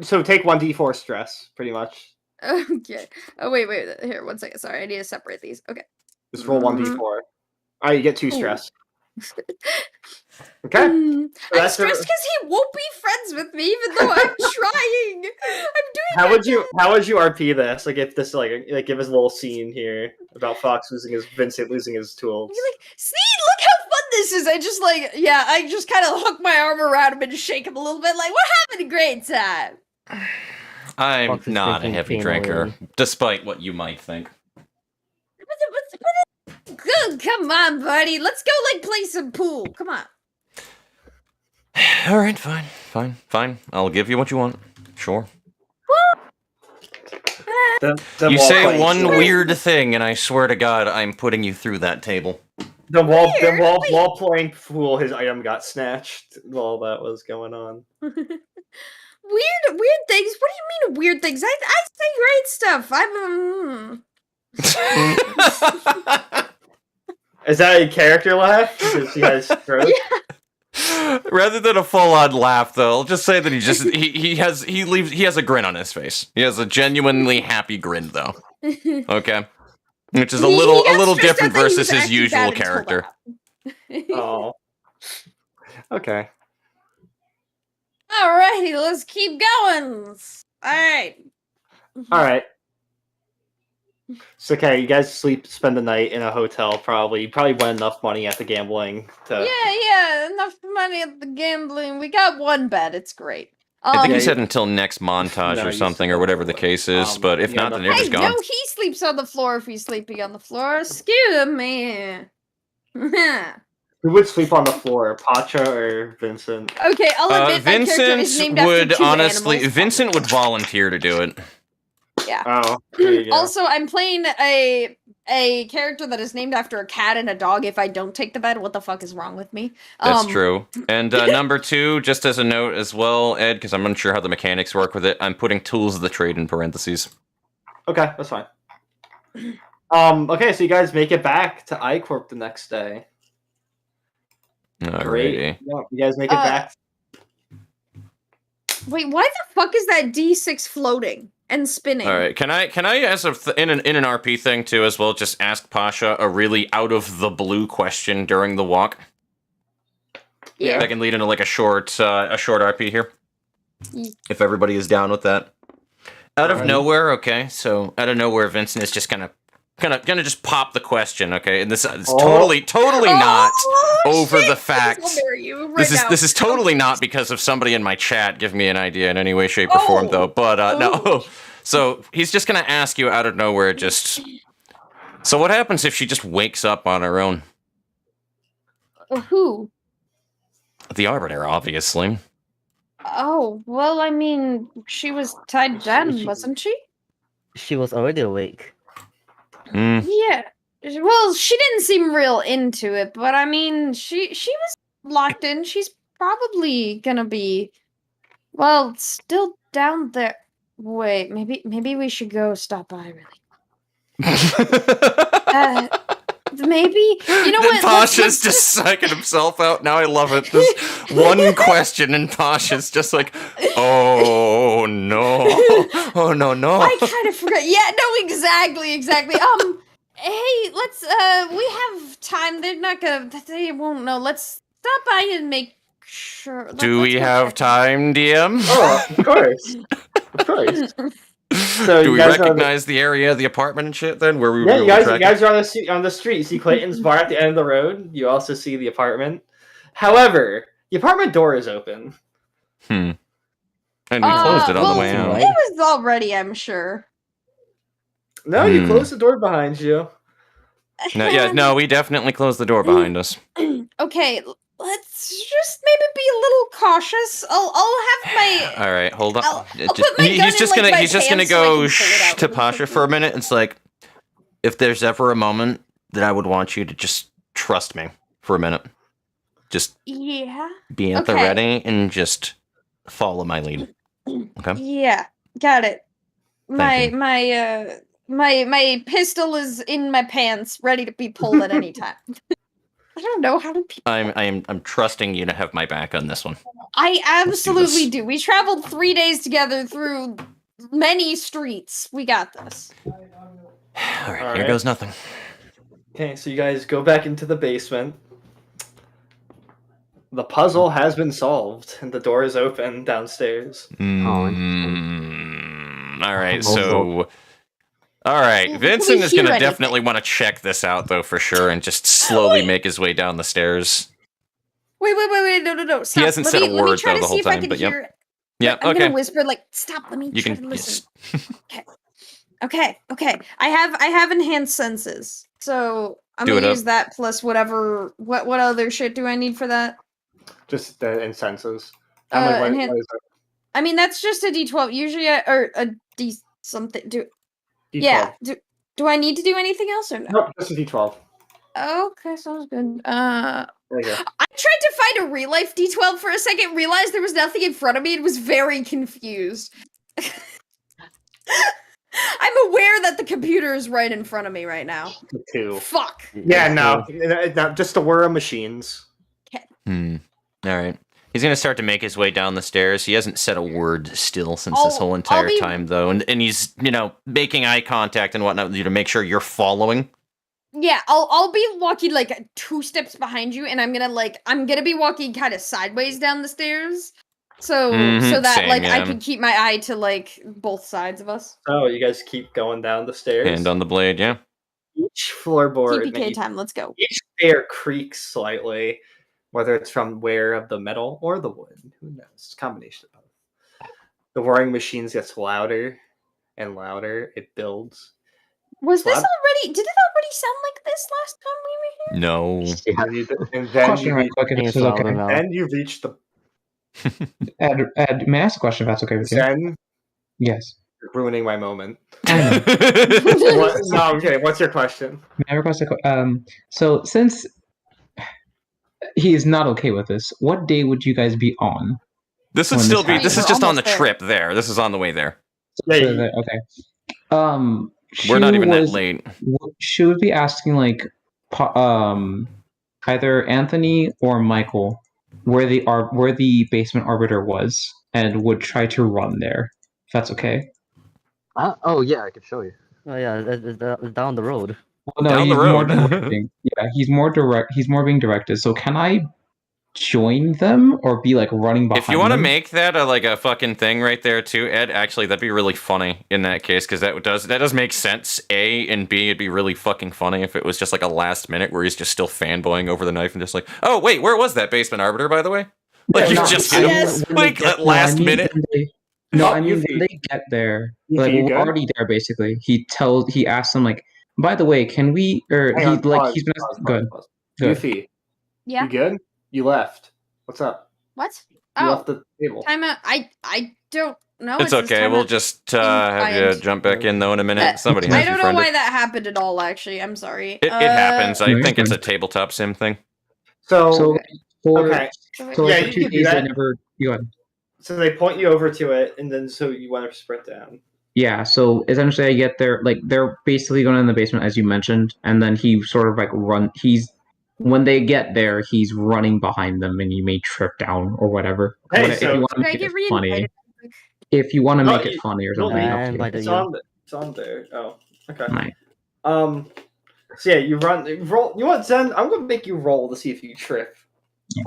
so take 1d4 stress, pretty much. Okay. Oh, wait. Here, 1 second. Sorry, I need to separate these. Okay. Just roll 1d4. All right, you get 2 stress. Okay. I'm stressed because he won't be friends with me, even though I'm trying. I'm doing. How would you RP this? Like if this like give us a little scene here about Fox Vincent losing his tools. You're like, see, look how fun this is. I just kind of hook my arm around him and shake him a little bit. Like, we're having a great time. I'm not a heavy drinker, despite what you might think. Good, come on, buddy. Let's go, play some pool. Come on. All right, fine. I'll give you what you want. Sure. You say one weird thing, and I swear to God, I'm putting you through that table. While playing pool, his item got snatched while that was going on. Weird things? What do you mean weird things? I say great stuff. Is that a character laugh? Because he has throat? Yeah. Rather than a full-on laugh, though, I'll just say that he has a grin on his face. He has a genuinely happy grin, though. Okay, which is a little different versus his usual character. Oh. Okay. Alrighty, let's keep going. Alright. So, okay, you guys spend the night in a hotel, probably. You probably won enough money at the gambling to... Yeah, enough money at the gambling. We got 1 bed, it's great. I think he said until next montage or something, or whatever the case is, but if not, then they're just gone. No, he sleeps on the floor if he's sleeping on the floor. Excuse me. Who would sleep on the floor, Pacha or Vincent? Okay, I'll admit that character is named after 2 animals. Vincent would volunteer to do it. Yeah. Oh, there you go. Also, I'm playing a character that is named after a cat and a dog. If I don't take the bed, what the fuck is wrong with me? That's true. And number 2, just as a note as well, Ed, because I'm unsure how the mechanics work with it, I'm putting tools of the trade in parentheses. Okay, that's fine. Okay, so you guys make it back to I-Corp the next day. Alrighty. Great. Yeah, you guys make it back. Wait, why the fuck is that D6 floating and spinning? All right, can I as in an RP thing too as well, just ask Pacha a really out of the blue question during the walk? Yeah, I can lead into a short RP here, if everybody is down with that. Out of nowhere, okay. So out of nowhere, Vincent is just gonna just pop the question, okay? And this is totally not over the fact. This is totally not because of somebody in my chat giving me an idea in any way, shape, or form, though. But no. So he's just gonna ask you out of nowhere, just. So what happens if she just wakes up on her own? Who? The Arbiter, obviously. Oh, well, I mean, she was tied down, wasn't she? She was already awake. Yeah. Well, she didn't seem real into it, but I mean, she was locked in. She's probably gonna be, well, still down there. Wait, maybe we should go stop by really. Maybe, you know what? Pasha's just psyching himself out. Now I love it. This one question, and Pasha's just like, oh no, oh no. I kind of forgot. Yeah, no, exactly. Hey, let's. We have time. They won't know. Let's stop by and make sure. Do we have time, DM? Oh, of course. So do we recognize the area of the apartment and shit then? Where we you guys are on the street. You see Clayton's bar at the end of the road. You also see the apartment. However, the apartment door is open. And we closed it on the way out. It was already, I'm sure. No, you closed the door behind you. No, we definitely closed the door behind us. Okay, let's just maybe be a little cautious. I'll have my. All right, hold on. I'll put my gun he's just gonna go to really Pacha for a minute. It's like, if there's ever a moment that I would want you to just trust me for a minute, just be at the ready and just follow my lead. Okay. Yeah, got it. My pistol is in my pants, ready to be pulled at any time. I don't know how to. I'm trusting you to have my back on this one. I absolutely do. We traveled 3 days together through many streets. We got this. All right, here goes nothing. Okay, so you guys go back into the basement. The puzzle has been solved, and the door is open downstairs. All right, so... All right, Vincent is going to definitely want to check this out, though, for sure, and just slowly make his way down the stairs. Wait, no, stop. He hasn't said a word, though, the whole time, but yep. Yeah, I'm okay. gonna whisper, like, stop, let me try to listen. Okay. I have enhanced senses, so I'm gonna use that plus whatever, what other shit do I need for that? Just the senses. I mean, that's just a D12, usually, or a D something, D12. Yeah, do I need to do anything else or no? Nope, just a D12. Okay, sounds good. There you go. I tried to find a real life D12 for a second, realized there was nothing in front of me, and was very confused. I'm aware that the computer is right in front of me right now. 2. Fuck. Yeah, no, just a whir of machines. Okay. All right. He's going to start to make his way down the stairs. He hasn't said a word still since this whole entire time, though. And he's, making eye contact and whatnot with you to make sure you're following. Yeah, I'll be walking, like, 2 steps behind you, and I'm gonna be walking kind of sideways down the stairs. So that, I can keep my eye to, both sides of us. Oh, you guys keep going down the stairs? Hand on the blade, yeah. Each floorboard... TPK time, let's go. Each stair creaks slightly. Whether it's from wear of the metal or the wood. Who knows? It's a combination of both. The whirring machines gets louder and louder. It builds. Was this already... Did it already sound like this last time we were here? No. And then question you reach the... Ed, may I ask a question if that's okay with you? Zen? Yes. You're ruining my moment. No, I'm kidding. What's your question? May I request so since... he is not okay with this, what day would you guys be on? This would still be... This is just on the trip there. This is on the way there. Okay. We're not even that late. She would be asking, either Anthony or Michael where the basement arbiter was, and would try to run there. If that's okay. Oh yeah, I could show you. Oh yeah, it's down the road. Well, no, down the road. Yeah, he's more direct. He's more being directed. So can I join them or be running behind? If you want to them? make that a fucking thing right there too, Ed, actually that'd be really funny in that case, because that does make sense. A and B, it'd be really fucking funny if it was just a last minute where he's just still fanboying over the knife and just oh wait, where was that basement arbiter, by the way? You just hit him at last minute. I mean when they get there, we're already there basically. He asks them by the way, can we? Or he's been good. Goofy. Yeah. You good? You left. What's up? What? You left the table. Time out. I don't know. It's okay. We'll just have you jump back in though in a minute. Somebody has I don't know why that happened at all. Actually, I'm sorry. It happens. I think it's a tabletop sim thing. So okay. So yeah, for 2 days I never. Go ahead. So they point you over to it, and then so you want to sprint down. Yeah, so essentially I get there, they're basically going in the basement as you mentioned, and then he sort of when they get there, he's running behind them, and you may trip down or whatever. Hey, if you want to make it funny. If you want to make it funny or something. It's on there. Oh, okay. Right. So yeah, you roll. You want Zen? I'm gonna make you roll to see if you trip.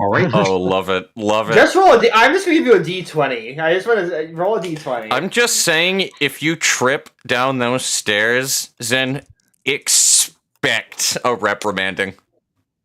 All right. Oh, love it. Just roll a D. I'm just gonna give you a D20. I just want to roll a D20. I'm just saying, if you trip down those stairs, Zen, expect a reprimanding.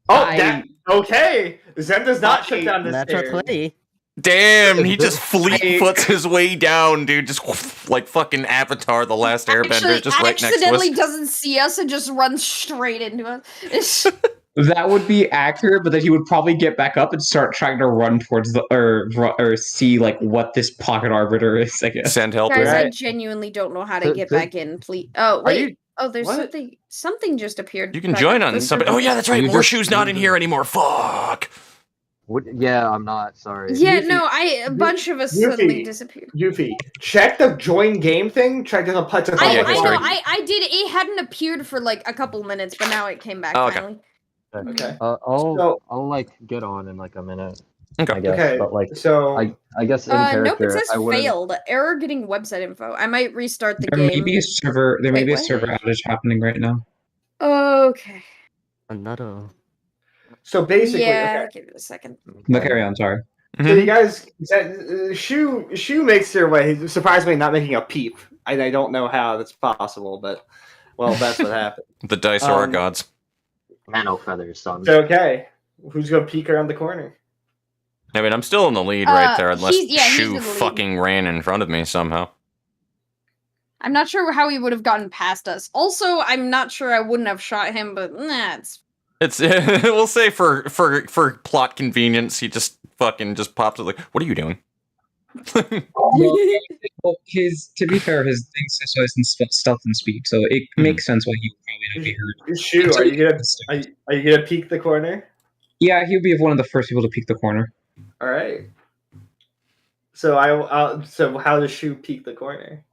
Oh, okay. Zen does not trip down the stairs. 20. Damn, he just fleet-foots his way down, dude. Just like fucking Avatar, the Last Airbender, just right next to us. Accidentally doesn't see us and just runs straight into us. That would be accurate, but then he would probably get back up and start trying to run towards the or see what this pocket arbiter is. I guess. Send help. Guys, I genuinely don't know how to get back in. Please. Oh wait. There's something. Something just appeared. You can join on somebody. Oh yeah, that's right. Morshu's not in here anymore. Fuck. Yeah, I'm not. Sorry. Yeah, no. A bunch of us suddenly disappeared. Yuffie, check the join game thing. Check the Pacha. I know. I did. It hadn't appeared for a couple minutes, but now it came back finally. Okay. I'll get on in a minute. Okay. I guess, Okay, but like, so I guess in Nope, character, it says I would. failed. Error getting website info. I might restart the There game. may be a server. There may Wait, be a what? server outage happening right now. Okay. Another. so basically, Yeah, okay. give it a second. No, carry on. Sorry. So you guys, Shu makes their way. Surprisingly, not making a peep. I don't know how that's possible, but well, that's what happened. The dice are our gods. Nano feathers, son. So, okay, who's gonna peek around the corner? I mean, I'm still in the lead right there, unless he's in Shu the lead. fucking ran in front of me somehow. I'm not sure how he would have gotten past us. Also, I'm not sure I wouldn't have shot him, but nah, It's we'll say for plot convenience, he just fucking just pops it like, what are you doing? Well, to be fair, his thing specializes in stealth and speed, so it makes sense why he would probably not be heard. Shu, are you gonna peek the corner? Yeah, he would be one of the first people to peek the corner. All right. So so how does Shu peek the corner?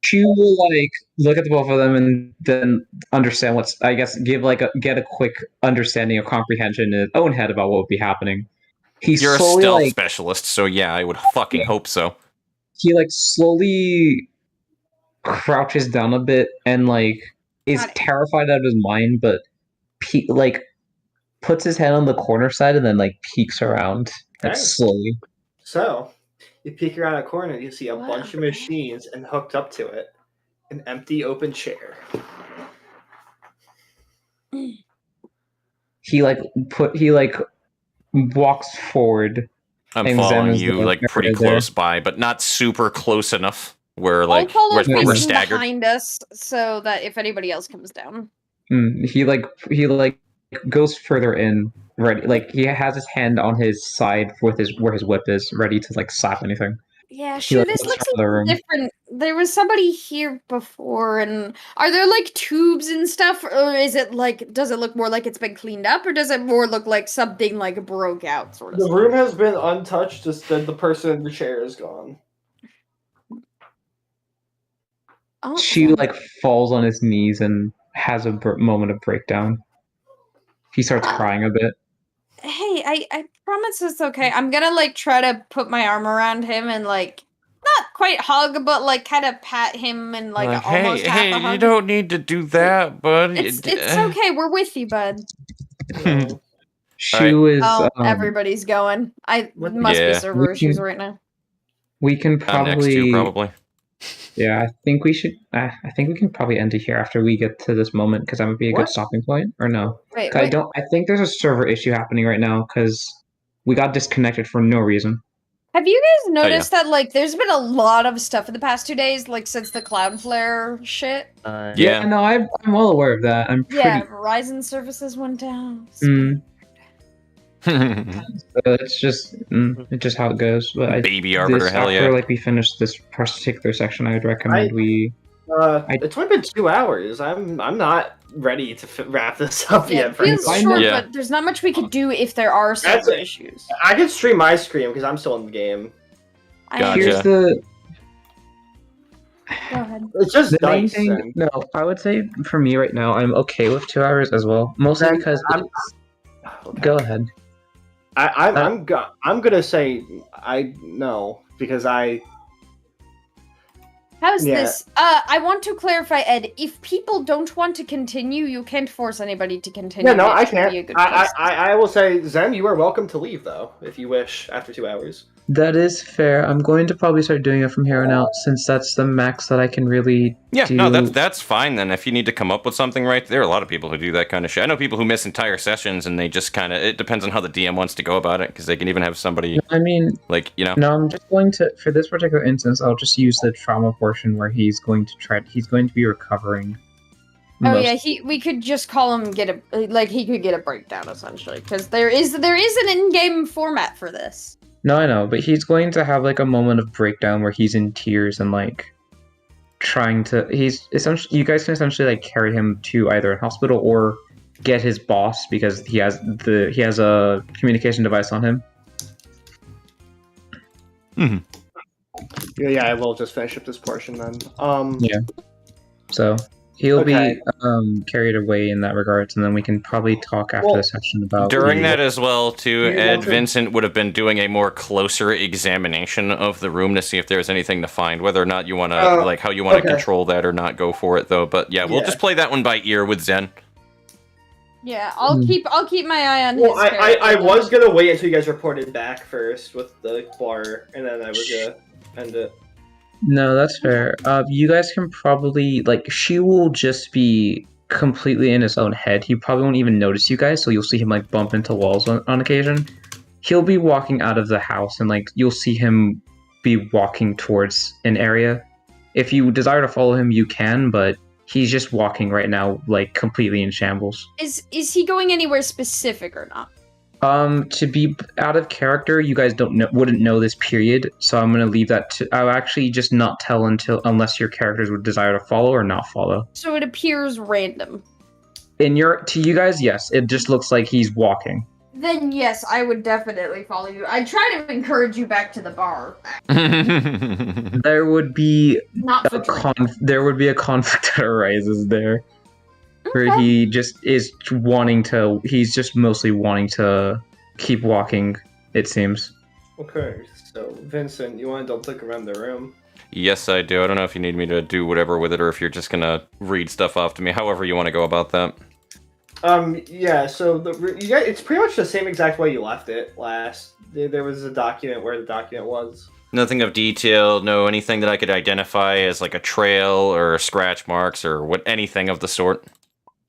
She will like look at the both of them and then understand what's. I guess get a quick understanding or comprehension in his own head about what would be happening. You're a stealth specialist, so yeah, I would fucking hope so. He like slowly crouches down a bit and like is terrified out of his mind, but puts his head on the corner side and then like peeks around slowly. So you peek around a corner, you see a bunch of machines, and hooked up to it, an empty open chair. He walks forward. I'm following you like pretty close by, but not super close enough where like we're staggered behind us, so that if anybody else comes down, he goes further in, ready. Like he has his hand on his side with where his whip is, ready to like slap anything. Yeah, sure. This looks a little different. There was somebody here before, and are there like tubes and stuff, or is it like? Does it look more like it's been cleaned up, or does it more look like something like broke out, sort of? The room has been untouched. Just the person in the chair is gone. Oh, she like falls on his knees and has a moment of breakdown. He starts crying a bit. Hey, I promise it's okay. I'm gonna like try to put my arm around him and like not quite hug, but like kind of pat him and like almost half a hug. You don't need to do that, bud. It's okay. We're with you, bud. Shu is. Everybody's going. Must be server issues right now. We can probably. Next to, probably. Yeah, I think we should. I think we can probably end it here after we get to this moment because that would be a good stopping point. Or no? Wait. I think there's a server issue happening right now because we got disconnected for no reason. Have you guys noticed that like there's been a lot of stuff in the past 2 days, like since the Cloudflare shit? Yeah, no, I'm well aware of that. Verizon services went down. It's just how it goes. But Baby Arbiter, hell yeah. After like we finish this particular section, I would recommend we. It's only been 2 hours. I'm not ready to wrap this up yet. It feels short, but there's not much we could do if there are server issues. I can stream my screen because I'm still in the game. Gotcha. Here's the. Go ahead. It's just the main thing. No, I would say for me right now, I'm okay with 2 hours as well. Mostly because. Go ahead. I'm gonna say no because How's this? I want to clarify, Ed. If people don't want to continue, you can't force anybody to continue. Yeah, no, I can't. I will say, Zen, you are welcome to leave though, if you wish, after 2 hours. That is fair. I'm going to probably start doing it from here on out, since that's the max that I can really do. No, that's fine then. If you need to come up with something, right? There are a lot of people who do that kind of shit. I know people who miss entire sessions, and they just kind of... It depends on how the DM wants to go about it, because they can even have somebody... I mean... Like, you know... No, I'm just going to... For this particular instance, I'll just use the trauma portion where he's going to be recovering. We could just call him he could get a breakdown, essentially, because there is an in-game format for this. No, I know, but he's going to have like a moment of breakdown where he's in tears and like trying to. He's essentially. You guys can essentially like carry him to either a hospital or get his boss because he has a communication device on him. Yeah, I will just finish up this portion then. Yeah. So He'll be carried away in that regards, and then we can probably talk after the session about during that as well. Too, Ed to... Vincent would have been doing a more closer examination of the room to see if there's anything to find. Whether or not you want to like how you want to control that or not, go for it though. But yeah, we'll just play that one by ear with Zen. Yeah, I'll keep my eye on his. I was gonna wait until you guys reported back first with the bar, and then I was gonna end it. No, that's fair. You guys can probably, like, she will just be completely in his own head. He probably won't even notice you guys, so you'll see him, like, bump into walls on occasion. He'll be walking out of the house, and, like, you'll see him be walking towards an area. If you desire to follow him, you can, but he's just walking right now, like, completely in shambles. Is he going anywhere specific or not? To be out of character, you guys wouldn't know this period, so I'm gonna leave that to. I'll actually just not tell unless your characters would desire to follow or not follow. So it appears random. To you guys, yes, it just looks like he's walking. Then yes, I would definitely follow you. I try to encourage you back to the bar. There would be there would be a conflict that arises there. Where he just is he's just mostly wanting to keep walking, it seems. Okay, so Vincent, you want to double click around the room? Yes, I do. I don't know if you need me to do whatever with it or if you're just gonna read stuff off to me, however you want to go about that. Yeah, so it's pretty much the same exact way you left it last. There was a document where the document was. Nothing of detail, no anything that I could identify as like a trail or scratch marks or anything of the sort.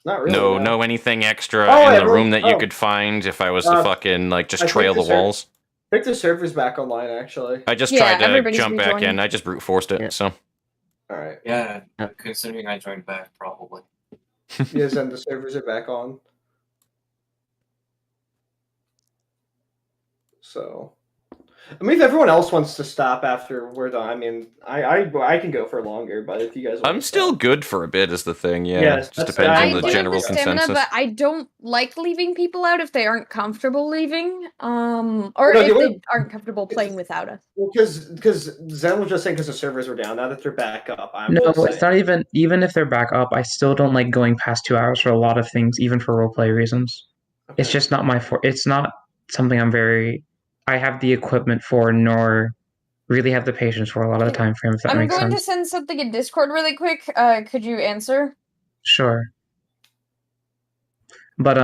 Not really. No anything extra in the room that you could find if I was to fucking like just trail the walls. I think the server's back online actually. I just tried to jump back in. I just brute forced it. So. All right. Yeah, considering I joined back, probably. Yes, and the servers are back on. So. I mean, if everyone else wants to stop after we're done, I mean, I can go for longer, but if you guys want I'm still good for a bit is the thing, yeah. Yes, just depends on the general stamina, consensus. but I don't like leaving people out if they aren't comfortable leaving. Or if they aren't comfortable playing without us. Well, because Zen was just saying because the servers were down, now that they're back up, it's not even if they're back up, I still don't like going past 2 hours for a lot of things, even for roleplay reasons. Okay. It's just not it's not something I have the equipment for, nor really have the patience for a lot of the time frame, if that makes sense. I'm going to send something in Discord really quick. Could you answer? Sure. But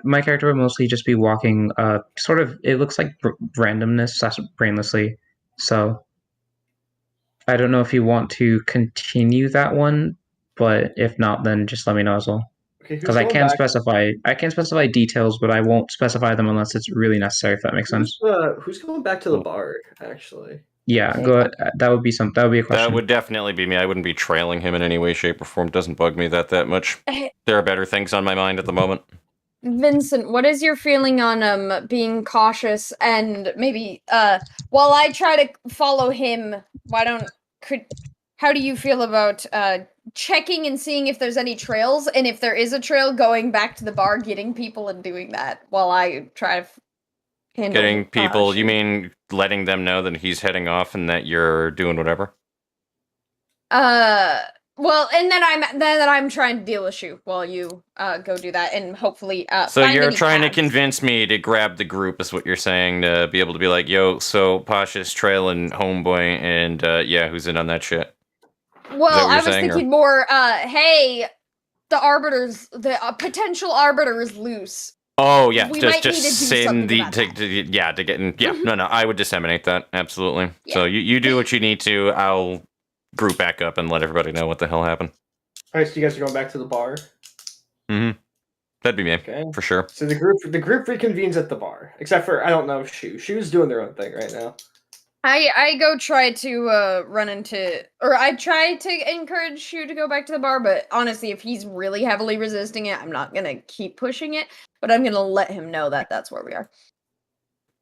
my character would mostly just be walking, sort of, it looks like randomness / brainlessly. So I don't know if you want to continue that one, but if not, then just let me know as well. Because I can specify details, but I won't specify them unless it's really necessary. If that makes sense. Who's going back to the bar? Actually. Yeah, go ahead. That would be a question. That would definitely be me. I wouldn't be trailing him in any way, shape, or form. It doesn't bug me that much. There are better things on my mind at the moment. Vincent, what is your feeling on being cautious and maybe while I try to follow him, how do you feel about checking and seeing if there's any trails, and if there is a trail, going back to the bar, getting people and doing that while I try to handle getting people, you mean letting them know that he's heading off and that you're doing whatever? Well, and then I'm trying to deal with Shu while you go do that, and hopefully so you're trying to convince me to grab the group is what you're saying, to be able to be like, yo, so Pacha's trailing homeboy, and yeah, who's in on that shit? Well, I was thinking more, hey, the potential arbiter is loose. Oh yeah, just send to get in. Yeah, no, I would disseminate that absolutely. Yeah. So you do what you need to. I'll group back up and let everybody know what the hell happened. All right, so you guys are going back to the bar. Mm-hmm. That'd be me for sure. So the group reconvenes at the bar, except for I don't know Shu's doing their own thing right now. I go try to I try to encourage Shu to go back to the bar, but honestly, if he's really heavily resisting it, I'm not gonna keep pushing it, but I'm gonna let him know that that's where we are.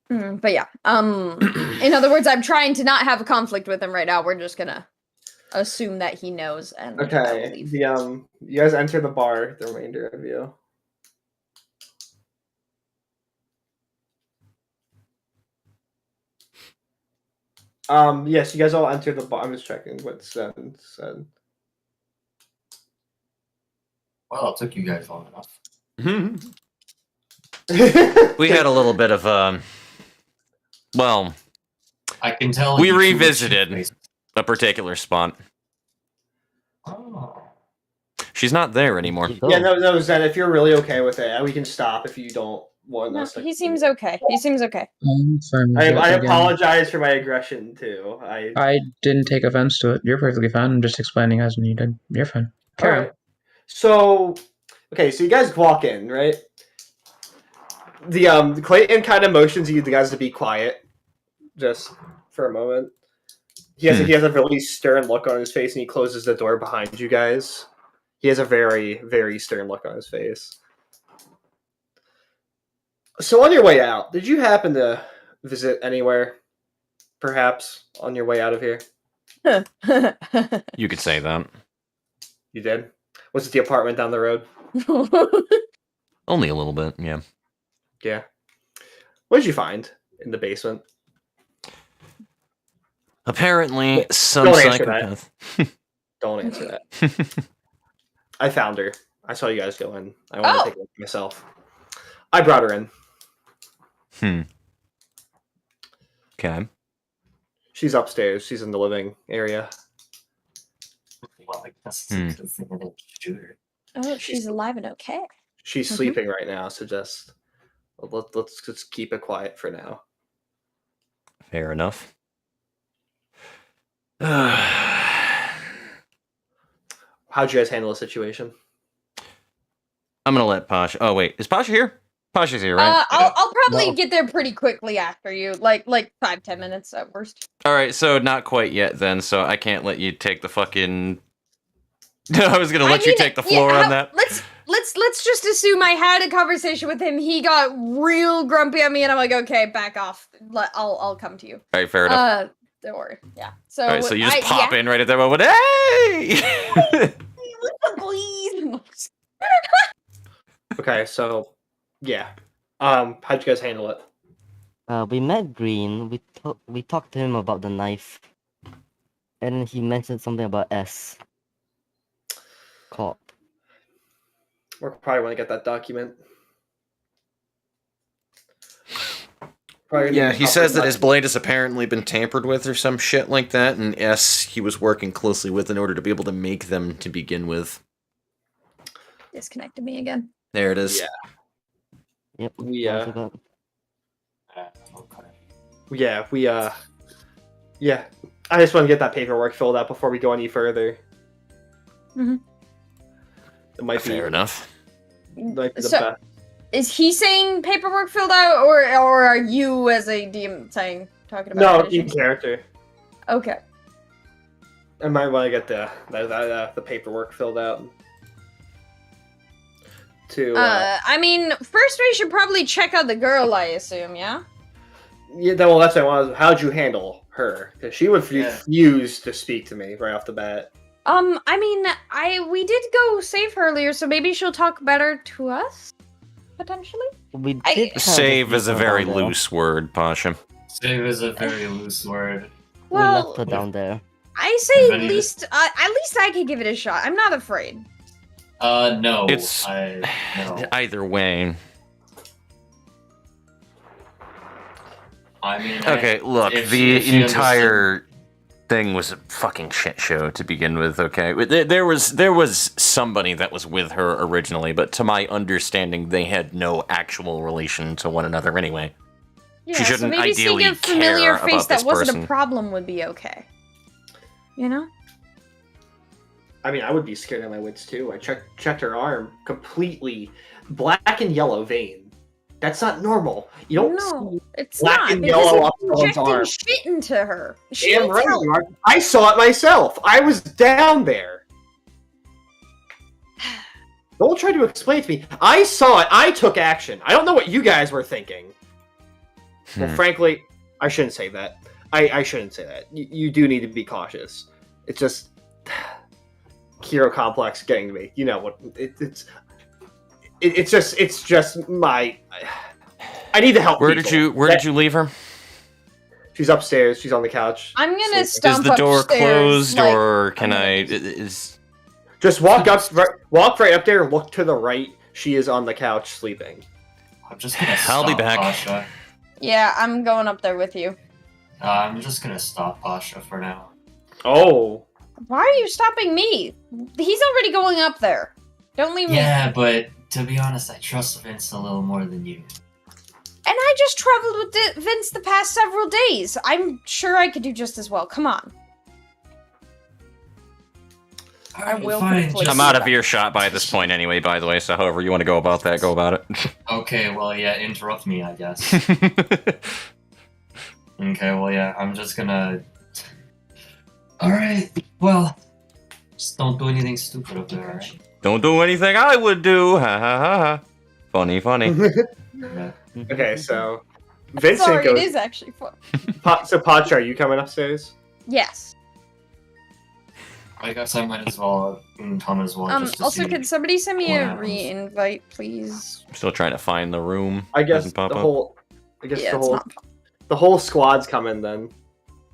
But yeah, in other words, I'm trying to not have a conflict with him right now. We're just gonna assume that he knows. And okay, you guys enter the bar. The remainder of you. Yes, you guys all enter the bar. I'm just checking what Sen said. Well, it took you guys long enough. We had a little bit of I can tell we you revisited a particular spot. Oh. She's not there anymore. Yeah, no, Zen, if you're really okay with it, we can stop if you don't want No, us to. he seems okay. He seems okay. I apologize for my aggression, too. I didn't take offense to it. You're perfectly fine. I'm just explaining as needed. You're fine. Carry on. So, okay, so you guys walk in, right? The Clayton kind of motions you guys to be quiet, just for a moment. He has a really stern look on his face, and he closes the door behind you guys. He has a very, very stern look on his face. So on your way out, did you happen to visit anywhere, perhaps, on your way out of here? You could say that. You did? Was it the apartment down the road? Only a little bit, yeah. Yeah. What did you find in the basement? Apparently, some Don't answer psychopath. Don't answer that. I found her. I saw you guys go in. I want to take a look myself. I brought her in. Okay. She's upstairs. She's in the living area. Well, I guess it's a thing to shoot her. Oh, she's alive and okay. She's sleeping right now, so let's just keep it quiet for now. Fair enough. How'd you guys handle the situation? I'm gonna let Pasha. Oh wait, is Pasha here? Pasha's here, right? I'll probably get there pretty quickly after you, like 5-10 minutes at worst. All right, so not quite yet then. So I can't let you take the fucking. I was gonna let you take the floor on that. Let's just assume I had a conversation with him. He got real grumpy at me, and I'm like, okay, back off. I'll come to you. All right, fair enough. Don't worry. Yeah. So. All right, so you just pop in right at that moment. Hey! Okay, so yeah. How'd you guys handle it? We met Green. We talked to him about the knife, and he mentioned something about S. Cop. We're probably want to get that document. Yeah, he says that his blade has apparently been tampered with or some shit like that, and S he was working closely with in order to be able to make them to begin with. Disconnected me again. There it is. Yeah. Yep. Yeah. I just want to get that paperwork filled out before we go any further. Mm-hmm. It might be fair enough. Might be the best. Is he saying paperwork filled out, or are you as a DM talking about? No, in character. Okay. I might want to get the paperwork filled out. I mean, first we should probably check out the girl, I assume, yeah? Yeah, well, that's what I wanted. How'd you handle her? Because she would refuse to speak to me right off the bat. I mean, we did go save her earlier, so maybe she'll talk better to us? Potentially? We did save is a very loose word, Pasha. Save is a very loose word. Well, we left her down there. I say at least I could give it a shot. I'm not afraid. No. It's no. either way. I mean, okay, look, the entire thing was a fucking shit show to begin with. Okay, there was somebody that was with her originally, but to my understanding, they had no actual relation to one another anyway. Yeah, she shouldn't so maybe ideally seeing a familiar care face about that this wasn't person. a problem would be okay. You know? I mean, I would be scared of my wits too. I checked her arm, completely black and yellow vein. That's not normal. You don't see it's black not, and yellow up someone's injecting arm. shit into her. She Damn needs right help. you are. I saw it myself. I was down there. Don't try to explain it to me. I saw it. I took action. I don't know what you guys were thinking. Well, frankly, I shouldn't say that. I shouldn't say that. You do need to be cautious. It's just hero complex getting to me. You know what? It's just my. I need to help. Where did you leave her? She's upstairs. She's on the couch. I'm gonna stomp Is the door upstairs, closed, like, or can I? Is Just walk right up there, look to the right. She is on the couch sleeping. I'm just gonna I'll be stop back. Pasha. Yeah, I'm going up there with you. I'm just gonna stop Pasha for now. Oh. Why are you stopping me? He's already going up there. Don't leave me. Yeah, but to be honest, I trust Vince a little more than you. And I just traveled with Vince the past several days. I'm sure I could do just as well. Come on. I will. I'm out of earshot by this point anyway, by the way, so however you want to go about that, go about it. Okay, well, yeah, interrupt me, I guess. Okay, well, yeah, I'm just gonna... Alright, well, just don't do anything stupid up there, alright? Don't do anything I would do. Ha ha ha ha. Funny, funny. Yeah. Okay, so Vincent Sorry, goes. it is actually fun. So Pacha, are you coming upstairs? Yes. I guess I might as well come as well. Just to Also, see can somebody send me what a happens. re-invite, please? Still trying to find the room. I guess Doesn't pop the up. whole. I guess Yeah, the it's whole. not. The whole squad's coming then.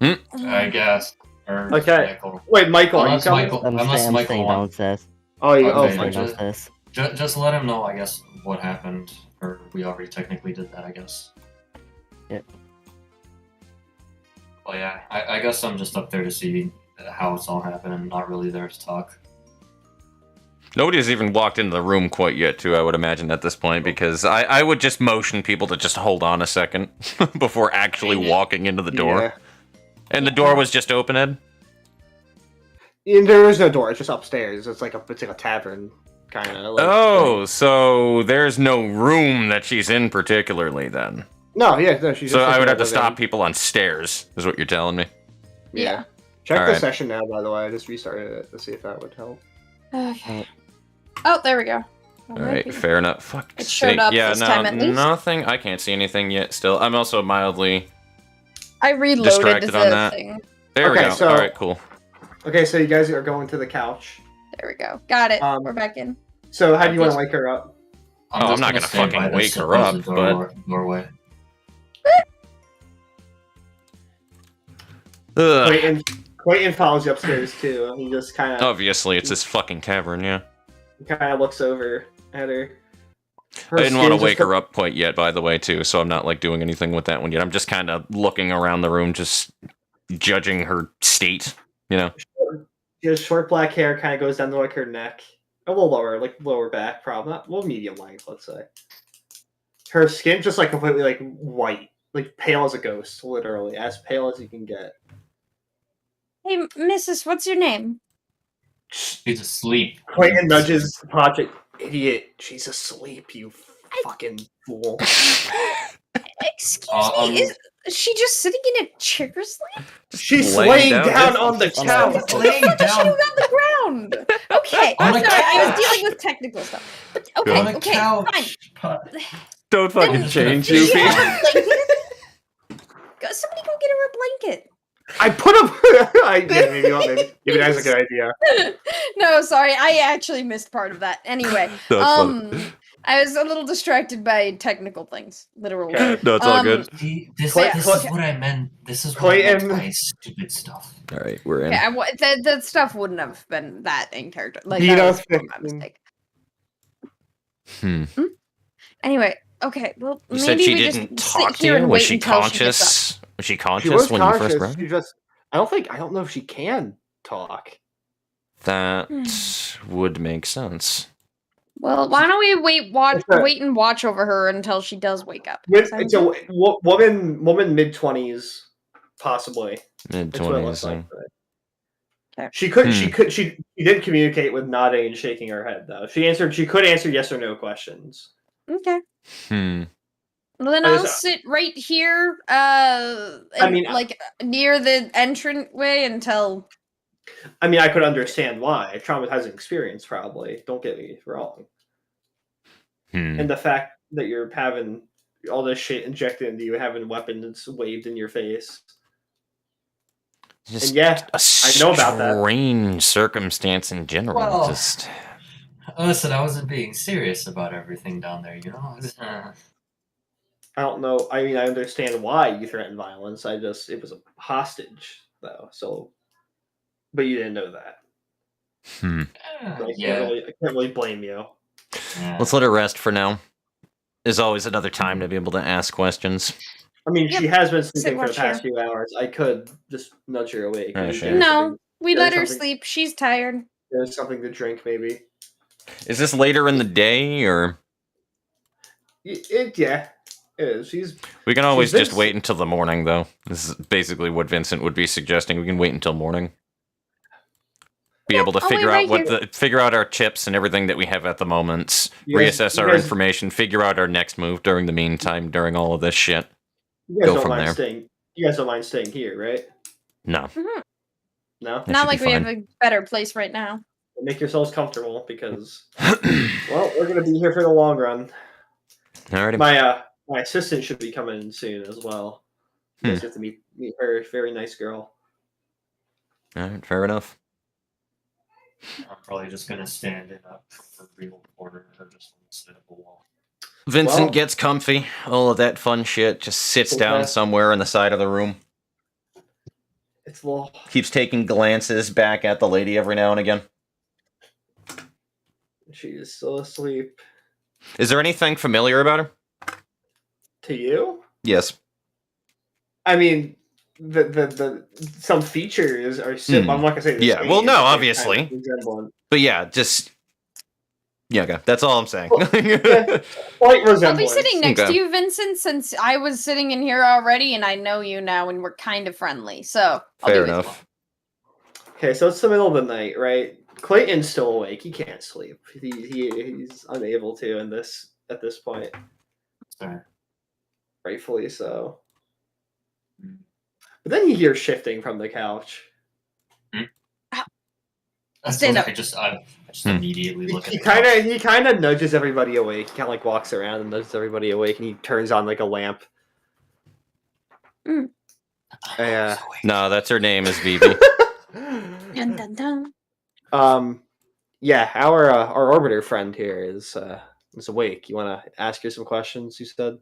I guess. Or Okay. Michael. Wait, Michael, are you Unless coming? Michael, I'm unless staying Michael wants. downstairs. Oh, you. Okay, Oh, I'm fine. staying downstairs. Just let him know, I guess, what happened. Or we already technically did that, I guess. Yep. Well, yeah, I guess I'm just up there to see how it's all happening, not really there to talk. Nobody's even walked into the room quite yet, too, I would imagine, at this point, because I would just motion people to just hold on a second before actually walking into the door. Yeah. And the door was just open, Ed? And there is no door. It's just upstairs. It's like a tavern, kind of. Like, Oh, so there's no room that she's in particularly, then. No, yeah, no. She's. So just I would like have to living. stop people on stairs, is what you're telling me. Yeah. Check All the right. session now. By the way, I just restarted it to see if that would help. Okay. Oh, there we go. All right, fair enough. Fuck. It showed up yeah, this no, time at least. nothing. I can't see anything yet. Still, I'm also mildly. I reloaded Distracted the on that. thing. There we Okay, go. so- All right, cool. Okay, so you guys are going to the couch. There we go. Got it. Um, We're back in. So how do you want to wake her up? Oh, I'm just not gonna stand fucking by wake the her up, supposed doorway. Ugh. Clayton follows you upstairs too. He just kind of Obviously, it's this fucking tavern, yeah. looks over at her. I didn't want to wake her up quite yet, by the way, too, so I'm not, like, doing anything with that one yet. I'm just kind of looking around the room, just judging her state, you know? She has short black hair, kind of goes down to like her neck, a little lower, like lower back, probably not, well, medium length, let's say. Her skin just like completely like white, like pale as a ghost, literally, as pale as you can get. Hey, Mrs., what's your name? She's asleep. Clayton nudges the project. Idiot, she's asleep, you fucking fool. Excuse me, is she just sitting in a chair sleep? She's laying laying down, down just- on the on couch. Laying What is she down on the ground? Okay, On I'm the sorry, I was couch. dealing with technical stuff. But okay, on the okay, couch. fine. Don't fucking Then- change, Does she Yuffie. have a blanket? Somebody go get her a blanket. I put him. Maybe that's a good idea. No, sorry, I actually missed part of that. Anyway, That's funny. I was a little distracted by technical things, literally. Okay. No, it's all good. See, this Clay- is Clay- what I meant. This is what I meant Clayton- by stupid stuff. All right, we're in. Okay, that stuff wouldn't have been that in character. Like You that know, was my 15. mistake. Hmm. Anyway, okay. Well, You maybe said she we didn't just talk sit to here you? and Was wait she until she gets up. conscious? Was she She conscious was when you conscious. first brought her? She just. I don't know if she can talk. That would make sense. Well, why don't we It's a- wait and watch over her until she does wake up? It's a woman mid-20s, possibly. Mid That's what it looks 20s. like. Okay. She did communicate with nodding and shaking her head though. She could answer yes or no questions. Okay. Hmm. Well, then I I'll just- sit right here, mean, like near the entranceway until. I mean, I could understand why. Traumatizing experience, probably. Don't get me wrong. Hmm. And the fact that you're having all this shit injected into you, having weapons waved in your face. Just And yeah, a I know about that. strange circumstance in general. Well, Just Listen, I wasn't being serious about everything down there, you know? I don't know. I mean, I understand why you threatened violence. It was a hostage, though. So, but you didn't know that. hmm. I can't really blame you. Yeah. Let's let her rest for now. There's always another time to be able to ask questions. I mean, Yep. she has been sleeping Sit, for the watch past here. few hours. I could just nudge her awake. Oh, Maybe sure. give her No, something- we give let her her something- sleep. She's tired. There's something to drink, maybe. Is this later in the day, or Yeah, it is. we can always she's been just wait until the morning, though? This is basically what Vincent would be suggesting. We can wait until morning. Be able to I'll wait figure right out figure out our chips and everything that we have at the moment. You guys- Reassess you our guys- information. Figure out our next move during the meantime. During all of this shit. You guys Go don't from mind there. staying. You guys don't mind staying here, right? No. No. That Not should like be we fine. have a better place right now. Make yourselves comfortable because, well, we're gonna be here for the long run. Alrighty. My assistant should be coming in soon as well. You guys get to meet her. Very nice girl. Alright, fair enough. I'm probably just gonna stand in a real order or just sit at the wall. Vincent Well- gets comfy. All of that fun shit. Just sits down Okay. somewhere in the side of the room. It's a little. Keeps taking glances back at the lady every now and again. She is still asleep. Is there anything familiar about her? To you? Yes. I mean, the some features are similar. I'm not gonna say the Yeah, same, well, no, but they're obviously. kind of resemblant. But yeah, just... Yeah, okay. That's all I'm saying. Slight I'll resemblance. be sitting next Okay. to you, Vincent, since I was sitting in here already, and I know you now, and we're kind of friendly. So I'll Fair be with enough. Okay, so it's the middle of the night, right? Clayton's still awake. He can't sleep. He's unable to at this point. Sorry. Rightfully so. Mm. But then you hear shifting from the couch. Stand up. I just immediately look at He the kind of nudges everybody awake. He kind of like walks around and nudges everybody awake, and he turns on like a lamp. Mm. Yeah. No, that's her name is Vivi. Dun, dun, dun. Yeah, our orbiter friend here is awake. You want to ask her some questions? You said.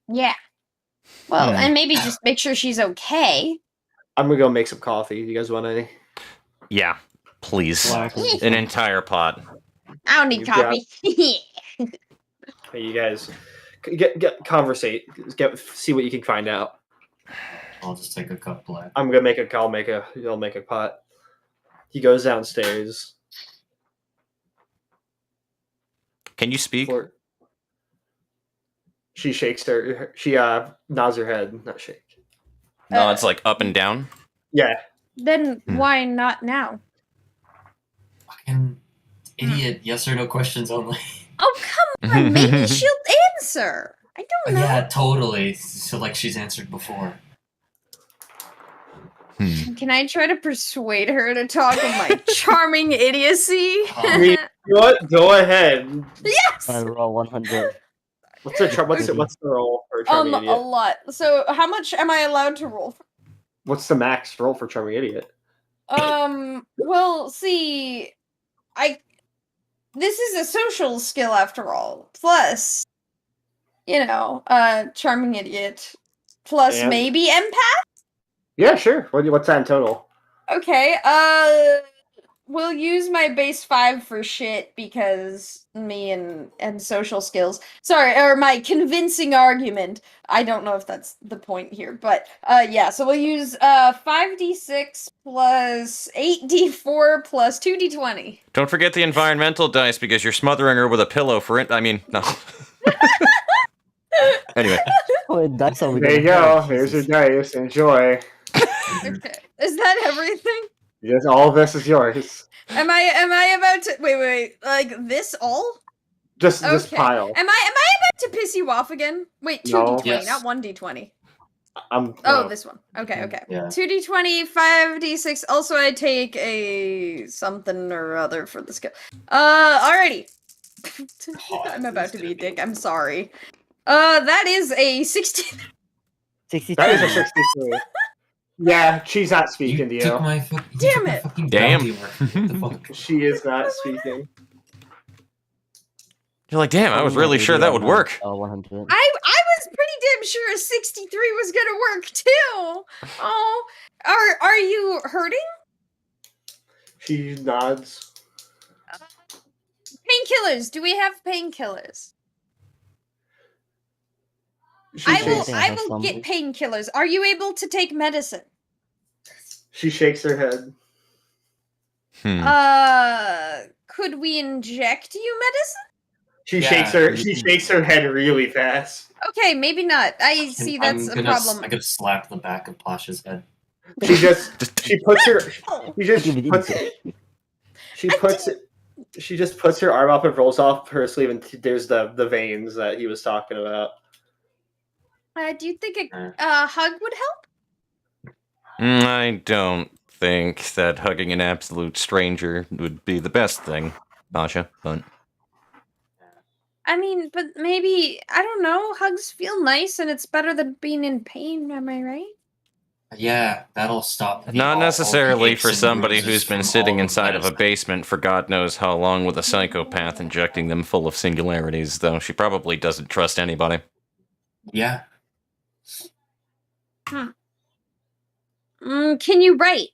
Yeah. Well, Hmm. and maybe just make sure she's okay. I'm gonna go make some coffee. You guys want any? Yeah, please. Black and- An entire pot. I don't need You got- coffee. Hey, you guys get conversate. See what you can find out. I'll just take a cup black. I'm gonna make a call. You'll make a pot. He goes downstairs. Can you speak? She shakes her. She nods her head. Not shake. No, it's like up and down. Yeah. Then Hmm. why not now? Fucking idiot. Yes or no questions only. Oh, come on. Maybe she'll answer. I don't know. Yeah, totally. So like she's answered before. Can I try to persuade her to talk with my charming idiocy? You know what? Go ahead. Yes! I roll 100. What's the roll for charming A idiot? lot. So how much am I allowed to roll? What's the max roll for charming idiot? Well, see, this is a social skill after all. Plus, charming idiot. Plus And- maybe empath? Yeah, sure. What's that in total? Okay, we'll use my base 5 for shit because me and social skills. Sorry, or my convincing argument. I don't know if that's the point here, but yeah, so we'll use 5d6 plus 8d4 plus 2d20. Don't forget the environmental dice because you're smothering her with a pillow for it. I mean, no. Anyway. Oh, that's how we There you go. Here's your dice. Enjoy. Okay. Is that everything? Yes, all of this is yours. Am I about to wait, like this all? Just this Okay. pile. Am I about to piss you off again? Wait, 2d20, No. Yes. not 1d20. I'm. Oh, this one. Okay. Yeah. 2d20, 5d6. Also, I take a something or other for the skill. Alrighty. I'm about to be a dick. I'm sorry. That is a 16. 62. That is a 63. Yeah, she's not speaking to You took you. my Damn it. fucking Damn. bounty work. What the fuck? She is not speaking. You're like, damn, I was really sure that would work. 100. I was pretty damn sure a 63 was gonna work too. Oh, are you hurting? She nods. painkillers. Do we have painkillers? She I shakes, will get painkillers. Are you able to take medicine? she shakes her head. Could we inject you medicine? She shakes her head really fast. Okay, maybe not. I see that's a problem. I'm gonna slap the back of Pasha's head. She just puts her arm up and rolls off her sleeve, and there's the veins that he was talking about. Do you think a hug would help? I don't think that hugging an absolute stranger would be the best thing, Pacha, but... I mean, but maybe, I don't know, hugs feel nice and it's better than being in pain, am I right? Yeah, that'll stop. Not necessarily for somebody who's been sitting inside of a basement for God knows how long with a psychopath injecting them full of singularities, though she probably doesn't trust anybody. Yeah. Can you write?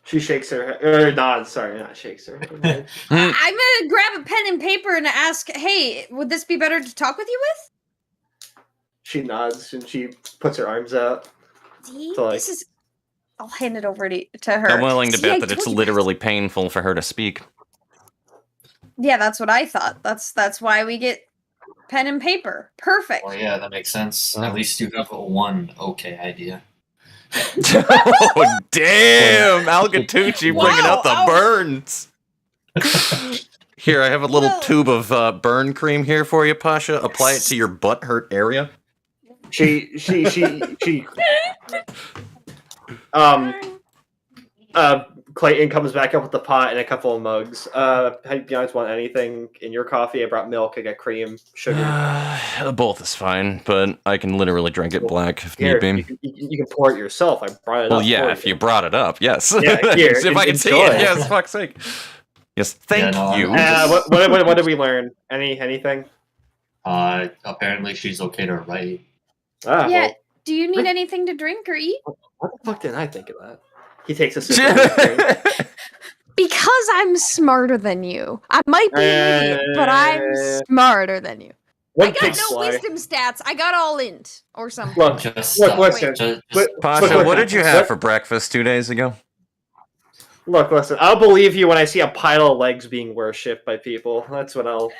She shakes her head. Or nods, sorry, not shakes her head. I'm gonna grab a pen and paper and ask, hey, would this be better to talk with you with? She nods and she puts her arms out. See? So, like, this is... I'll hand it over to her. I'm willing to See, bet I that it's told you literally painful for her to speak. Yeah, that's what I thought. That's why we get pen and paper. Perfect. Well, yeah, that makes sense. At least you have one okay idea. Oh, damn! Al Gatucci bringing out the burns! Here, I have a little tube of burn cream here for you, Pasha. Apply it to your butt hurt area. Clayton comes back up with the pot and a couple of mugs. Do you guys want anything in your coffee? I brought milk, I got cream, sugar. Both is fine, but I can literally drink it black if need be. You can pour it yourself. I brought it up. Well, yeah, if you brought it up, yes. Yeah, here, if I can see it, yes, fuck's sake. Yes, thank you. What did we learn? Anything? Apparently she's okay to write. Ah, Yeah, well, do you need anything to drink or eat? what the fuck didn't I think of that? He takes a sip of his drink. Because I'm smarter than you. I might be an idiot, but I'm smarter than you. I got no wisdom stats. I got all int or something. Look, listen. Pasha, what did you have for breakfast 2 days ago? Look, listen. I'll believe you when I see a pile of legs being worshipped by people. That's what I'll...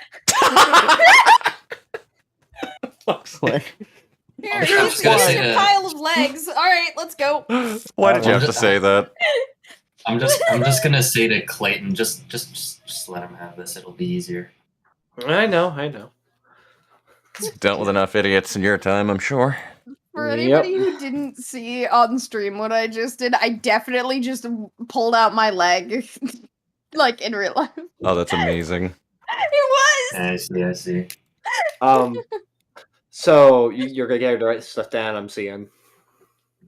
What? Here, here's a pile of legs. All right, let's go. Why did you have to say that? I'm just gonna say to Clayton, just let him have this. It'll be easier. I know. Dealt with enough idiots in your time, I'm sure. For anybody who didn't see on stream what I just did, I definitely just pulled out my leg, like in real life. Oh, that's amazing. It was. I see. So you're gonna get her to write stuff down. I'm seeing.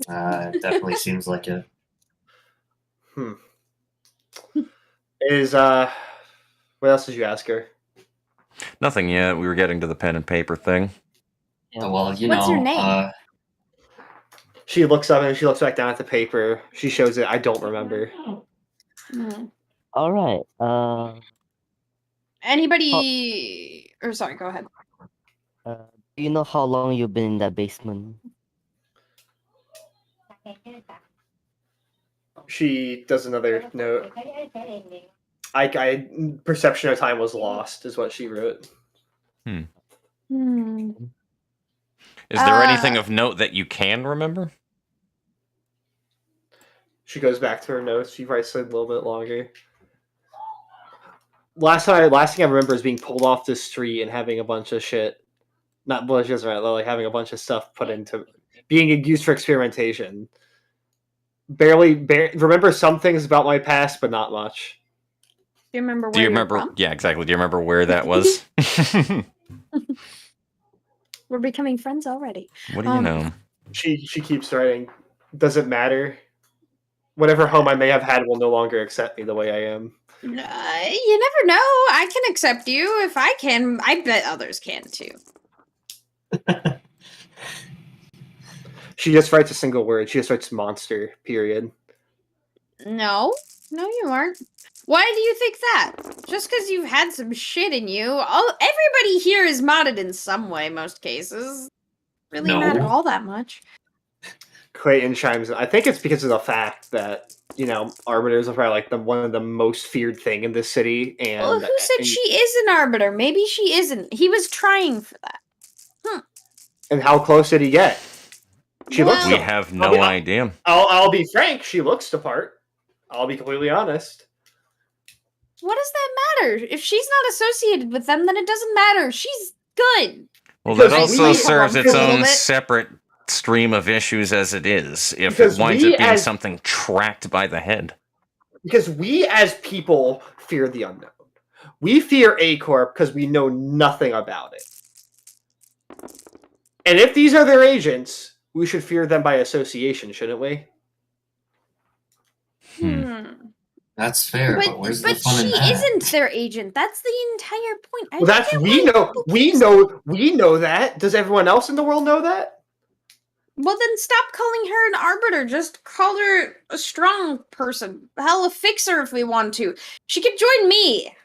It definitely seems like it. What else did you ask her? Nothing yet. We were getting to the pen and paper thing. Yeah. Well, What's your name? She looks up and she looks back down at the paper. She shows it. I don't remember. All right. Anybody? Or sorry, go ahead. Do you know how long you've been in that basement? She does another note. I perception of time was lost, is what she wrote. Is there anything of note that you can remember? She goes back to her notes. She writes a little bit longer. Last thing I remember is being pulled off the street and having a bunch of shit. Not bushes, right? Like having a bunch of stuff put into being used for experimentation. Barely remember some things about my past, but not much. Do you remember where you're from? Yeah, exactly. Do you remember where that was? We're becoming friends already. What do you know? She keeps writing. Does it matter? Whatever home I may have had will no longer accept me the way I am. You never know. I can accept you. If I can, I bet others can too. She just writes a single word. She just writes monster, period. No. No, you aren't. Why do you think that? Just because you've had some shit in you. Everybody here is modded in some way, most cases. Really matter all that much. Clayton chimes in. I think it's because of the fact that, arbiters are probably like one of the most feared thing in this city. And well, who said she is an arbiter? Maybe she isn't. He was trying for that. And how close did he get? We have no idea. I'll be frank. She looks the part. I'll be completely honest. What does that matter? If she's not associated with them, then it doesn't matter. She's good. Well, that also serves its own separate stream of issues as it is, if it winds up being something tracked by the head. Because we as people fear the unknown. We fear A-Corp because we know nothing about it. And if these are their agents, we should fear them by association, shouldn't we? That's fair, but where's the fun in that? But she isn't their agent. That's the entire point. We know that. Does everyone else in the world know that? Well, then stop calling her an arbiter. Just call her a strong person. Hell, a fixer if we want to. She could join me.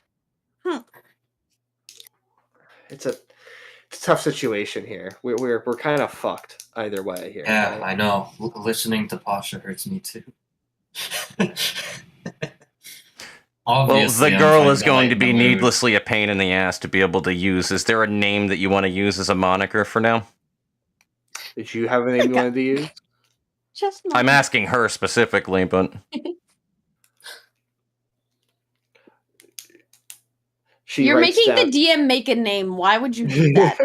It's a tough situation here. We're kind of fucked either way here. Yeah, right? I know. Listening to Pacha hurts me too. Obviously, well, the girl is going to be needlessly a pain in the ass to be able to use. Is there a name that you want to use as a moniker for now? Did you have a name you wanted to use? I'm asking her specifically, but... You're making the DM make a name. Why would you do that?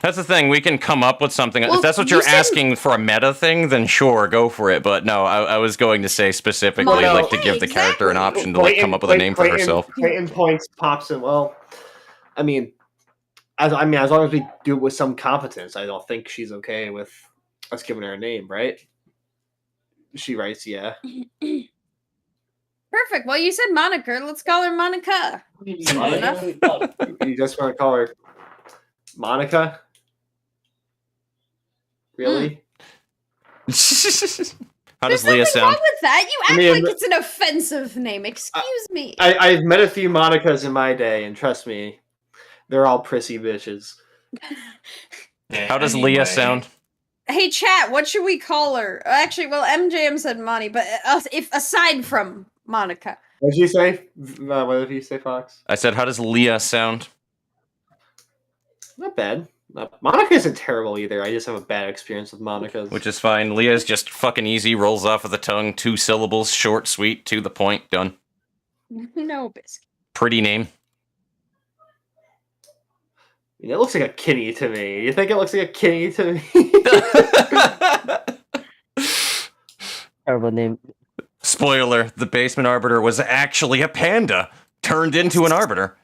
That's the thing. We can come up with something. Well, if that's what you're asking for a meta thing, then sure, go for it. But no, I was going to say specifically, to give the character an option to come up with a name for herself. Clayton points, pops in. Well, as long as we do it with some competence, I don't think she's okay with us giving her a name, right? She writes, yeah. Perfect. Well, you said moniker. Let's call her Monica. You just want to call her Monica? Really? How does Leah sound? What's wrong with that? You act like it's an offensive name. Excuse me. I've met a few Monicas in my day, and trust me, they're all prissy bitches. How does Leah sound? Hey, chat, what should we call her? Actually, well, MJM said Monty, but if aside from Monica. What did you say? What did you say, Fox? I said, how does Leah sound? Not bad. Monica isn't terrible either. I just have a bad experience with Monica's. Which is fine. Leah's just fucking easy, rolls off of the tongue, 2 syllables, short, sweet, to the point, done. No biscuit. Pretty name. It looks like a kitty to me. You think it looks like a kitty to me? Terrible name. Spoiler, the basement arbiter was actually a panda, turned into an arbiter.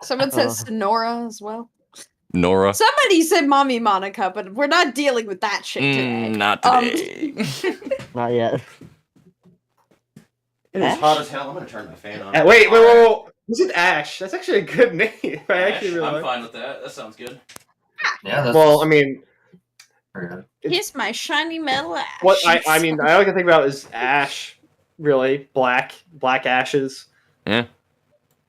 Someone says Sonora as well. Nora. Somebody said Mommy Monica, but we're not dealing with that shit today. Not today. Not yet. It is hot as hell. I'm going to turn my fan on. Wait. Who's it Ash? That's actually a good name. I'm fine with that. That sounds good. Yeah, that's... Well, I mean... Kiss my shiny metal ash. What I mean, all I can think about is ash, really. Black ashes. Yeah.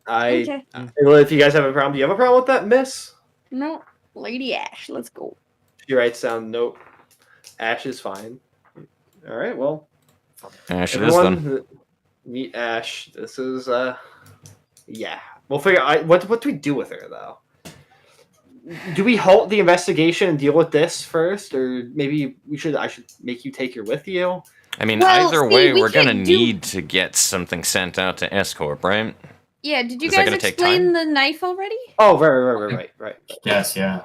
Okay. If you guys have a problem, do you have a problem with that, miss? No. Lady Ash, let's go. She writes down, nope. Ash is fine. Alright, well. Ash it is then. Meet Ash. This is, yeah. We'll figure out, what do we do with her, though? Do we halt the investigation and deal with this first, or maybe I should make you take her with you? I mean, either way, we're gonna need to get something sent out to S-Corp, right? Yeah, did you guys explain the knife already? Oh, right. Yes, yeah.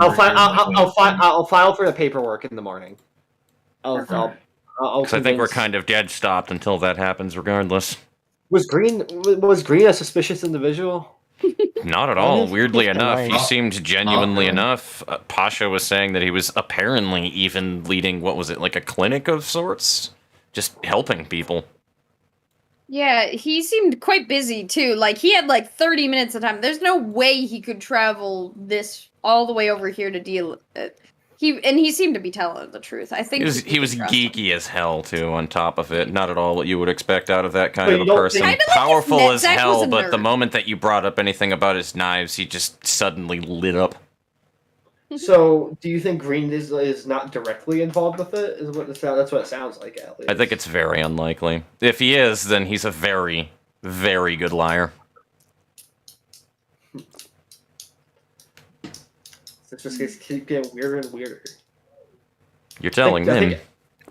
I'll file for the paperwork in the morning. Because I think we're kind of dead stopped until that happens, regardless. Was Green a suspicious individual? Not at all. Weirdly enough, he seemed genuinely enough. Pacha was saying that he was apparently even leading, what was it, like a clinic of sorts? Just helping people. Yeah, he seemed quite busy, too. Like, he had, 30 minutes of time. There's no way he could travel this all the way over here to deal with it. He seemed to be telling the truth. I think he was geeky as hell too. On top of it, not at all what you would expect out of that kind But of you a don't person. think- Powerful as Zach was hell, a but the nerd. moment that you brought up anything about his knives, he just suddenly lit up. So, do you think Green is not directly involved with it? That's what it sounds like, at least. I think it's very unlikely. If he is, then he's a very, very good liar. It just keeps getting weirder and weirder. You're telling I him.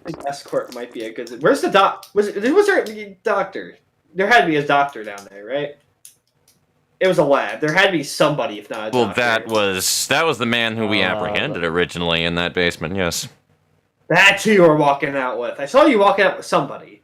think escort might be a good. Where's the doc? Was there a doctor? There had to be a doctor down there, right? It was a lab. There had to be somebody, if not a Well, doctor. that was the man who we apprehended originally in that basement. Yes. That's who you were walking out with. I saw you walking out with somebody.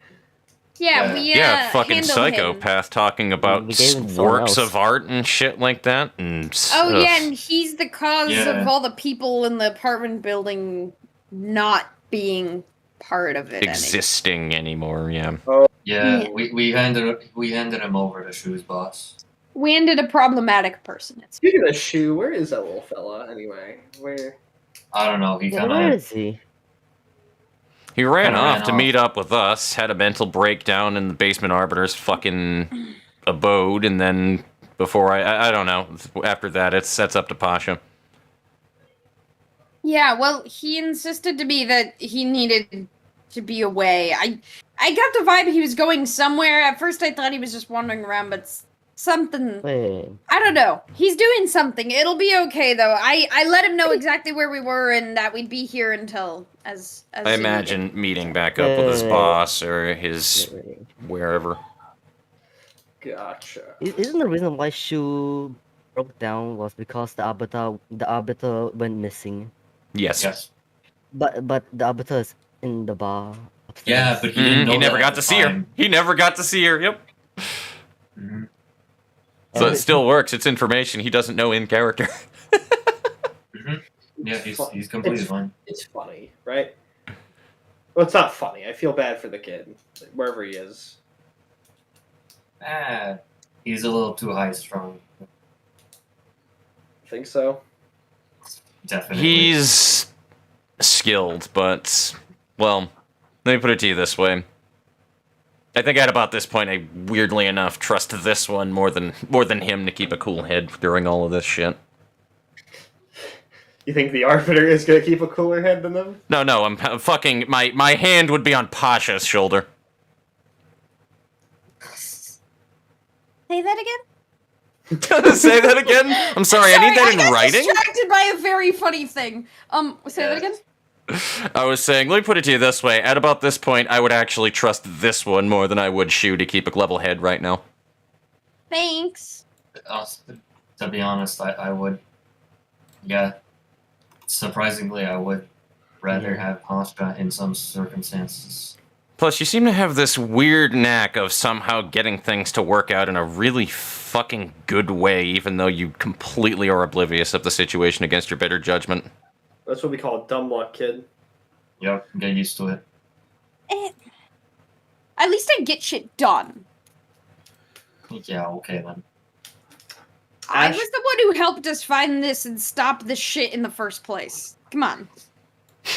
Yeah, we Fucking handled psychopath him. talking about We gave him someone works else. of art and shit like that. And Oh ugh. yeah, and he's the cause of all the people in the apartment building not being part of it. Existing anymore. Yeah. Yeah, Yeah. we handed him over to Shu's boss. We ended a problematic person. Speaking of Shu, where is that little fella anyway? Where? I don't know. He Yeah, kind where of is he? He ran Kinda off ran to off. meet up with us, had a mental breakdown in the basement arbiter's fucking abode, and then before I don't know. After that, that's up to Pacha. Yeah, well, he insisted to me that he needed to be away. I got the vibe he was going somewhere. At first, I thought he was just wandering around, but something. Wait. I don't know. He's doing something. It'll be okay though. I let him know exactly where we were and that we'd be here until as I he imagine needed. meeting back up with his boss or his wherever. Gotcha. Isn't the reason why Shu broke down was because the arbiter went missing? Yes. yes. But the arbiter is in the bar. Yeah, but he didn't know He never that got at to the see her. time. He never got to see her. Yep. Mhm. So it still works. It's information he doesn't know in character. Yeah, he's completely fine. It's funny, right? Well, it's not funny. I feel bad for the kid, wherever he is. He's a little too high strung. Think so? Definitely. He's skilled, but well, let me put it to you this way. I think at about this point, I weirdly enough trust this one more than him to keep a cool head during all of this shit. You think the arbiter is gonna keep a cooler head than them? No, I'm fucking my hand would be on Pasha's shoulder. Say that again? Say that again? I'm sorry, I need that in got writing. Distracted by a very funny thing. Say that again? I was saying, let me put it to you this way. At about this point, I would actually trust this one more than I would Shu to keep a level head right now. Thanks. To be honest, I would. Yeah. Surprisingly, I would rather have Pasha in some circumstances. Plus, you seem to have this weird knack of somehow getting things to work out in a really fucking good way, even though you completely are oblivious of the situation against your better judgment. That's what we call dumb luck, kid. Yep, get used to it. At least I get shit done. Yeah, okay then. I was the one who helped us find this and stop this shit in the first place. Come on.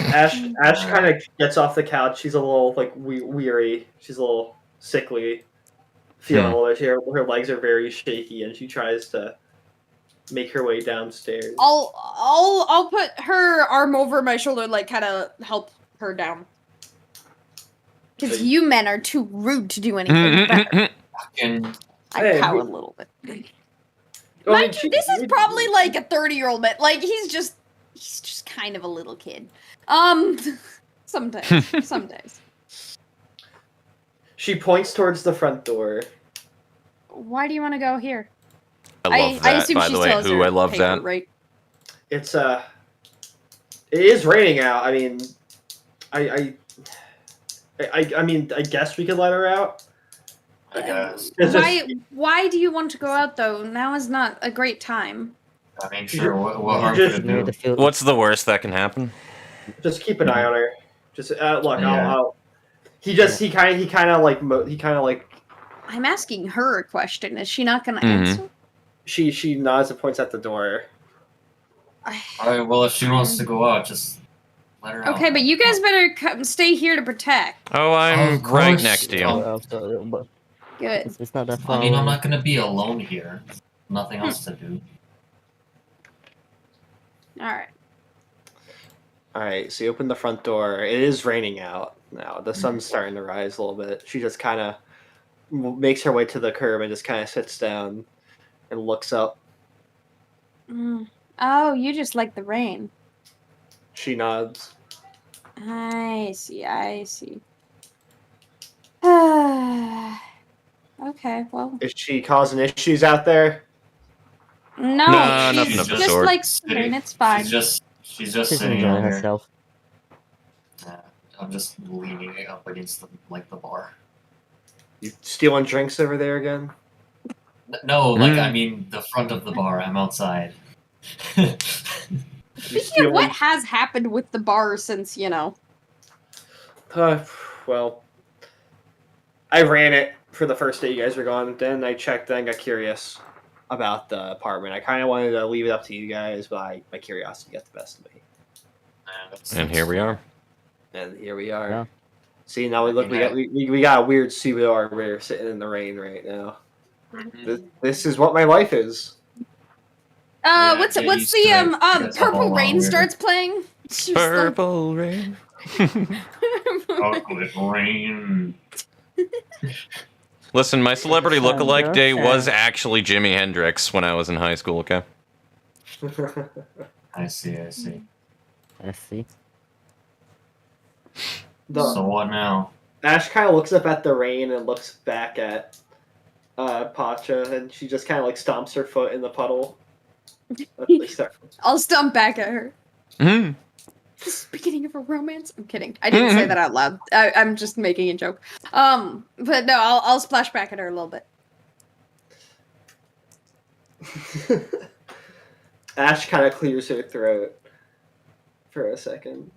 Ash kind of gets off the couch. She's a little like weary. She's a little sickly, feeling a little bit. Her legs are very shaky, and she tries to make her way downstairs. I'll put her arm over my shoulder, like kind of help her down. Because you men are too rude to do anything better. I pout a little bit. Mind you, this is probably like a 30-year-old man. Like he's just kind of a little kid. Some days. She points towards the front door. Why do you want to go here? I love that, assume by she the way. still has her I love paper, that. right? It's it is raining out. I mean, I mean, I guess we could let her out. I guess. Why do you want to go out though? Now is not a great time. I mean, sure. What harm could it do? What's the worst that can happen? Just keep an eye on her. Just look. I'll. He kind of like. I'm asking her a question. Is she not going to answer? She nods and points at the door. Alright, well, if she wants to go out, just let her out. Okay, but you guys better stay here to protect. Oh, I'm Of right course. next to you. But Good. it's not that far. I mean, I'm not gonna be alone here. Nothing else to do. Alright. Alright, so you open the front door. It is raining out now. The sun's starting to rise a little bit. She just kind of makes her way to the curb and just kind of sits down and looks up. Oh, you just like the rain. She nods. I see. Okay, well. Is she causing issues out there? No, No, she's nothing of the just sort. like rain. It's fine. She's just She's sitting enjoying out here. herself. I'm just leaning up against the bar. You stealing drinks over there again? No, I mean the front of the bar. I'm outside. Speaking of what has happened with the bar since, Well, I ran it for the first day you guys were gone. Then I checked and got curious about the apartment. I kind of wanted to leave it up to you guys, but my curiosity got the best of me. And here we are. And here we are. Yeah. See, now we got a weird Subaru over sitting in the rain right now. This is what my life is. What's the Purple Rain starts playing? Purple Rain. Chocolate rain. Listen, my celebrity lookalike day was actually Jimi Hendrix when I was in high school, okay? I see. So what now? Ash kind of looks up at the rain and looks back at Pacha, and she just kind of stomps her foot in the puddle. I'll stomp back at her. Mm. This is the beginning of a romance. I'm kidding. I didn't say that out loud. I'm just making a joke. But no, I'll splash back at her a little bit. Ash kind of clears her throat for a second.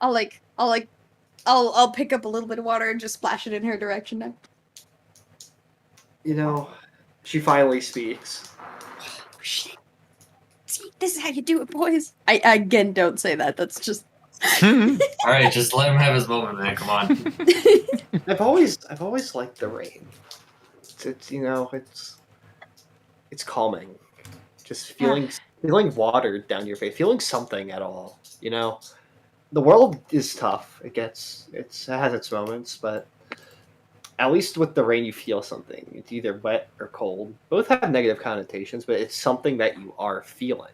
I'll pick up a little bit of water and just splash it in her direction now. She finally speaks. Oh, shit. See, this is how you do it, boys. I again don't say that. That's just. Alright, just let him have his moment, man. Come on. I've always liked the rain. It's calming. Just feeling water down your face, feeling something at all. The world is tough. It has its moments, but at least with the rain, you feel something. It's either wet or cold. Both have negative connotations, but it's something that you are feeling.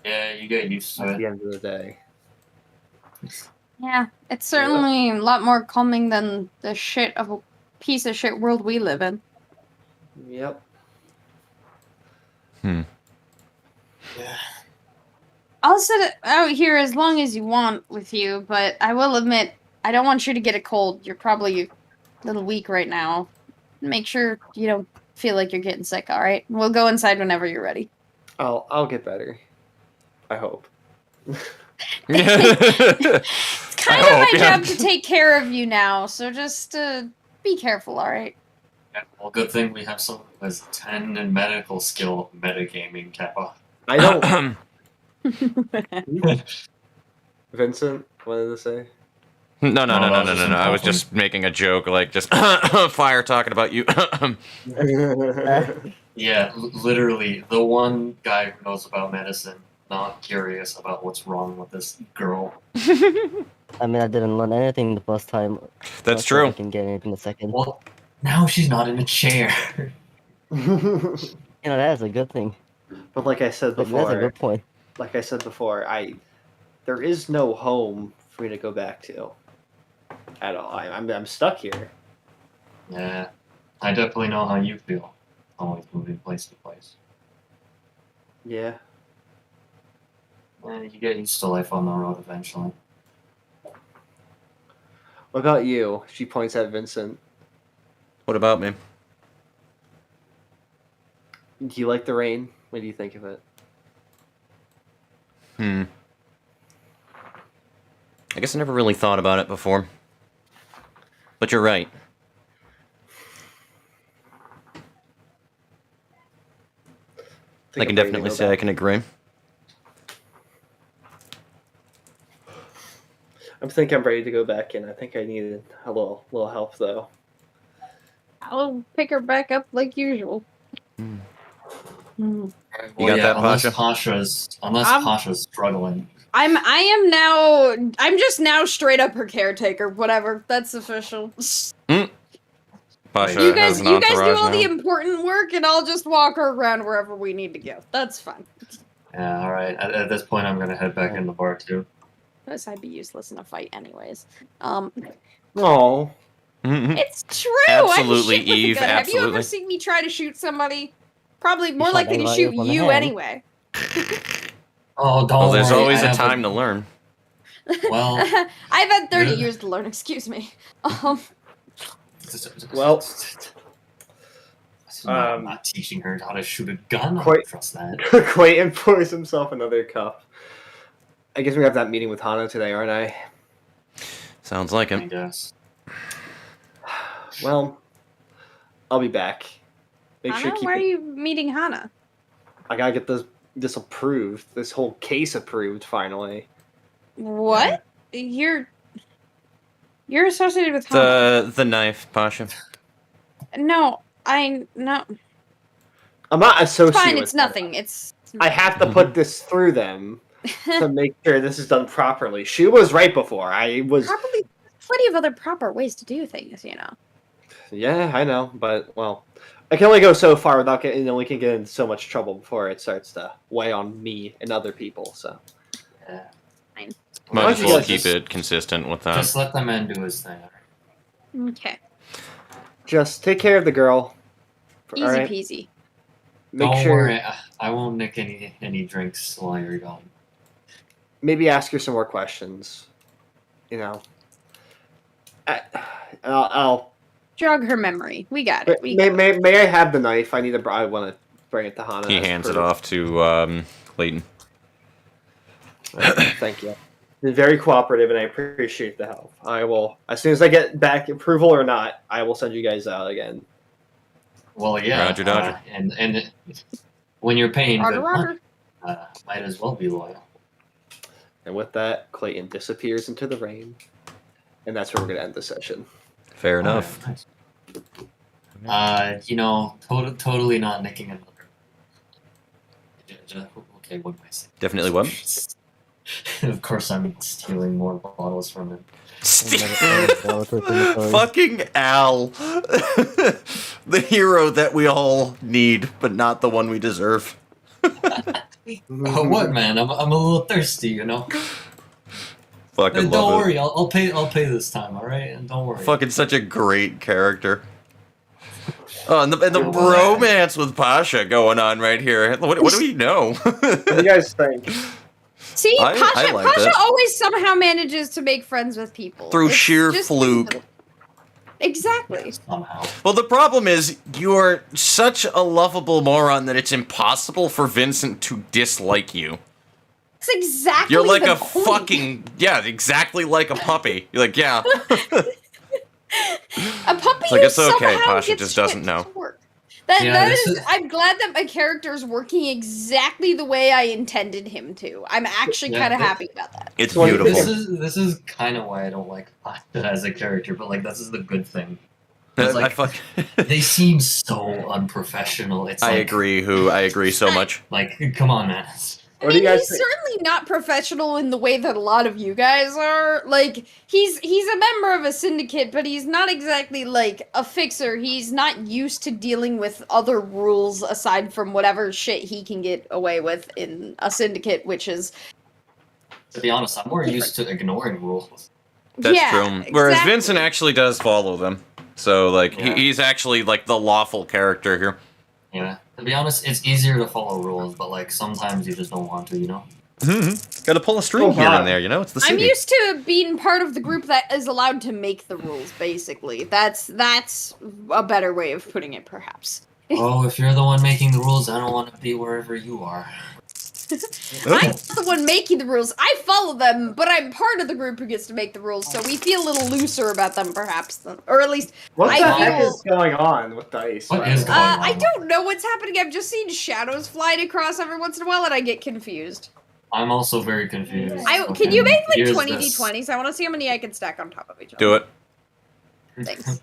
Yeah, you get used to it. At the end of the day. Yeah, it's certainly a lot more calming than the shit of a piece of shit world we live in. Yep. Yeah. I'll sit out here as long as you want with you, but I will admit, I don't want you to get a cold. You're probably a little weak right now. Make sure you don't feel like you're getting sick, alright? We'll go inside whenever you're ready. I'll get better. I hope. It's kind of my job to take care of you now, so just be careful, alright? Yeah, well, good thing we have someone who has 10 in medical skill metagaming, Kappa. I don't... Vincent, what did it say? No. I was just making a joke, just Fire talking about you. Yeah, literally, the one guy who knows about medicine, not curious about what's wrong with this girl. I mean, I didn't learn anything the first time. That's true. I can get anything the second. Well, now she's not in a chair. That's a good thing. But like I said before, that's a good point. Like I said before, there is no home for me to go back to at all. I'm stuck here. Yeah, I definitely know how you feel. Always moving place to place. Yeah. You get used to life on the road eventually. What about you? She points at Vincent. What about me? Do you like the rain? What do you think of it? I guess I never really thought about it before. But you're right. I can definitely say I can agree. I think I'm ready to go back in. I think I needed a little help though. I'll pick her back up like usual. Mm. Mm. You got that, unless Pacha? Pasha's struggling. I'm just now straight up her caretaker. Whatever, that's official. Pasha You guys has an do entourage all now. the important work, and I'll just walk her around wherever we need to go. That's fine. Yeah, all right. At this point, I'm gonna head back in the bar too. Plus, I'd be useless in a fight, anyways. Oh. It's true. Absolutely, I'm shit with a Eve, gun. Have you ever absolutely. seen me try to shoot somebody? Probably more shot likely to everybody shoot up on the you head. anyway. Oh, don't Well, there's worry, always I a have time to learn. Well, I've had 30 Yeah. years to learn. Excuse me. Well, I'm not teaching her how to shoot a gun. I quite- don't trust that. Clayton pours himself another cup. I guess we have that meeting with Hana today, aren't I? Sounds like I it. guess. Well, I'll be back. Make sure Hana, keep why are it. you meeting Hana? I gotta get this approved. This whole case approved finally. What? You're associated with Hana. The knife, Pasha. No, no. I'm not It's associated. fine. with It's them. nothing. It's. I have to put this through them to make sure this is done properly. She was right before. I was. Probably plenty of other proper ways to do things, you know. Yeah, I know, but well, I can only go so far without getting. We can get in so much trouble before it starts to weigh on me and other people. So. Yeah. Fine. Might Why as don't you well guys keep just- it consistent with that. Just let the man do his thing. Okay. Just take care of the girl. Easy alright? peasy. Make Don't sure. worry, I won't nick any drinks while you're gone. Maybe ask her some more questions. You know. I'll Jog her memory. We got it. We may I have the knife? I want to bring it to Hana. He as hands it proof. off to Clayton. Thank you. Been very cooperative, and I appreciate the help. I will, as soon as I get back approval or not, I will send you guys out again. Well, yeah. Roger, Dodger. And when you're paying Roger, good Roger. money, might as well be loyal. And with that, Clayton disappears into the rain, and that's where we're going to end the session. Fair enough. Nice. Totally not nicking another. Okay, what am I saying? Definitely what? Of course, I'm stealing more bottles from him. Fucking Al. The hero that we all need, but not the one we deserve. What, man? I'm a little thirsty, you know. Fucking Don't love worry, I'll pay this time, all right? And don't worry. it. Fucking such a great character. Oh, and the bromance with Pasha going on right here. What do we know? What do you guys think? See, I Pacha liked it. always somehow manages to make friends with people. Through It's sheer just- fluke. Exactly. Somehow. Well, the problem is you're such a lovable moron that it's impossible for Vincent to dislike you. It's exactly. You're like the a point. fucking exactly like a puppy. You're like, yeah. A puppy Like, who it's okay, somehow Pasha gets just doesn't shit know. to work. That Yeah, is, this is- I'm glad that my character is working exactly the way I intended him to. I'm actually Yeah, kind of that- happy about that. It's So beautiful. This is kind of why I don't like Pasha as a character, but like this is the good thing. I It's like, fuck- they seem so unprofessional. It's I like, agree so much. Like, come on, man. What do you guys he's think? certainly not professional in the way that a lot of you guys are. Like, he's a member of a syndicate, but he's not exactly like a fixer. He's not used to dealing with other rules aside from whatever shit he can get away with in a syndicate, which is To be honest, I'm more used to ignoring rules. That's yeah, true. Whereas exactly. Vincent actually does follow them. So, like, Yeah. he's actually, like, the lawful character here. Yeah. To be honest, it's easier to follow rules, but like sometimes you just don't want to, you know? Gotta pull a string Oh, here God. and there, you know? It's the I'm city. used to being part of the group that is allowed to make the rules, basically. That's a better way of putting it, perhaps. Oh, if you're the one making the rules, I don't want to be wherever you are. I'm not the one making the rules. I follow them, but I'm part of the group who gets to make the rules, so we feel a little looser about them, perhaps. Or at least, What I the feel... heck is going on with dice? What is going on? I don't know what's happening. I've just seen shadows flying across every once in a while, and I get confused. I'm also very confused. Can you make like Here's 20 this. d20s? I want to see how many I can stack on top of each other. Do it. Thanks.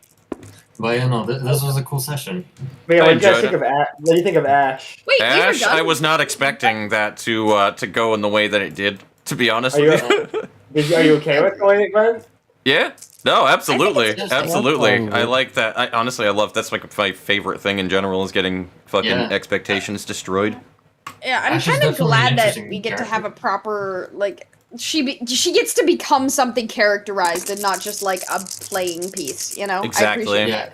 But you know, this was a cool session. But yeah, I what do you guys enjoyed think of Ash? What do you think of Ash? Wait, you were Ash, done? I was not expecting that to go in the way that it did. To be honest with you. Are you okay with going it, Glenn? Yeah. No, absolutely, it's- absolutely. it's- I like that. Honestly, I love that's like my favorite thing in general is getting fucking Yeah. expectations destroyed. Yeah, I'm Ash is kind of definitely glad an that interesting we get to character. have a proper, like, she gets to become something characterized and not just like a playing piece, you know? Exactly. I appreciate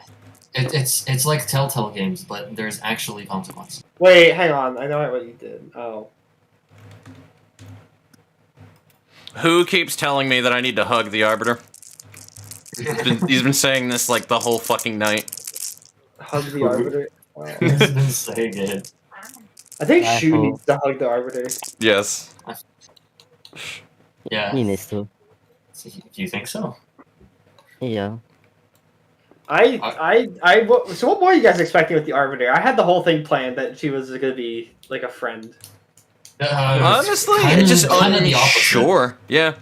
Yeah. It's like Telltale games, but there's actually consequences. Wait, hang on. I know what you did. Oh. Who keeps telling me that I need to hug the Arbiter? He's been saying this like the whole fucking night. Hug the Arbiter. He's been saying it. I think I Shu hope- needs to hug the Arbiter. Yes. Yeah. He needs to. Do you think so? Yeah. So what more are you guys expecting with the Arbiter? I had the whole thing planned that she was going to be like a friend. Honestly, kinda- it's just kinda the opposite. unsure. Yeah.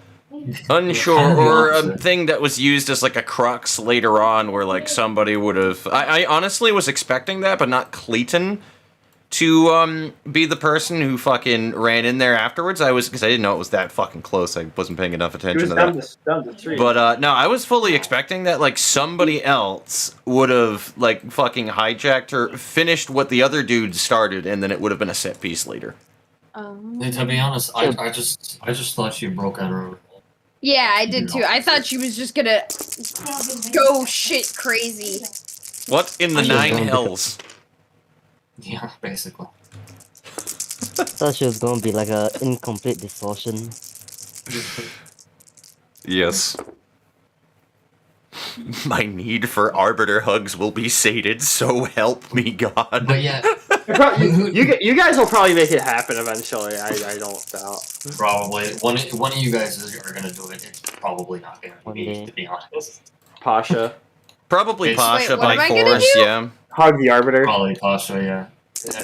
Unsure, Kind of the or a opposite. thing that was used as like a crux later on where like somebody would have... I honestly was expecting that, but not Clayton to be the person who fucking ran in there afterwards. Because I didn't know it was that fucking close. I wasn't paying enough She attention was to that. down the street. But no, I was fully expecting that like somebody else would have like fucking hijacked her, finished what the other dude started, and then it would have been a set piece later. To be honest, I just thought you broke out her. Yeah, I did too. I thought she was just gonna go shit crazy. What in the I nine don't- hells? Yeah, basically. Thought she was gonna be like a incomplete distortion. Yes. My need for Arbiter hugs will be sated, so help me God. But yeah, You guys will probably make it happen eventually. I don't doubt. probably one of you guys are gonna do it. It's probably not gonna One be, day. to be honest. Pasha, Probably Wait, Pasha what am by I gonna force, do? yeah. hug the Arbiter. Probably Pasha, yeah.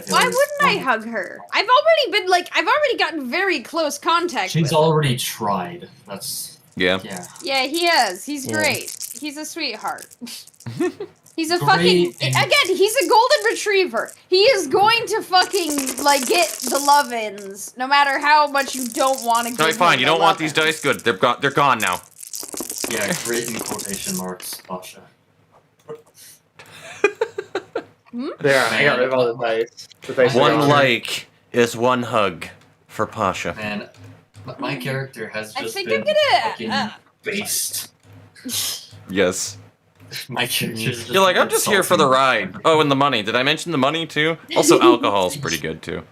Why wouldn't I hug her? I've already gotten very close contact She's with her. already tried. That's Yeah. yeah. Yeah, he is. He's Yeah. great. He's a sweetheart. He's a Great fucking... and- Again, he's a golden retriever. He is going to fucking, like, get the love-ins, no matter how much you don't want to give Alright, fine, him you the don't want these love-ins. dice? Good, they're gone now. Yeah, great in quotation marks, Pasha. There, I got rid of all the dice. The dice are One gone. like is one hug for Pasha. Man, my character has I just think been I'm gonna... fucking based. Yes. My character's just You're like, I'm been just here for the insulting. ride. Oh, and the money. Did I mention the money too? Also, alcohol's pretty good too.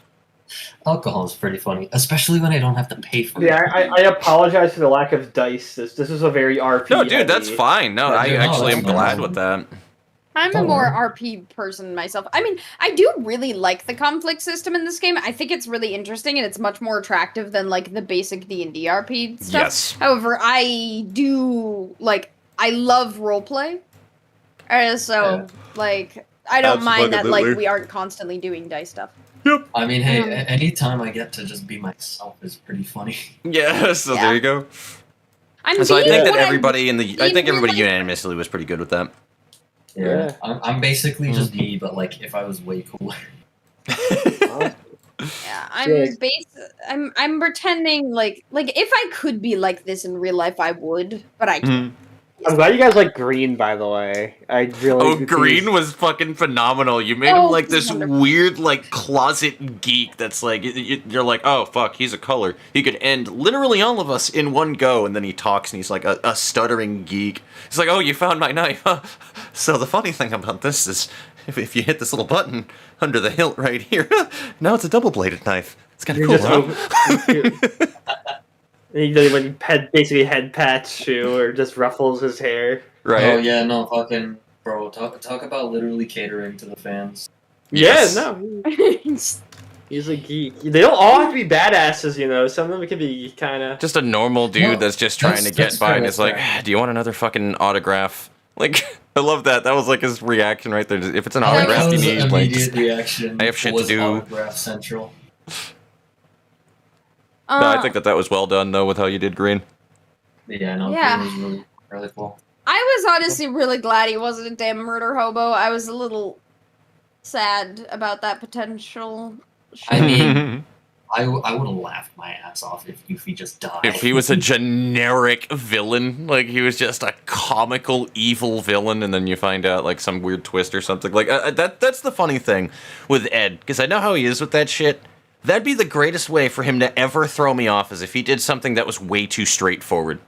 Alcohol is pretty funny, especially when I don't have to pay for Yeah, it. I apologize for the lack of dice. This is a very RP. No, dude, that's heavy- fine. No, Yeah, I dude, no, actually am that's glad fine. with that. I'm a Don't more worry. RP person myself. I mean, I do really like the conflict system in this game. I think it's really interesting and it's much more attractive than like the basic D&D RP stuff. Yes. However, I do like I love roleplay. So like I don't mind that like Absolutely. we aren't constantly doing dice stuff. I mean, hey, Um, anytime I get to just be myself is pretty funny. Yeah, so Yeah. there you go. I'm So I being think that what I'm everybody I think being everybody really- unanimously was pretty good with that. Yeah. I'm basically just me, but like if I was way cooler. Yeah, I'm pretending like if I could be like this in real life I would, but I can't. Mhm. I'm glad you guys like green, by the way. I really. Oh, Green was fucking phenomenal. You made him Oh, like this wonderful. weird, like, closet geek that's like, you're like, oh, fuck, he's a color. He could end literally all of us in one go, and then he talks and he's like a stuttering geek. He's like, oh, you found my knife, huh? So the funny thing about this is, if you hit this little button under the hilt right here, now it's a double-bladed knife. It's kind of You cool, just huh? when you basically head pats Shu or just ruffles his hair. Right. Oh yeah, no fucking bro. Talk about literally catering to the fans. Yes. Yeah, no. He's a geek. They don't all have to be badasses, you know. Some of them can be kind of just a normal dude that's just trying to get by, and is like, fair. "Do you want another fucking autograph?" Like, I love that. That was like his reaction right there. If it's an autograph you need, like, immediate reaction. I have shit to was do. Autograph Central. No, I think that was well done though with how you did Green. Yeah, no, Yeah. it was really, really cool. I was honestly really glad he wasn't a damn murder hobo. I was a little sad about that potential. I mean, I would have laughed my ass off if Yuffie just died. If he was a generic villain, like he was just a comical evil villain, and then you find out like some weird twist or something, like that's the funny thing with Ed, because I know how he is with that shit. That'd be the greatest way for him to ever throw me off, is if he did something that was way too straightforward.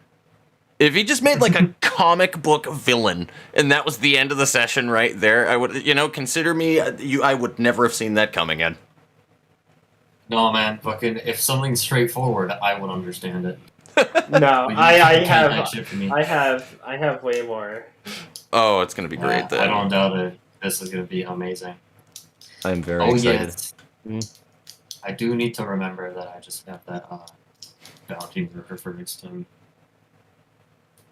If he just made like a comic book villain, and that was the end of the session right there, I would, consider me, I would never have seen that coming, Ed. No, man, fucking, if something's straightforward, I would understand it. No, But you I can't have that shit for me. I have way more. Oh, it's gonna be great then. I don't doubt it. This is gonna be amazing. I'm very Oh excited. yes. I do need to remember that I just got that bounty worker for next time.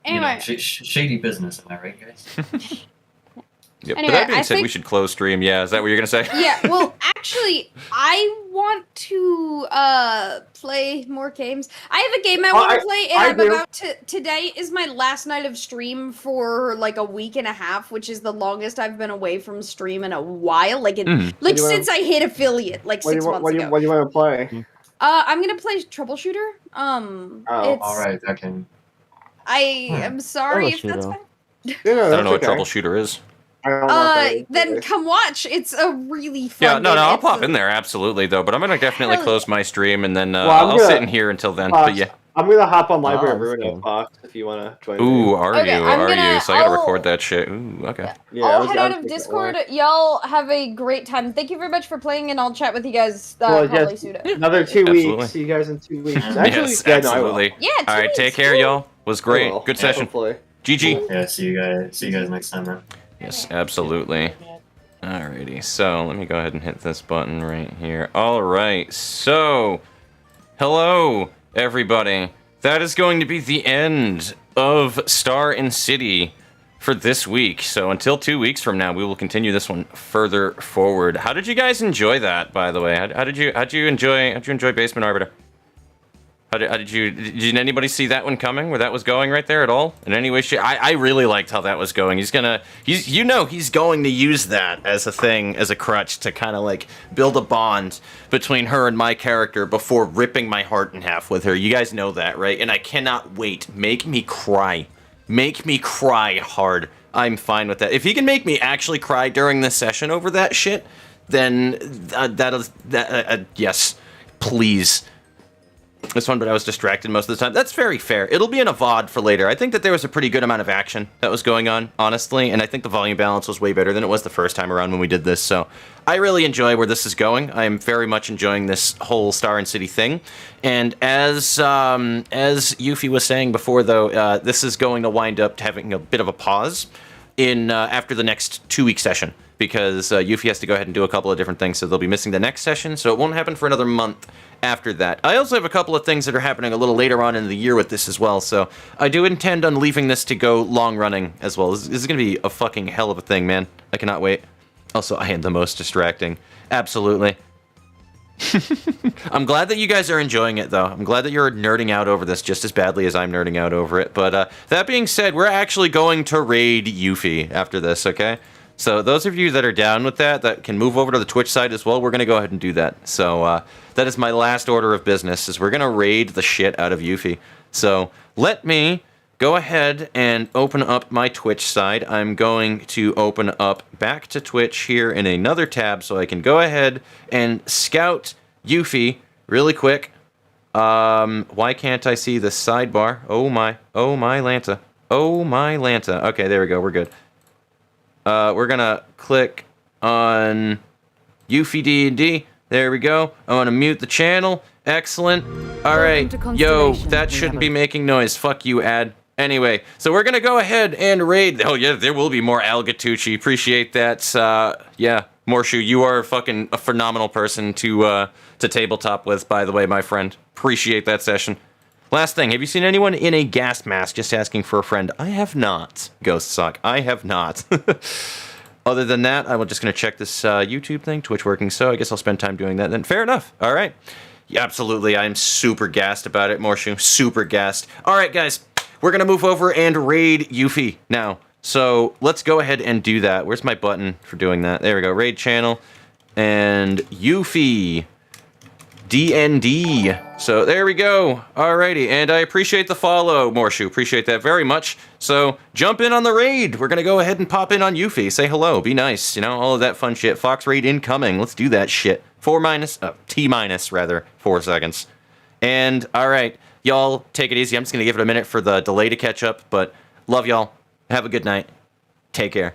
Anyway, Shady business, am I right, guys? Yep. Anyway, But that being I said, think- we should close stream. Yeah, is that what you're gonna say? yeah, well, actually, I want to play more games. I have a game I want to play, and I I'm do. about to. Today is my last night of stream for like a week and a half, which is the longest I've been away from stream in a while. Like, What do you since I hit affiliate, like 6 months ago. What do you want to play? I'm gonna play Troubleshooter. It's, All right, I can. I am sorry if that's Troubleshooter. fine. I don't know what Troubleshooter is. Then come watch. It's a really fun. Yeah, no, game. I'll It's pop a- in there, absolutely, though. But I'm gonna definitely Hell close my stream, and then Well, I'll I'm sit gonna- in here until then. Fox, But yeah. I'm gonna hop on Library of that's Ruin good. Fox if you want to join Ooh, me. are Okay, you? I'm Are gonna- you? So I gotta I'll- record that shit. Ooh, okay. Yeah, I I'll was- head I out was of thinking Discord. that. Y'all have a great time. Thank you very much for playing, and I'll chat with you guys Well, probably yes, soon. Another 2 Absolutely. weeks. See you guys in 2 weeks. Yes, Actually, Yes, yeah, no, I will. absolutely. Yeah, All right, take care, y'all. Was great. I will. Good session. Hopefully. GG. Yeah, see you guys next time, man. Yes, absolutely. Alrighty, so let me go ahead and hit this button right here. Alright, so hello, everybody. That is going to be the end of Star and City for this week. So until 2 weeks from now, we will continue this one further forward. How did you guys enjoy that, by the way? How'd you enjoy Basement Arbiter? Did anybody see that one coming, where that was going right there at all? In any way, I really liked how that was going. He's going to use that as a thing, as a crutch to kind of like build a bond between her and my character before ripping my heart in half with her. You guys know that, right? And I cannot wait. Make me cry hard. I'm fine with that. If he can make me actually cry during this session over that shit, then yes, please. This one, but I was distracted most of the time. That's very fair. It'll be in a VOD for later. I think that there was a pretty good amount of action that was going on, honestly, and I think the volume balance was way better than it was the first time around when we did this, so I really enjoy where this is going. I am very much enjoying this whole Star and City thing, and as Yuffie was saying before, though, this is going to wind up having a bit of a pause in after the next 2-week session, because Yuffie has to go ahead and do a couple of different things, so they'll be missing the next session, so it won't happen for another month after that. I also have a couple of things that are happening a little later on in the year with this as well, so I do intend on leaving this to go long-running as well. This is going to be a fucking hell of a thing, man. I cannot wait. Also, I am the most distracting. Absolutely. I'm glad that you guys are enjoying it, though. I'm glad that you're nerding out over this just as badly as I'm nerding out over it. But that being said, we're actually going to raid Yuffie after this, okay? So those of you that are down with that can move over to the Twitch side as well, we're going to go ahead and do that. So that is my last order of business, is we're going to raid the shit out of Yuffie. So let me go ahead and open up my Twitch side. I'm going to open up back to Twitch here in another tab so I can go ahead and scout Yuffie really quick. Why can't I see the sidebar? Oh my Lanta. Oh my Lanta. Okay, there we go, we're good. We're gonna click on Yuffie D&D. There we go. I want to mute the channel. Excellent. All right. Yo, that shouldn't be making noise. Fuck you, ad. Anyway, so we're gonna go ahead and raid. Oh yeah, there will be more Gatucci. Appreciate that. Yeah, Morshu, you are fucking a phenomenal person to tabletop with, by the way, my friend. Appreciate that session. Last thing, have you seen anyone in a gas mask just asking for a friend? I have not, Ghost Sock. I have not. Other than that, I'm just going to check this YouTube thing, Twitch working, so I guess I'll spend time doing that then. Fair enough. All right. Yeah, absolutely. I'm super gassed about it, Morshu. Super gassed. All right, guys. We're going to move over and raid Yuffie now. So let's go ahead and do that. Where's my button for doing that? There we go. Raid channel. And Yuffie. DND. So there we go. Alrighty. And I appreciate the follow, Morshu. Appreciate that very much. So jump in on the raid. We're going to go ahead and pop in on Yuffie. Say hello. Be nice. You know, all of that fun shit. Fox raid incoming. Let's do that shit. T-minus, rather, 4 seconds. And alright. Y'all, take it easy. I'm just going to give it a minute for the delay to catch up. But love y'all. Have a good night. Take care.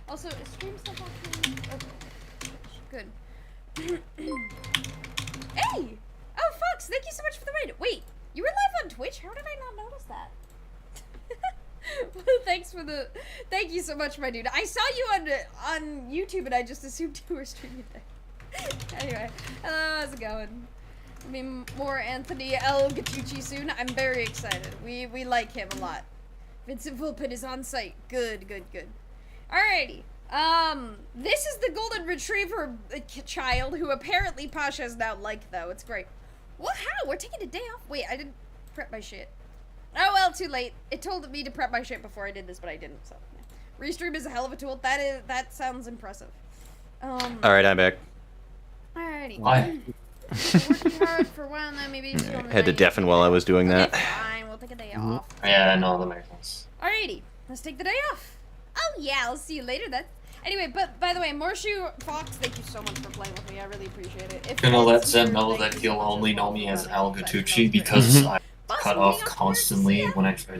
Also, is stream stuff on? Okay. Good. Hey! Oh, Fox, thank you so much for the raid. Wait, you were live on Twitch? How did I not notice that? Thank you so much, my dude. I saw you on YouTube and I just assumed you were streaming there. Anyway, hello, how's it going? I mean, more Anthony L. Gatucci soon. I'm very excited. We like him a lot. Vincent Vulpin is on site. Good. Alrighty. This is the golden retriever child who apparently Pacha is now like, though. It's great. What? How? We're taking a day off? Wait, I didn't prep my shit. Oh, well, too late. It told me to prep my shit before I did this, but I didn't, so. Yeah. Restream is a hell of a tool. That sounds impressive. Alright, I'm back. Alrighty. Why? Working hard for a while now, maybe. I had to deafen while I was doing that. Okay, fine. We'll take a day off. Yeah, I know the makers. Alrighty. Let's take the day off. Oh, yeah. I'll see you later then. Anyway, but by the way, Morshu, Fox, thank you so much for playing with me. I really appreciate it. I'm gonna let Zen know that he'll only know me as Al Gatucci because I cut off constantly when I try to